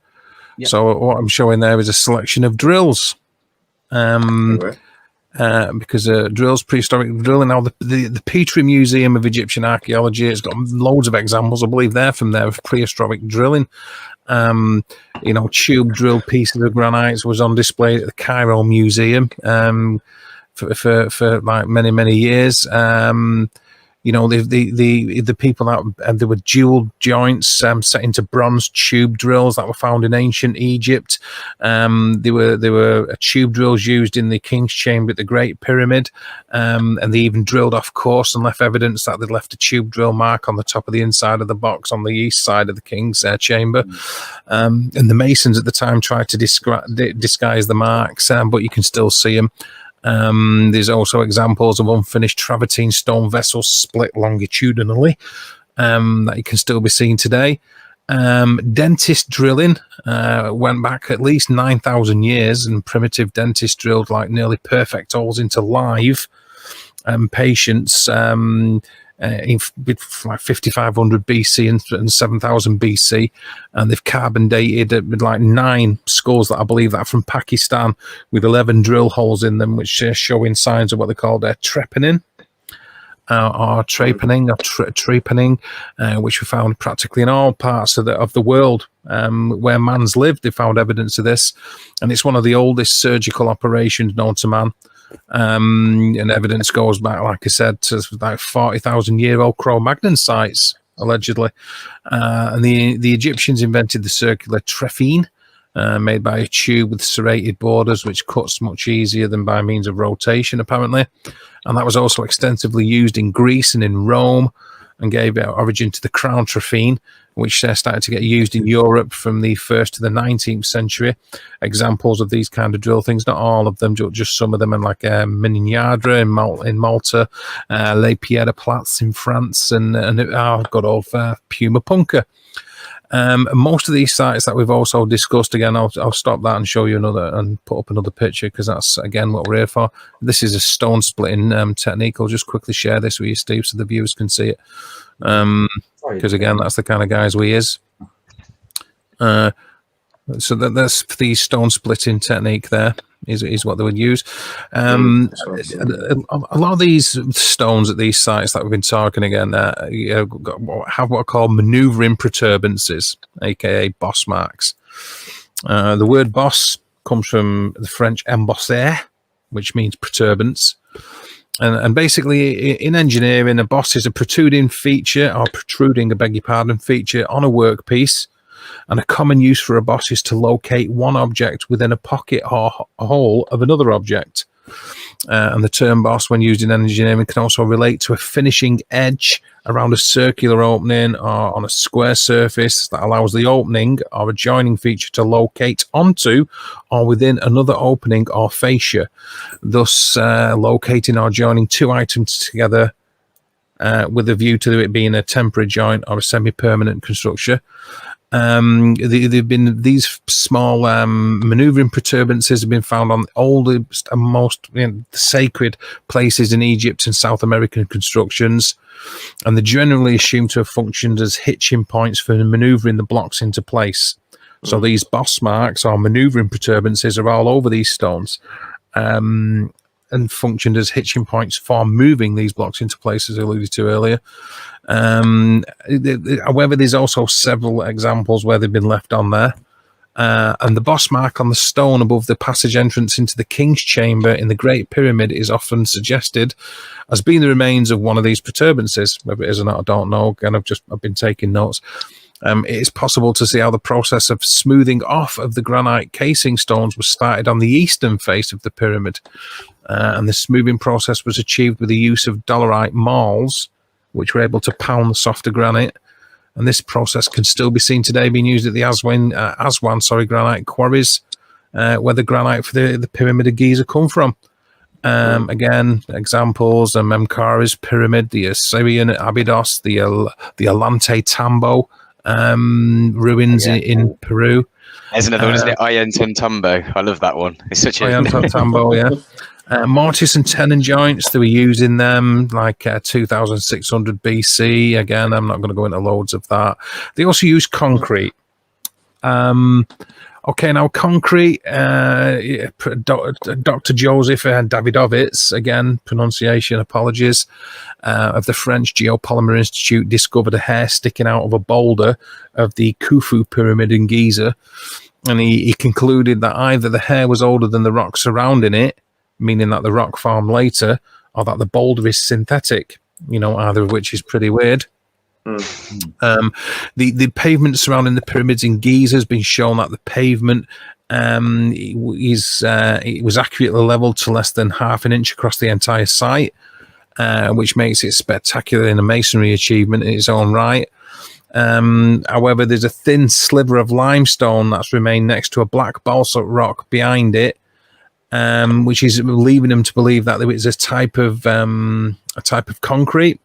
Yep. So what I'm showing there is a selection of drills. Because drills, prehistoric drilling. Now the Petrie Museum of Egyptian Archaeology has got loads of examples. I believe they're from there of prehistoric drilling. Tube drilled pieces of granites was on display at the Cairo Museum. For like many years. The people that there were dual joints set into bronze tube drills that were found in ancient Egypt. There were tube drills used in the King's Chamber at the Great Pyramid, and they even drilled off course and left evidence that they'd left a tube drill mark on the top of the inside of the box on the east side of the King's Chamber. And the masons at the time tried to disguise the marks, but you can still see them. There's also examples of unfinished travertine stone vessels split longitudinally that you can still be seen today. Dentist drilling went back at least 9,000 years, and primitive dentists drilled like nearly perfect holes into live patients with like 5,500 BC and 7,000 BC, and they've carbon dated with like 9 skulls that I believe that are from Pakistan with 11 drill holes in them, which are showing signs of what they call trepanning. Trepanning, which were found practically in all parts of the world where man's lived. They found evidence of this, and it's one of the oldest surgical operations known to man. And evidence goes back, like I said, to like 40,000-year-old Cro-Magnon sites, allegedly. And the Egyptians invented the circular trephine, made by a tube with serrated borders, which cuts much easier than by means of rotation, apparently. And that was also extensively used in Greece and in Rome, and gave origin to the crown trephine, which started to get used in Europe from the 1st to the 19th century. Examples of these kind of drill things, not all of them, just some of them, and like Minignadra in Malta, Les Pierres Plats in France, and our good old Puma Punka. Most of these sites that we've also discussed, again, I'll stop that and show you another and put up another picture, because that's again what we're here for. This is a stone splitting technique. I'll just quickly share this with you, Steve, so the viewers can see it. Because again, that's the kind of guys we is. So that's the stone splitting technique. There is what they would use. A lot of these stones at these sites that we've been talking again have what are called maneuvering protuberances, aka boss marks. The word boss comes from the French embosser, which means protuberance. And basically, in engineering, a boss is a protruding feature, or protruding, I beg your pardon, feature on a workpiece. And a common use for a boss is to locate one object within a pocket or a hole of another object. And the term boss, when used in engineering, can also relate to a finishing edge around a circular opening or on a square surface that allows the opening or adjoining feature to locate onto or within another opening or fascia, thus locating or joining two items together with a view to it being a temporary joint or a semi-permanent construction. They've been these small maneuvering protuberances have been found on all the most sacred places in Egypt and South American constructions, and they're generally assumed to have functioned as hitching points for maneuvering the blocks into place. So these boss marks or maneuvering protuberances are all over these stones, and functioned as hitching points for moving these blocks into place, as I alluded to earlier. However, there's also several examples where they've been left on there. And the boss mark on the stone above the passage entrance into the king's chamber in the Great Pyramid is often suggested as being the remains of one of these protuberances. Whether it is or not, I don't know. Again, I've been taking notes. It is possible to see how the process of smoothing off of the granite casing stones was started on the eastern face of the pyramid. And the smoothing process was achieved with the use of dolerite mauls, which were able to pound the softer granite. And this process can still be seen today being used at the Aswan granite quarries, where the granite for the Pyramid of Giza come from. Again, examples, Memkara's Pyramid, the Assyrian Abydos, the Alante Tambo ruins in Peru. There's another one, isn't it? Ollantaytambo. I love that one. It's such a... Ollantaytambo, yeah. Mortise and tenon joints, they were using them like 2600 BC. Again, I'm not going to go into loads of that. They also use concrete. Okay, now concrete, Dr. Joseph Davidovitz, again, pronunciation apologies, of the French Geopolymer Institute discovered a hair sticking out of a boulder of the Khufu Pyramid in Giza. And he concluded that either the hair was older than the rock surrounding it, meaning that the rock formed later, or that the boulder is synthetic, either of which is pretty weird. The pavement surrounding the pyramids in Giza has been shown that the pavement it was accurately leveled to less than half an inch across the entire site, which makes it spectacular in a masonry achievement in its own right. However, there's a thin sliver of limestone that's remained next to a black basalt rock behind it, which is leading them to believe that there is a type of concrete,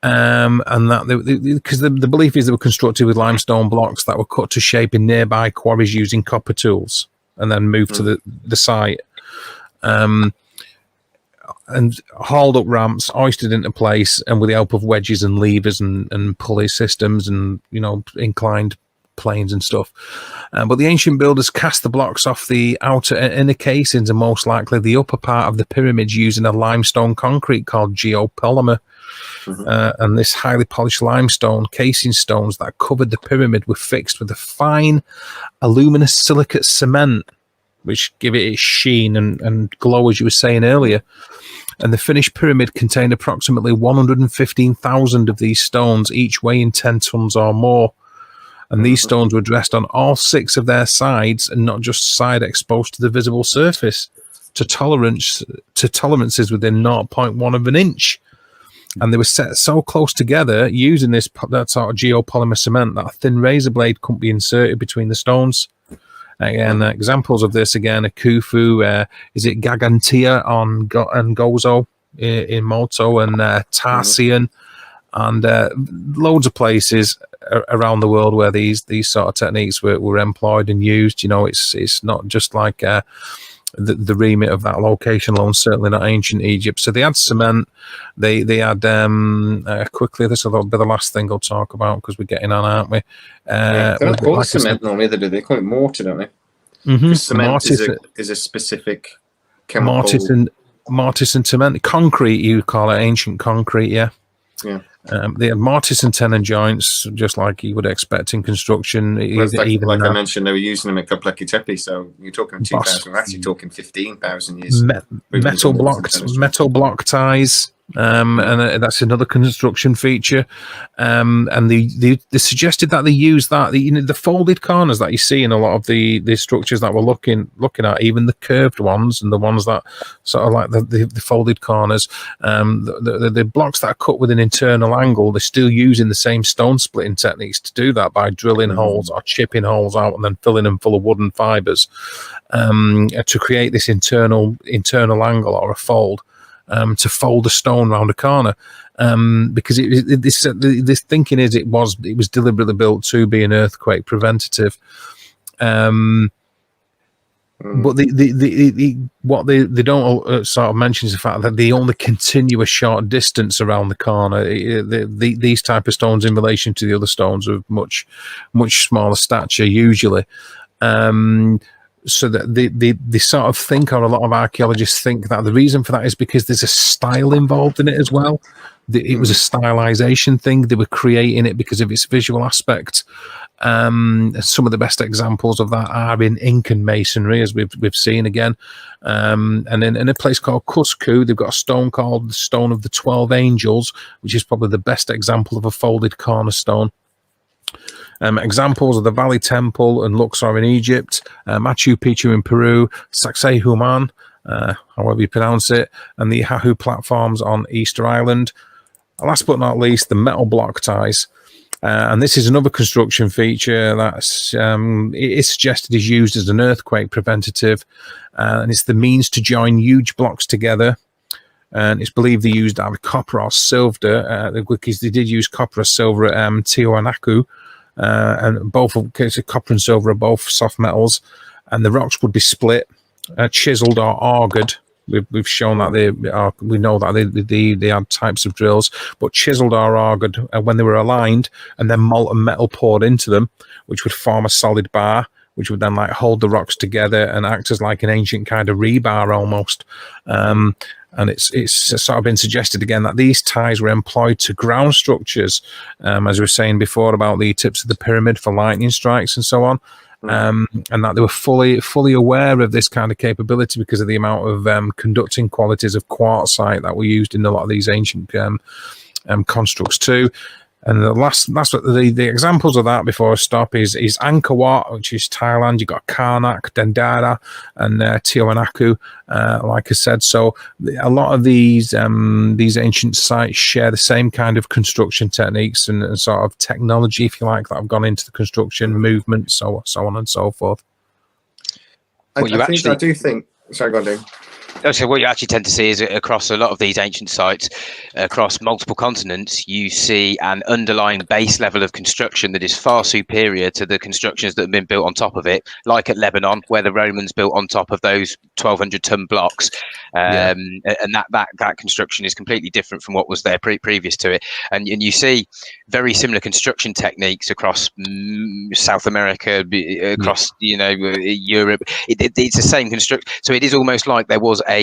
and that because the belief is they were constructed with limestone blocks that were cut to shape in nearby quarries using copper tools, and then moved to the site, and hauled up ramps, hoisted into place, and with the help of wedges and levers and pulley systems and inclined planes and stuff. But the ancient builders cast the blocks off the outer and inner casings and most likely the upper part of the pyramids using a limestone concrete called geopolymer. And this highly polished limestone casing stones that covered the pyramid were fixed with a fine aluminous silicate cement, which give it its sheen and glow, as you were saying earlier. And the finished pyramid contained approximately 115,000 of these stones, each weighing 10 tons or more. And these stones were dressed on all 6 of their sides and not just side exposed to the visible surface to tolerances within 0.1 of an inch. And they were set so close together using that sort of geopolymer cement that a thin razor blade couldn't be inserted between the stones. Again, examples of this again are Khufu, is it Gargantia and Gozo in Moto, and Tarsian, and loads of places around the world where these sort of techniques were employed and used. It's not just like the remit of that location alone, certainly not ancient Egypt. So they had cement, they had quickly, this is a little bit of the last thing I'll talk about because we're getting on, aren't we? They don't call it cement normally, do they? Call it mortar, don't they? Cement is a specific chemical. Mortise and cement. Concrete, you call it ancient concrete, yeah. They had mortise and tenon joints, just like you would expect in construction. Like I mentioned, they were using them at Göbekli Tepe, so you're talking 2,000, we're actually talking 15,000 years. Metal block ties, and that's another construction feature. And they suggested that they use that, the folded corners that you see in a lot of the structures that we're looking at, even the curved ones and the ones that sort of like the folded corners, the blocks that are cut with an internal angle, they're still using the same stone splitting techniques to do that, by drilling holes or chipping holes out and then filling them full of wooden fibers, to create this internal angle or a fold. To fold a stone round a corner, because this thinking is it was deliberately built to be an earthquake preventative. But what they don't sort of mention is the fact that they only continue a short distance around the corner. These type of stones, in relation to the other stones, of much smaller stature usually. So that they sort of think, or a lot of archaeologists think, that the reason for that is because there's a style involved in it as well. It was a stylization thing. They were creating it because of its visual aspect. Some of the best examples of that are in Incan masonry, as we've seen again. And in a place called Cusco, they've got a stone called the Stone of the 12 Angels, which is probably the best example of a folded cornerstone. Examples of the Valley Temple and Luxor in Egypt, Machu Picchu in Peru, Sacsayhuaman, however you pronounce it, and the Hahu platforms on Easter Island. Last but not least, the metal block ties. And this is another construction feature that's it is suggested is used as an earthquake preventative, and it's the means to join huge blocks together. And it's believed they used either copper or silver, because they did use copper or silver at Tiwanaku. And both of copper and silver are both soft metals, and the rocks would be split, chiseled or augured. We've shown that we know that they had types of drills, but chiseled or augured when they were aligned, and then molten metal poured into them, which would form a solid bar, which would then like hold the rocks together and act as like an ancient kind of rebar almost. And it's sort of been suggested again that these ties were employed to ground structures, as we were saying before about the tips of the pyramid for lightning strikes and so on, and that they were fully aware of this kind of capability because of the amount of conducting qualities of quartzite that were used in a lot of these ancient constructs too. And the last the examples of that before I stop is Angkor Wat, which is Thailand. You've got Karnak, Dendara, and Tiwanaku, like I said. So a lot of these ancient sites share the same kind of construction techniques and sort of technology, if you like, that have gone into the construction movement, so on and so forth. I do think. Sorry, go on, Dave. So what you actually tend to see is across a lot of these ancient sites, across multiple continents, you see an underlying base level of construction that is far superior to the constructions that have been built on top of it, like at Lebanon, where the Romans built on top of those 1,200-ton blocks. And that construction is completely different from what was there previous to it. And you see very similar construction techniques across South America, across Europe. It's the same construction. So it is almost like there was a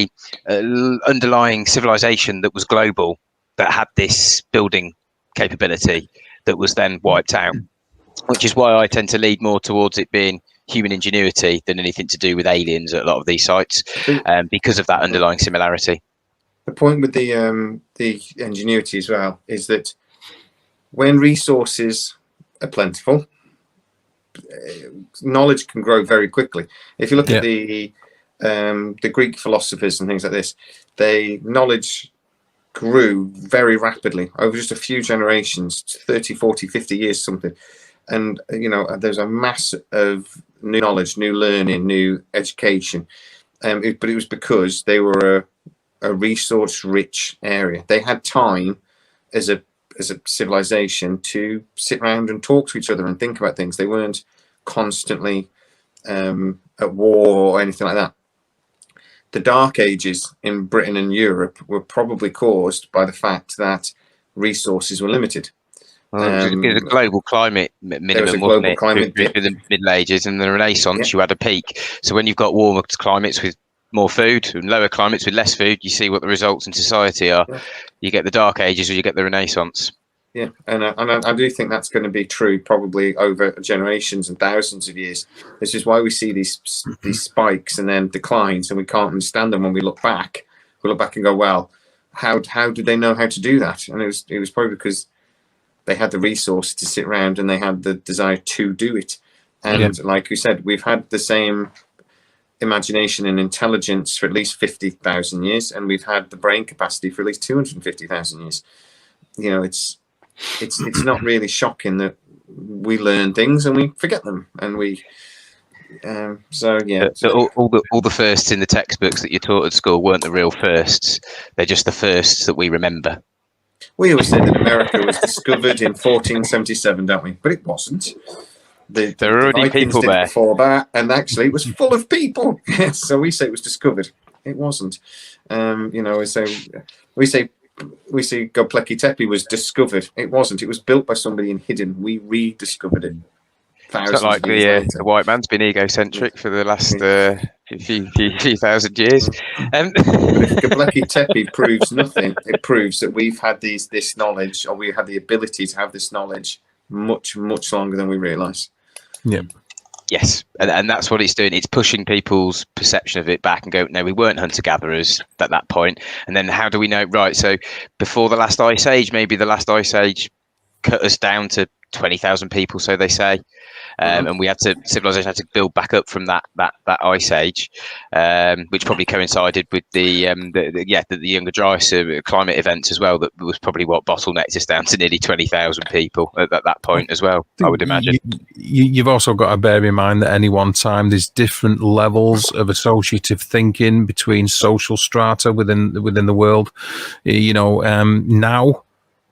underlying civilization that was global, that had this building capability that was then wiped out, which is why I tend to lead more towards it being human ingenuity than anything to do with aliens at a lot of these sites, because of that underlying similarity. The point with the ingenuity as well is that when resources are plentiful, knowledge can grow very quickly. If you look at the Greek philosophers and things like this, knowledge grew very rapidly over just a few generations, 30, 40, 50 years, something. And, there's a mass of new knowledge, new learning, new education. But it was because they were a resource-rich area. They had time as a civilization to sit around and talk to each other and think about things. They weren't constantly at war or anything like that. The Dark Ages in Britain and Europe were probably caused by the fact that resources were limited. It was a global climate minimum, wasn't it? Through the Middle Ages and the Renaissance, you had a peak. So when you've got warmer climates with more food and lower climates with less food, you see what the results in society are. You get the Dark Ages or you get the Renaissance. Yeah, and I do think that's going to be true probably over generations and thousands of years. This is why we see these spikes and then declines, and we can't understand them when we look back. We look back and go, well, how did they know how to do that? And it was probably because they had the resource to sit around and they had the desire to do it. And like you said, we've had the same imagination and intelligence for at least 50,000 years, and we've had the brain capacity for at least 250,000 years. You know, it's not really shocking that we learn things and we forget them, and we so all the firsts in the textbooks that you taught at school weren't the real firsts. They're just the firsts that we remember. We always said that America was discovered in 1477, don't we? But it wasn't. There were already people there before that, and actually it was full of people. So we say it was discovered. It wasn't. You know, we say Göbekli Tepe was discovered. It wasn't. It was built by somebody and hidden. We rediscovered it. It's not like the white man's been egocentric for the last few thousand years. If Göbekli Tepe proves nothing, it proves that we've had this knowledge, or we had the ability to have this knowledge much longer than we realise. Yeah. Yes, and that's what it's doing. It's pushing people's perception of it back and go, no, we weren't hunter-gatherers at that point. And then how do we know? Right, so before the last ice age, maybe the last ice age cut us down to 20,000 people, so they say. And civilization had to build back up from that ice age, which probably coincided with the younger Dorias climate events as well. That was probably what bottlenecked us down to nearly 20,000 people at that point as well, I would imagine. You've also got to bear in mind that at any one time there's different levels of associative thinking between social strata within the world. You know, now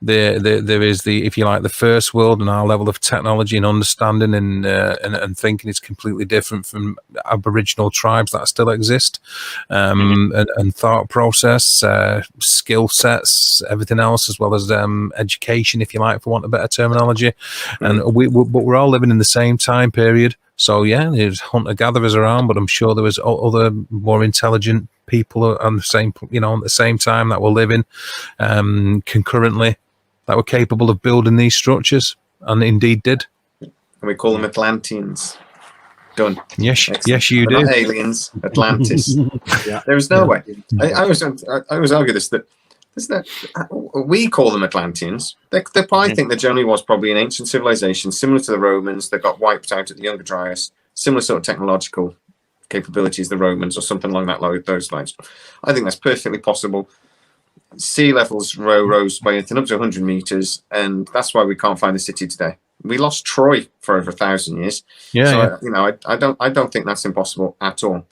there is the, if you like, the first world, and our level of technology and understanding and thinking is completely different from Aboriginal tribes that still exist, and thought process, skill sets, everything else, as well as education, if you like, for want of better terminology. And but we're all living in the same time period. So yeah, there's hunter-gatherers around, but I'm sure there was other more intelligent people on the same, you know, at the same time that were living concurrently, that were capable of building these structures, and indeed did. And we call them Atlanteans. Done. Yes, Excellent. yes, you They're do. not aliens, Atlantis. There is no way. I always argue this, that we call them Atlanteans. I think there generally was probably an ancient civilization similar to the Romans that got wiped out at the Younger Dryas, similar sort of technological capabilities, the Romans, or something along those lines. I think that's perfectly possible. Sea levels rose by anything up to 100 meters, and that's why we can't find the city today. We lost Troy for over 1,000 years. I don't think that's impossible at all.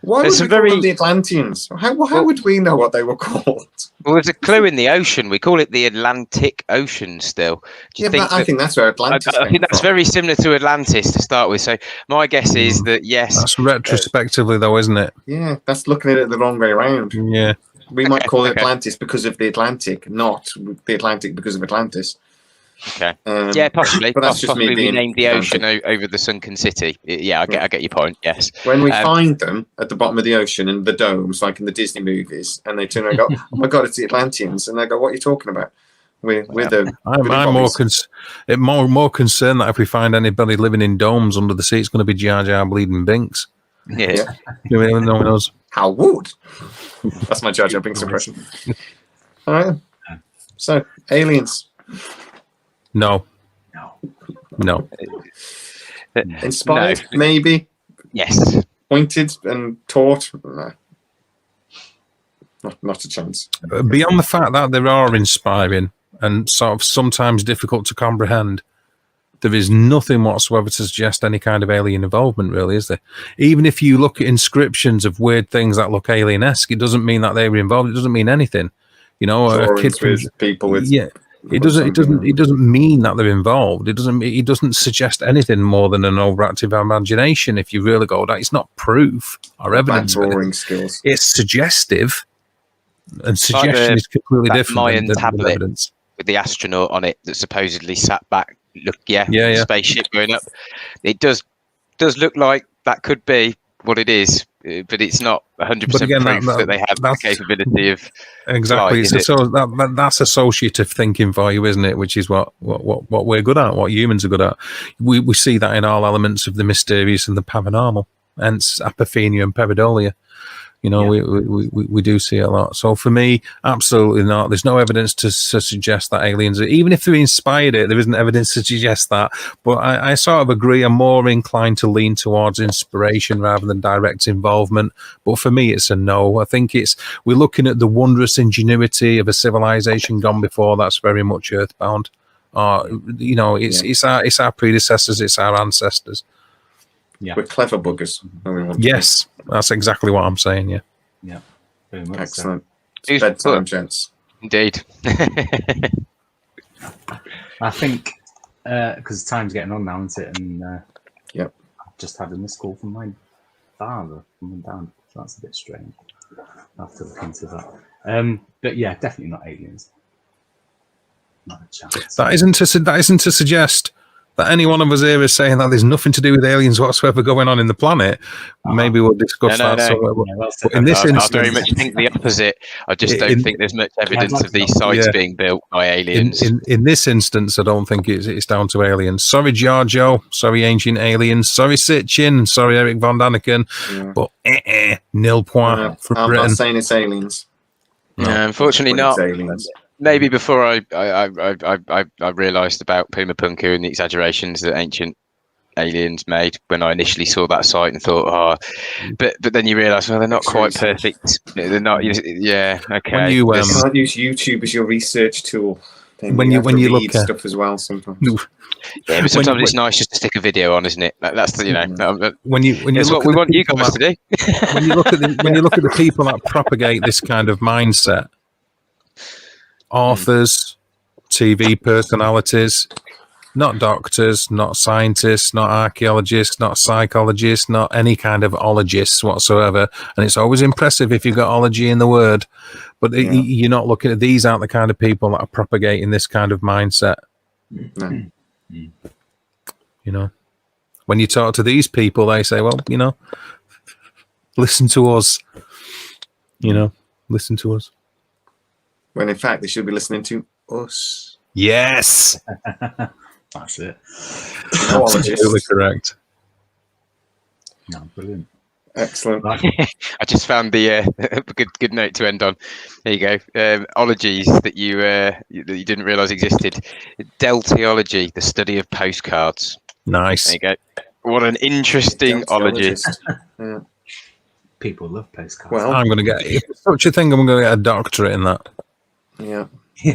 Why would we call them the Atlanteans? How would we know what they were called? Well, there's a clue in the ocean. We call it the Atlantic Ocean still. I think that's where Atlantis I think that's very similar to Atlantis to start with. So my guess is that, yes. That's retrospectively, though, isn't it? Yeah, that's looking at it the wrong way around. Yeah. We might call it Atlantis because of the Atlantic, not the Atlantic because of Atlantis. Okay. Yeah, possibly. But that's just possibly me we named the ocean over the sunken city. Yeah, I get your point. Yes. When we find them at the bottom of the ocean in the domes, like in the Disney movies, and they turn around and go, "Oh my God, it's the Atlanteans," and I go, "What are you talking about?" I'm more concerned that if we find anybody living in domes under the sea, it's going to be Jar Jar bleeding Binks. Yeah. No one knows. How would? That's my Jar Jar Binks impression. All right. So, aliens. No. Inspired, maybe. Yes. Pointed and taught. Nah. Not a chance. Beyond the fact that they are inspiring and sort of sometimes difficult to comprehend, there is nothing whatsoever to suggest any kind of alien involvement, really, is there? Even if you look at inscriptions of weird things that look alien-esque, it doesn't mean that they were involved. It doesn't mean anything. You know, a kid with people with It doesn't mean that they're involved. It doesn't suggest anything more than an overactive imagination. If you really go, that it's not proof or evidence. Drawing skills. It's suggestive, and suggestion is completely different Mayan than tablet evidence. with the astronaut on it that supposedly sat back. Look, yeah. Spaceship going up. It does look like that could be what it is, but it's not 100% proof that they have the capability of. Exactly. That's associative thinking for you, isn't it? Which is what we're good at, what humans are good at. We see that in all elements of the mysterious and the paranormal. hence apophenia and pareidolia. You know, we do see a lot. So for me, absolutely not. There's no evidence to suggest that aliens, even if they inspired it, there isn't evidence to suggest that. But I sort of agree. I'm more inclined to lean towards inspiration rather than direct involvement. But for me, it's a no. I think we're looking at the wondrous ingenuity of a civilization gone before. That's very much earthbound. You know, it's our predecessors, it's our ancestors. Yeah. We're clever buggers. Yes, that's exactly what I'm saying. Yeah. Yeah. Very much excellent. So. It's bedtime, gents. Indeed. I think because time's getting on now, isn't it? And I've just had a missed call from my father, from my dad. So that's a bit strange. I'll have to look into that. But yeah, definitely not aliens. Not a chance. That isn't to suggest that any one of us here is saying that there's nothing to do with aliens whatsoever going on in the planet. Maybe we'll discuss that. But in this instance, I very much think the opposite. I just don't think there's much evidence of these sites being built by aliens. In this instance, I don't think it's down to aliens. Sorry, Giorgio. Sorry, Ancient Aliens. Sorry, Sitchin. Sorry, Eric Von Daniken. But nil point for I'm Britain. not saying it's aliens. No, unfortunately not. Maybe before I realised about Puma Punku and the exaggerations that Ancient Aliens made when I initially saw that site and thought, but then you realise, well, they're not quite perfect. They're not. Yeah, okay. When you can't use YouTube as your research tool. When you look at stuff as well, sometimes. Yeah, but sometimes it's nice just to stick a video on, isn't it? That's the when you that's what we want you guys to do. when you look at the people that propagate this kind of mindset. Authors, TV personalities, not doctors, not scientists, not archaeologists, not psychologists, not any kind of ologists whatsoever. And it's always impressive if you've got ology in the word. But you're not looking at these aren't the kind of people that are propagating this kind of mindset. No. You know, when you talk to these people, they say, well, you know, listen to us. You know, listen to us. When in fact they should be listening to us. Yes, that's it. No absolutely correct. No, brilliant, excellent. I just found the good note to end on. There you go. Ologies that you didn't realise existed. Deltiology, the study of postcards. Nice. There you go. What an interesting ology. Yeah. People love postcards. Well, I'm going to get such a thing. I'm going to get a doctorate in that. Yeah. I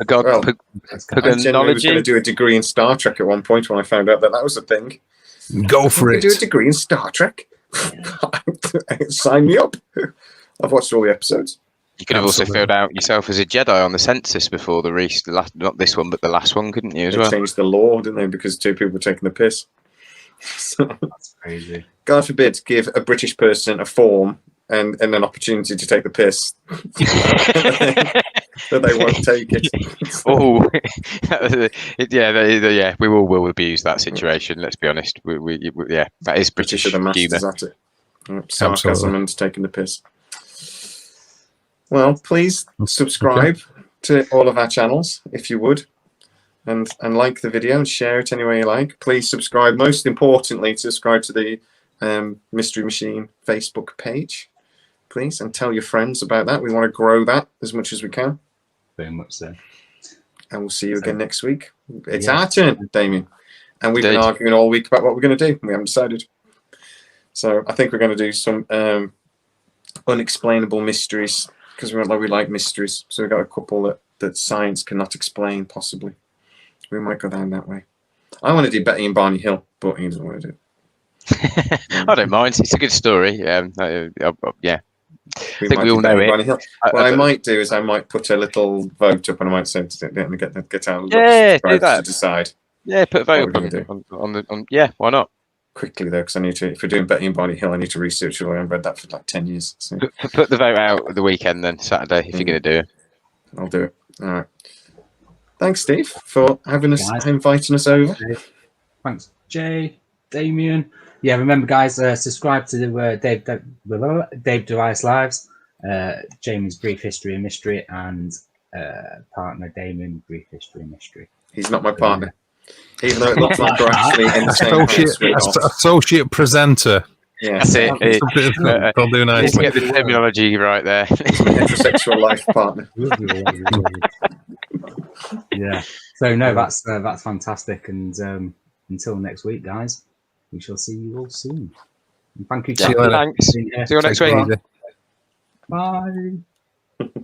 was going to do a degree in Star Trek at one point when I found out that was a thing. Go for it. Do a degree in Star Trek. Sign me up. I've watched all the episodes. You could have also filled out yourself as a Jedi on the census before not this one, but the last one, couldn't you? They changed the law, didn't they? Because two people were taking the piss. That's crazy. God forbid, give a British person a form and an opportunity to take the piss. That they won't take it. Yeah, we all will abuse that situation. Let's be honest. That is British are the masters at it. Sarcasm and taking the piss. Well, please subscribe to all of our channels if you would, and like the video and share it any way you like. Please subscribe. Most importantly, subscribe to the Mystery Machine Facebook page, please, and tell your friends about that. We want to grow that as much as we can. Very much so. And we'll see you again next week. It's our turn, Damian. And we've been arguing all week about what we're going to do. We haven't decided. So I think we're going to do some unexplainable mysteries, because we like mysteries. So we've got a couple that science cannot explain, possibly. We might go down that way. I want to do Betty and Barney Hill, but he doesn't want to do it. I don't mind. It's a good story. Yeah. I think we all know it. What I might do is I might put a little vote up, and I might send it and get our do that to decide. Yeah, put a vote up on yeah, why not? Quickly though, because I need to. If we're doing Betty and Barney Hill, I need to research it. I haven't read that for like 10 years. So. Put the vote out the weekend then, Saturday, if you're going to do it. I'll do it. All right. Thanks, Steve, for inviting us over. Thanks, Jay, Damian. Yeah, remember, guys, subscribe to the Dave Dorias Lives, Jamie's Brief History and Mystery, and partner Damian, Brief History and Mystery. He's not my partner. Even though it looks like we're actually in the same house with associate presenter. Yeah, that's it. They'll do nice. Get the terminology right there. Heterosexual life partner. Yeah. So no, that's fantastic. And until next week, guys, we shall see you all soon. And thank you. See you later. Thanks. See you next week. Take it easy. Bye.